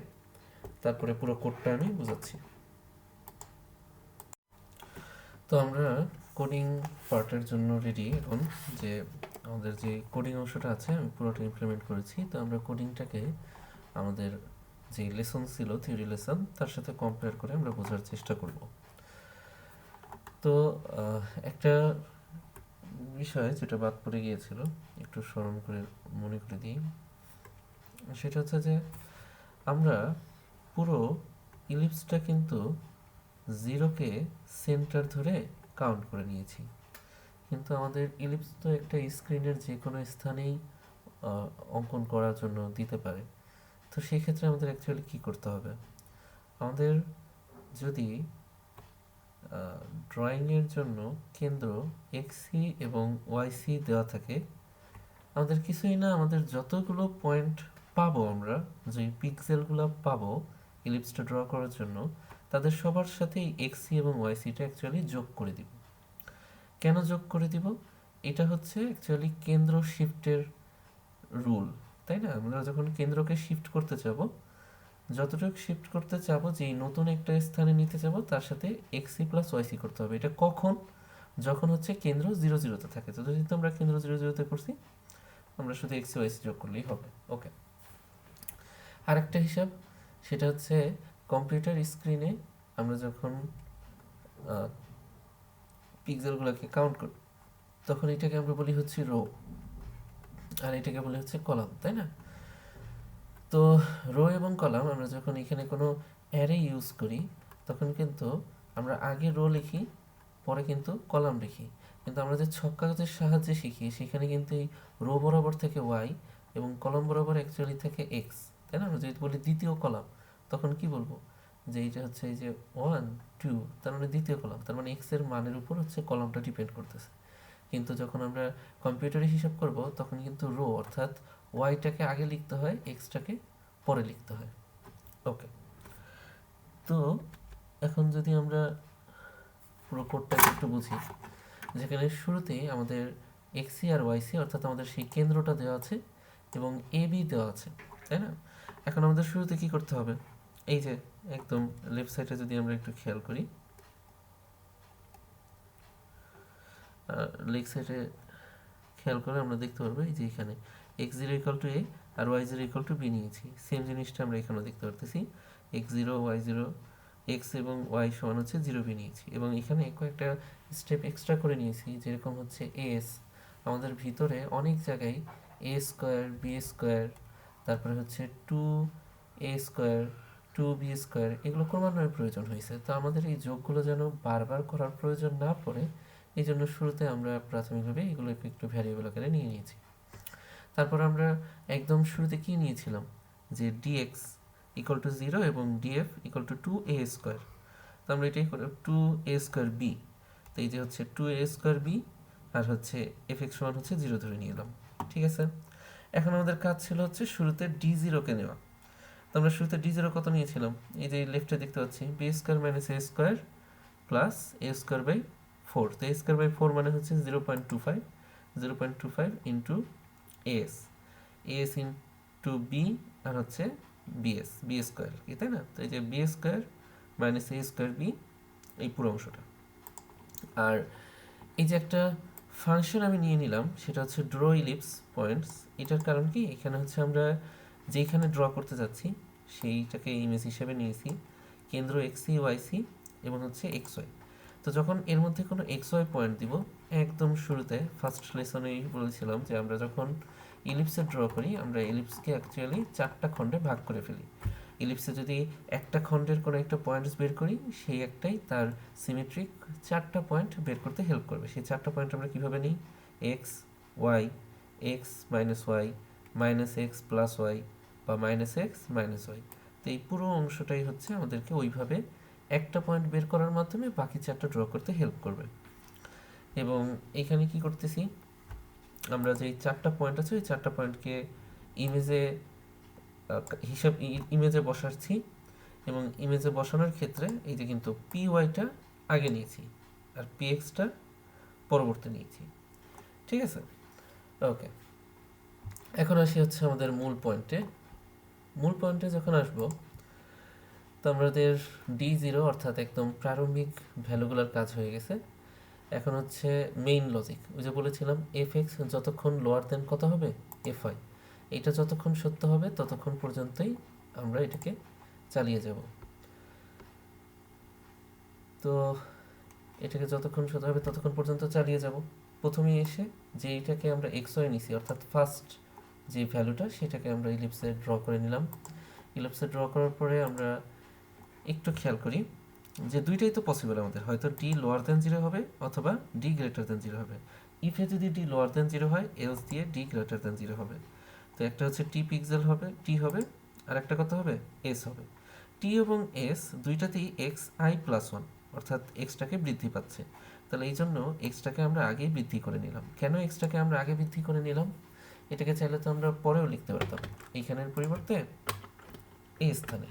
তারপরে পুরো কোডটা আমি বোঝাচ্ছি। তো আমরা কোডিং পার্টের জন্য রেডি এখন, যে আমাদের যে কোডিং অংশটা আছে আমি পুরোটা ইমপ্লিমেন্ট করেছি। তো আমরা কোডিংটাকে আমাদের যে লেসন ছিল, থিওরি লেসন, তার সাথে কম্পেয়ার করে আমরা বোঝার চেষ্টা করব। তো একটা বিষয় যেটা বাদ পড়ে গিয়েছিল, একটু স্মরণ করে মনে করে দিই, সেটা হচ্ছে যে আমরা পুরো ইলিপসটা কিন্তু জিরোকে সেন্টার ধরে কাউন্ট করে নিয়েছি, কিন্তু আমাদের ইলিপস তো একটা স্ক্রিনের যে কোনো স্থানেই অঙ্কন করার জন্য দিতে পারে। তো সেই ক্ষেত্রে আমাদের অ্যাকচুয়ালি কী করতে হবে? আমাদের যদি ড্রয়িংয়ের জন্য কেন্দ্র এক্সি এবং ওয়াইসি দেওয়া থাকে, আমাদের কিছুই না, আমাদের যতগুলো পয়েন্ট পাবো, আমরা যে পিক্সেলগুলো পাবো ইলিপসটা ড্র করার জন্য, তাদের সবার সাথেই এক্সি এবং ওয়াইসিটা অ্যাকচুয়ালি যোগ করে দিব। কেন যোগ করে দিব? এটা হচ্ছে অ্যাকচুয়ালি কেন্দ্র শিফটের রুল, তাই না? আমরা যখন কেন্দ্রকে শিফট করতে চাবো, যতটুকু শিফট করতে চাবো, যেই নতুন একটা স্থানে নিতে চাবো, তার সাথে এক্সি প্লাস ওয়াইসি করতে হবে। এটা কখন? যখন হচ্ছে কেন্দ্র জিরো জিরোতে থাকে। তো যেহেতু আমরা কেন্দ্র জিরো জিরোতে করছি, আমরা শুধু এক্সি ওয়াইসি যোগ করলেই হবে। ওকে, আরেকটা হিসাব, সেটা হচ্ছে কম্পিউটার স্ক্রিনে আমরা যখন পিক্সেলগুলোকে কাউন্ট করি, তখন এটাকে আমরা বলি হচ্ছে রো, আর এটাকে বলি হচ্ছে কলাম, তাই না? তো রো এবং কলাম আমরা যখন এখানে কোনো অ্যারে ইউজ করি, তখন কিন্তু আমরা আগে রো লিখি, পরে কিন্তু কলাম লিখি। কিন্তু আমরা যে ছক কাগজের সাহায্যে শিখি, সেখানে কিন্তু এই রো বরাবর থেকে ওয়াই এবং কলাম বরাবর অ্যাকচুয়ালি থাকে এক্স, তাই না? আমরা যদি বলি দ্বিতীয় কলাম, তখন কি বলবো? যে এইটা হচ্ছে এই যে 1 2, তার মানে দ্বিতীয় কলাম, তার মানে এক্স এর মানের উপর হচ্ছে কলামটা ডিপেন্ড করতেছে। কিন্তু যখন আমরা কম্পিউটারে হিসাব করব, তখন কিন্তু রো অর্থাৎ ওয়াইটাকে আগে লিখতে হয়, এক্সটাকে পরে লিখতে হয়। ওকে, তো এখন যদি আমরা পুরো কোডটাকে একটু বুঝি, যেখানে শুরুতেই আমাদের এক্সি আর ওয়াইসি অর্থাৎ আমাদের সেই কেন্দ্রটা দেওয়া আছে এবং এ বি দেওয়া আছে, তাই না? এখন আমাদের শুরুতে কি করতে হবে? এই যে একদম লেফট সাইডে যদি আমরা একটু খেয়াল করি, লেফট সাইডে খেয়াল করে আমরা দেখতে পারবো এই যে এখানে x0 = a আর y0 = b নিয়েছি, সেম জিনিসটা আমরা এখানেও দেখতে পারতেছি x0 y0 x এবং y সমান হচ্ছে 0b নিয়েছি, এবং এখানে কয়েকটা স্টেপ এক্সট্রা করে নিয়েছি, যেরকম হচ্ছে s আমাদের ভিতরে অনেক জায়গায় a স্কোয়ার b স্কোয়ার, তারপরে হচ্ছে 2a স্কোয়ার 2b স্কোয়ার, এগুলো ক্রমান্বয়ে প্রয়োজন হয়েছে। তো আমাদের এই যোগগুলো যেন বারবার করার প্রয়োজন না পড়ে, এই জন্য শুরুতে আমরা প্রাথমিকভাবে এগুলো একটু ভ্যারিয়েবল আকারে নিয়ে নিয়েছি। তারপর আমরা একদম শুরুতে কি নিয়েছিলাম, যে dx = 0 এবং df = 2a স্কোয়ার। তো আমরা এটাই করে 2a স্কোয়ার b, তো এই যে হচ্ছে 2a স্কোয়ার b আর হচ্ছে fx সমান হচ্ছে 0 ধরে নিলাম। ঠিক আছে, এখন আমাদের কাজ ছিল হচ্ছে শুরুতে d0 কে নেওয়া। তো আমরা শুরুতে d0 কত নিয়েছিলাম, এই যে লেফটে দেখতে পাচ্ছি b square minus a square plus a square by 4। তো a স্কোয়ার বাই 4 মানে হচ্ছে 0.25 ইন্টু as ইন্টু b আর হচ্ছে bs b স্কোয়ার, কি তাই না? তো এই যে b square minus a square b, এই পুরো অংশটা। আর এই যে একটা ফাংশন আমি নিয়ে নিলাম, সেটা হচ্ছে ড্র ইলিপস পয়েন্টস। এটার কারণ কি, এখানে হচ্ছে আমরা যেইখানে ড্র করতে যাচ্ছি সেইটাকে ইমেজ হিসেবে নিয়েছি, কেন্দ্র এক্সি ওয়াইসি এবং হচ্ছে এক্স ওয়াই। তো যখন এর মধ্যে কোনো এক্স ওয়াই পয়েন্ট দিব, একদম শুরুতে ফার্স্ট লেসনেই বলেছিলাম যে আমরা যখন ইলিপসে ড্র করি, আমরা ইলিপসকে অ্যাকচুয়ালি 4টা খণ্ডে ভাগ করে ফেলি। ইলিপসে যদি একটা খণ্ডের কোনো একটা পয়েন্টস বের করি, সেই একটাই তার সিমেট্রিক 4টা পয়েন্ট বের করতে হেল্প করবে। সেই 4টা পয়েন্ট আমরা কীভাবে নিই, X Y, x minus Y, minus X plus Y বা মাইনাস এক্স মাইনাস ওয়াই। তো এই পুরো অংশটাই হচ্ছে আমাদেরকে ওইভাবে একটা পয়েন্ট বের করার মাধ্যমে বাকি 4টা ড্র করতে হেল্প করবে। এবং এখানে কি করতেছি, আমরা যেই 4টা পয়েন্ট আছে ওই 4টা পয়েন্টকে ইমেজে ইমেজে বসাচ্ছি, এবং ইমেজে বসানোর ক্ষেত্রে এই যে কিন্তু পি ওয়াইটা আগে নিয়েছি আর পি এক্সটা পরবর্তী নিয়েছি। ঠিক আছে, ওকে। এখন আসি হচ্ছে আমাদের মূল পয়েন্টে। মূল পয়েন্টে যখন আসবো, তো আমাদের d0 অর্থাৎ একদম প্রারম্ভিক ভ্যালুগুলোর কাজ হয়ে গেছে। এখন হচ্ছে মেইন লজিক, ওই যে বলেছিলাম fx যতক্ষণ লোয়ার দেন কত হবে, fy, এটা যতক্ষণ সত্য হবে ততক্ষণ পর্যন্তই আমরা এটাকে চালিয়ে যাব। তো এটাকে যতক্ষণ সত্য হবে ততক্ষণ পর্যন্ত চালিয়ে যাব। প্রথমে এসে যে এইটাকে আমরা এক্স ওয়াই নিছি, অর্থাৎ ফার্স্ট যে ভ্যালুটা, সেটাকে আমরা ইলিপসে ড্র করে নিলাম। ইলিপসে ড্র করার পরে আমরা একটু খেয়াল করি যে দুইটাই তো পসিবল আমাদের, হয়তো ডি লোয়ার দেন 0 হবে অথবা ডি গ্রেটার দেন 0 হবে। ইফে যদি ডি লোয়ার দেন 0 হয়, এলস দিয়ে ডি গ্রেটার দেন 0 হবে। তো একটা হচ্ছে টি পিক্সেল হবে, টি হবে, আর একটা কত হবে, এস হবে। টি এবং এস দুইটাতেই এক্স আই প্লাস 1, অর্থাৎ এক্সটাকে বৃদ্ধি পাচ্ছে। তাহলে এই জন্য এক্সটাকে আমরা আগেই বৃদ্ধি করে নিলাম। কেন এক্সটাকে আমরা আগে বৃদ্ধি করে নিলাম, এটাকে চাইলে তো আমরা পরেও লিখতে পারতাম, এইখানের পরিবর্তে এই স্থানে।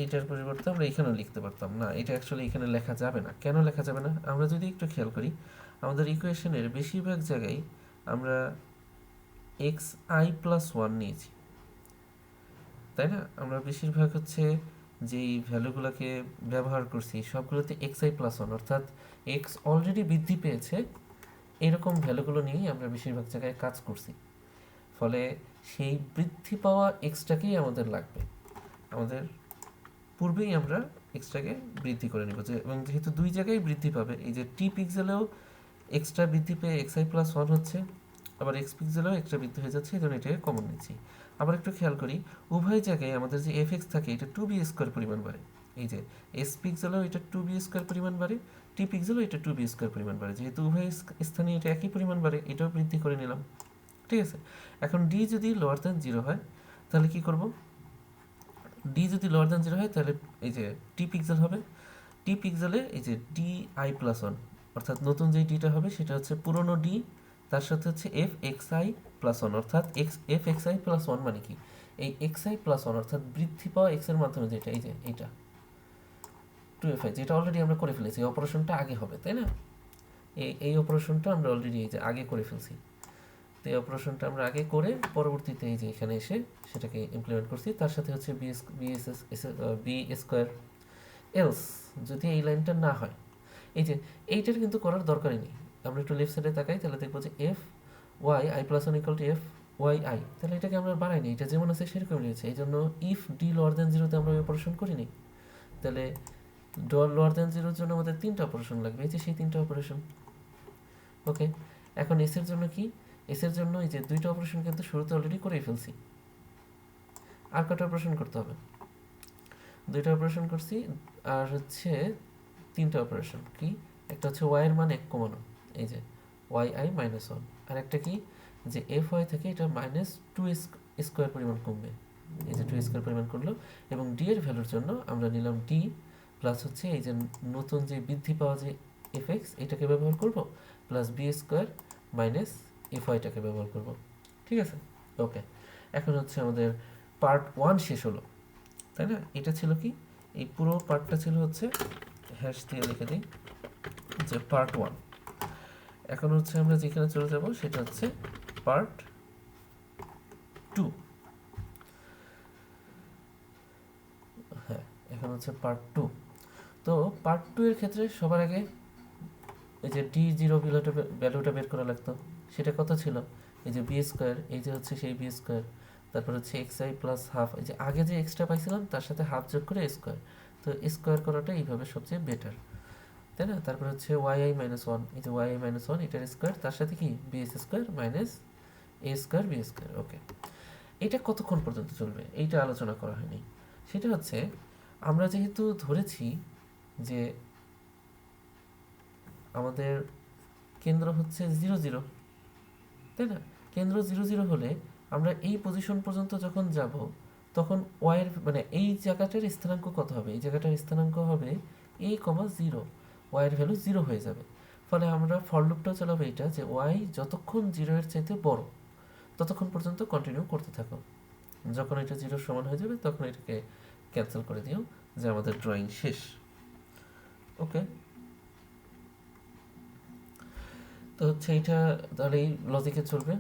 এটার পরিবর্তে আমরা এখানেও লিখতে পারতাম না, এটা অ্যাকচুয়ালি এখানে লেখা যাবে না। কেন লেখা যাবে না, আমরা যদি একটু খেয়াল করি, আমাদের ইকুয়েশনের বেশিরভাগ জায়গায় আমরা এক্স আই প্লাস 1 নিয়েছি, তাই না? আমরা বেশিরভাগ হচ্ছে যেই ভ্যালুগুলোকে ব্যবহার করছি সবগুলোতে এক্স আই প্লাস 1, অর্থাৎ এক্স অলরেডি বৃদ্ধি পেয়েছে, এরকম ভ্যালুগুলো নিয়েই আমরা বেশিরভাগ জায়গায় কাজ করছি। ফলে সেই বৃদ্ধি পাওয়া এক্সটাকেই আমাদের লাগবে, আমাদের পূর্বেই আমরা এক্সট্রাকে বৃদ্ধি করে নেব। এবং যেহেতু দুই জায়গায় বৃদ্ধি পাবে, এই যে টি পিক্সেলেও এক্সট্রা বৃদ্ধি পেয়ে এক্স আই প্লাস 1 হচ্ছে, আবার এক্স পিক্সেলেও এক্সট্রা বৃদ্ধি হয়ে যাচ্ছে, এই জন্য এটাকে কমন নিচ্ছি। আবার একটু খেয়াল করি, উভয় জায়গায় আমাদের যে এফ এক্স থাকে এটা 2b স্কোয়ার পরিমাণ বাড়ে। এই যে এস পিক্সেলেও এটা 2b স্কোয়ার পরিমাণ বাড়ে, টি পিক্সেলেও এটা 2b স্কোয়ার পরিমাণ বাড়ে। যেহেতু উভয় স্থানে এটা একই পরিমাণ বাড়ে, এটাও বৃদ্ধি করে নিলাম। ঠিক আছে, এখন ডি যদি লোয়ার দ্যান 0 হয়, তাহলে কি করব, ডি যদি লোয়ার দ্যান 0 হয়, তাহলে এই যে টি পিক্সেল হবে, টি পিক্সেলে এই যে ডি আই প্লাস 1, অর্থাৎ নতুন যে ডিটা হবে সেটা হচ্ছে পুরনো ডি, তার সাথে হচ্ছে এফ এক্স আই প্লাস 1, অর্থাৎ এফ এক্স আই প্লাস 1 মানে কি, এই এক্স আই প্লাস 1 অর্থাৎ বৃদ্ধি পাওয়া এক্স এর মাধ্যমে যেটা, এই যে এইটা 2fi, যেটা অলরেডি আমরা করে ফেলেছি, এই অপারেশনটা আগে হবে, তাই না? এই অপারেশনটা আমরা অলরেডি এই যে আগে করে ফেলছি। তো এই অপারেশনটা আমরা আগে করে পরবর্তীতে এই যে এখানে এসে সেটাকে ইমপ্লিমেন্ট করছি। তার সাথে হচ্ছে বি স্কোয়ার এলস যদি এই লাইনটা না হয়, এই যে এইটার কিন্তু করার দরকারই নেই। আমরা একটু লেফট সাইডে তাকাই, তাহলে দেখবো যে F Y I plus one equal to F Y I, তাহলে এটাকে আমরা বাড়াইনি, এটা যেমন আছে সেরকম রয়েছে। এই জন্য ইফ ডি লোয়ার দেন জিরোতে আমরা অপারেশন করিনি, তাহলে লোয়ার দেন জিরোর জন্য আমাদের তিনটা অপারেশন লাগবে, এই যে সেই তিনটা অপারেশন। ওকে, এখন এস এর জন্য কি, এস এর জন্য এই যে দুইটা অপারেশন কিন্তু শুরুতে অলরেডি করেই ফেলছি, আর কটা অপারেশন করতে হবে, দুইটা অপারেশন করছি, আর হচ্ছে তিনটা অপারেশন কি, একটা হচ্ছে ওয়াই এর মান এক কমানো, এই যে ওয়াই আই মাইনাস ওয়ান, আর একটা কি যে এফ ওয়াই থেকে এটা মাইনাস টু স্কোয়ার পরিমাণ কমবে, এই যে টু স্কোয়ার পরিমাণ করলো, এবং ডি এর ভ্যালুর জন্য আমরা নিলাম ডি প্লাস হচ্ছে এই যে নতুন যে বৃদ্ধি পাওয়া যে এফ এক্স এটাকে ব্যবহার করব, plus B square minus f ওয়াইটাকে ব্যবহার করব। ঠিক আছে, ওকে। এখন হচ্ছে আমাদের পার্ট ওয়ান শেষ হলো, তাই না? এটা ছিল কি, এই পুরো পার্টটা ছিল হচ্ছে হ্যাশ দিয়ে লিখে দিই যে পার্ট ওয়ান। এখন হচ্ছে আমরা যেখানে চলে যাব সেটা হচ্ছে পার্ট টু। হ্যাঁ, এখন হচ্ছে পার্ট টু। তো পার্ট টু এর ক্ষেত্রে সবার আগে এই যে ডি জিরো ভ্যালুটা বের করা লাগতো, সেটা কত ছিল, এই যে বি স্কোয়ার, এই যে হচ্ছে সেই বি স্কোয়ার, তারপর হচ্ছে এক্স আই প্লাস হাফ, এই যে আগে যে এক্সট্রা পাইছিলাম তার সাথে হাফ যোগ করে স্কোয়ার, তো স্কোয়ার করাটা এইভাবে সবচেয়ে বেটার, তাই না? তারপর হচ্ছে ওয়াই আই মাইনাস ওয়ান, এই যে ওয়াই আই মাইনাস ওয়ান এটার স্কোয়ার, তার সাথে কি বি এস স্কোয়ার মাইনাস এ স্কোয়ার বি স্কোয়ার। ওকে, এটা কতক্ষণ পর্যন্ত চলবে এইটা আলোচনা করা হয়নি। সেটা হচ্ছে আমরা যেহেতু ধরেছি যে আমাদের কেন্দ্র হচ্ছে জিরো জিরো, তাই না? কেন্দ্র জিরো জিরো হলে আমরা এই পজিশন পর্যন্ত যখন যাব তখন ওয়াইয়ের মানে এই জায়গাটার স্থানাঙ্ক কত হবে, এই জায়গাটার স্থানাঙ্ক হবে এ কমা জিরো, ওয়াইয়ের ভ্যালু জিরো হয়ে যাবে। ফলে আমরা ফর লুপটাও চালাবো এটা যে ওয়াই যতক্ষণ জিরো এর চাইতে বড় ততক্ষণ পর্যন্ত কন্টিনিউ করতে থাকো, যখন এটা জিরোর সমান হয়ে যাবে তখন এটাকে ক্যান্সেল করে দিও যে আমাদের ড্রয়িং শেষ। ওকে, তো হচ্ছে এটা তাহলে এই লজিকে চলবে।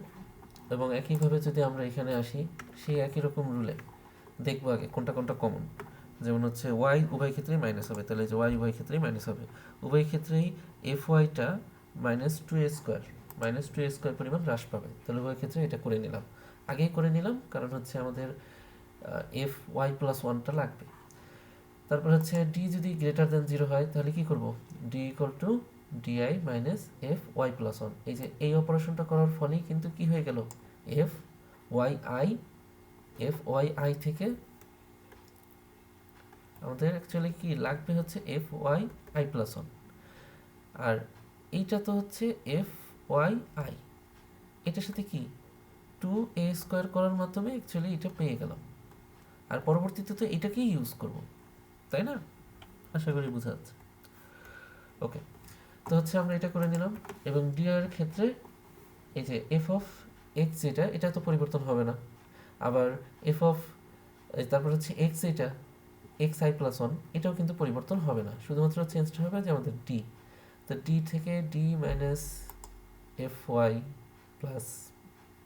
এবং একইভাবে যদি আমরা এখানে আসি সেই একই রকম রুলে দেখবো আগে কোনটা কোনটা কমন। যেমন হচ্ছে ওয়াই উভয় ক্ষেত্রেই মাইনাস হবে, তাহলে যে ওয়াই উভয় ক্ষেত্রেই মাইনাস হবে, উভয় ক্ষেত্রেই এফ ওয়াইটা মাইনাস টু এ স্কোয়ার পরিমাণ হ্রাস পাবে, তাহলে উভয় ক্ষেত্রে এটা করে নিলাম, আগেই করে নিলাম কারণ হচ্ছে আমাদের এফ ওয়াই প্লাস ওয়ানটা লাগবে। তারপর হচ্ছে ডি যদি গ্রেটার দেন জিরো হয় তাহলে কি করব, D equal to DI minus F Y plus one, এই যে এই অপারেশনটা করার ফলেই কিন্তু কি হয়ে গেল, f Y i, f Y i থেকে আমাদের অ্যাকচুয়ালি কি লাগবে হচ্ছে f Y I plus one, আর এইটা তো হচ্ছে এফ ওয়াই আই, এটার সাথে কি টু এ স্কোয়ার করার মাধ্যমে অ্যাকচুয়ালি এটা পেয়ে গেলাম, আর পরবর্তীতে তো এটাকেই ইউজ করব, তাই না? আশা করি বোঝা যাচ্ছে। ওকে, তো হচ্ছে আমরা এটা করে নিলাম, এবং ডি এর ক্ষেত্রে এই যে এফ অফ এক্স যেটা এটা তো পরিবর্তন হবে না, আবার এফ অফ তারপর হচ্ছে এক্স এটা এক্স আই প্লাস ওয়ান এটাও কিন্তু পরিবর্তন হবে না, শুধুমাত্র চেঞ্জটা হবে যে আমাদের ডি, তো ডি থেকে d minus F Y plus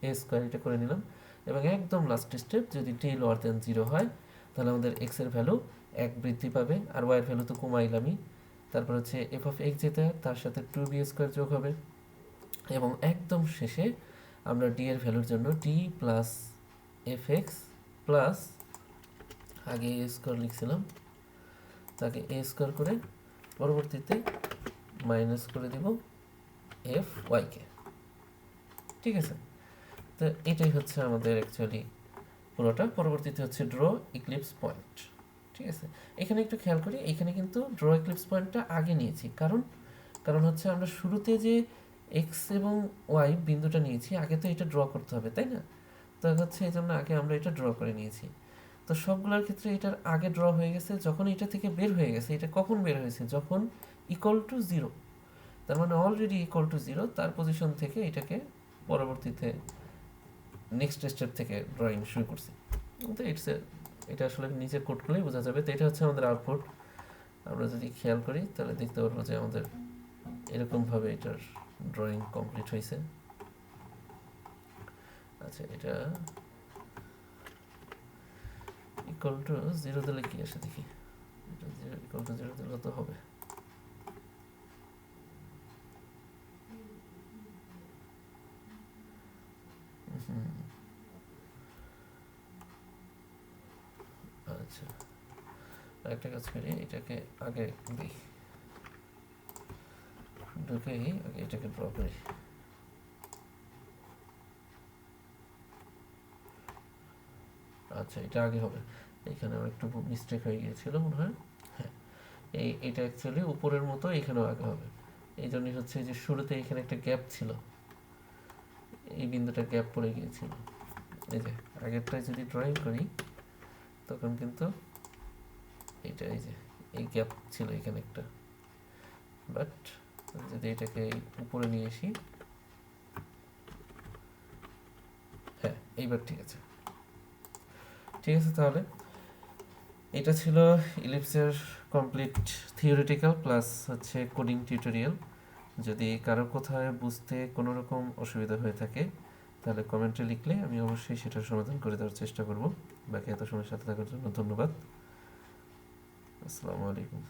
এ স্কোয়ার এটা করে নিলাম, এবং একদম লাস্ট স্টেপ যদি ডি লোয়ার দেন জিরো হয় তাহলে আমাদের এক্স এর ভ্যালু এক বৃদ্ধি পাবে, আর ওয়াই এর ভ্যালু তো কমাইলামই, তারপর হচ্ছে এফ অফ এক্স যেটা তার সাথে টু বি স্কোয়ার যোগ হবে, এবং একদম শেষে আমরা ডি এর ভ্যালুর জন্য D plus F x plus আগে এ স্কোয়ার লিখছিলাম তাকে এ স্কোয়ার করে পরবর্তীতে মাইনাস করে দিব এফ ওয়াইকে। ঠিক আছে, তো এটাই হচ্ছে আমাদের অ্যাকচুয়ালি পুরোটা। পরবর্তীতে হচ্ছে ড্র ইক্লিপস পয়েন্ট। ঠিক আছে, এখানে একটু খেয়াল করি, এখানে কিন্তু ড্র ইক্লিপস পয়েন্টটা আগে নিয়েছি, কারণ কারণ হচ্ছে আমরা শুরুতে যে এক্স এবং ওয়াই বিন্দুটা নিয়েছি আগে তো এটা ড্র করতে হবে, তাই না? তো হচ্ছে এই জন্য আগে আমরা এটা ড্র করে নিয়েছি। তো সবগুলোর ক্ষেত্রে এটার আগে ড্র হয়ে গেছে, যখন এটা থেকে বের হয়ে গেছে, এটা কখন বের হয়েছে, যখন ইকুয়াল টু জিরো, তার মানে অলরেডি ইকুয়াল টু জিরো, তার পজিশন থেকে এটাকে পরবর্তীতে নেক্সট স্টেপ থেকে ড্রয়িং শুরু করছি। তো এটা আসলে নিচে কোড করলেই বোঝা যাবে। তো এটা হচ্ছে আমাদের আউটপুট। আমরা যদি খেয়াল করি তাহলে দেখতে পারবো যে আমাদের এরকমভাবে এটার ড্রয়িং কমপ্লিট হয়েছে। আচ্ছা, এটা ইকুয়াল টু জিরো দিলে কি আসে দেখি, ইকুয়াল টু 0 দিলে তো হবে। আচ্ছা, একটা কাজ করি, এটাকে আগে দিই, ঢুকেই আগে এটাকে ড্র করি। আচ্ছা, এটা আগে হবে, এখানে আমার একটু মিস্টেক হয়ে গিয়েছিল মনে হয়। হ্যাঁ, এটা অ্যাকচুয়ালি উপরের মতো এখানেও আগে হবে। এই জন্যই হচ্ছে যে শুরুতে এখানে একটা গ্যাপ ছিল, এই বিন্দুটা গ্যাপ পড়ে গিয়েছিল। এই যে আগেরটায় যদি ড্রয়িং করি তখন কিন্তু এইটা, এই যে এই গ্যাপ ছিল এখানে একটা, বাট যদি এটাকে উপরে নিয়ে আসি, হ্যাঁ এইবার ঠিক আছে। ঠিক আছে, তাহলে এটা ছিল ইলিপসের কমপ্লিট থিওরিটিক্যাল প্লাস হচ্ছে কোডিং টিউটোরিয়াল। যদি কারো কোথায় বুঝতে কোনো রকম অসুবিধা হয়ে থাকে তাহলে কমেন্টে লিখলে আমি অবশ্যই সেটার সমাধান করে দেওয়ার চেষ্টা করব। বাকি এত সময় সাথে থাকার জন্য ধন্যবাদ। আসসালামু আলাইকুম।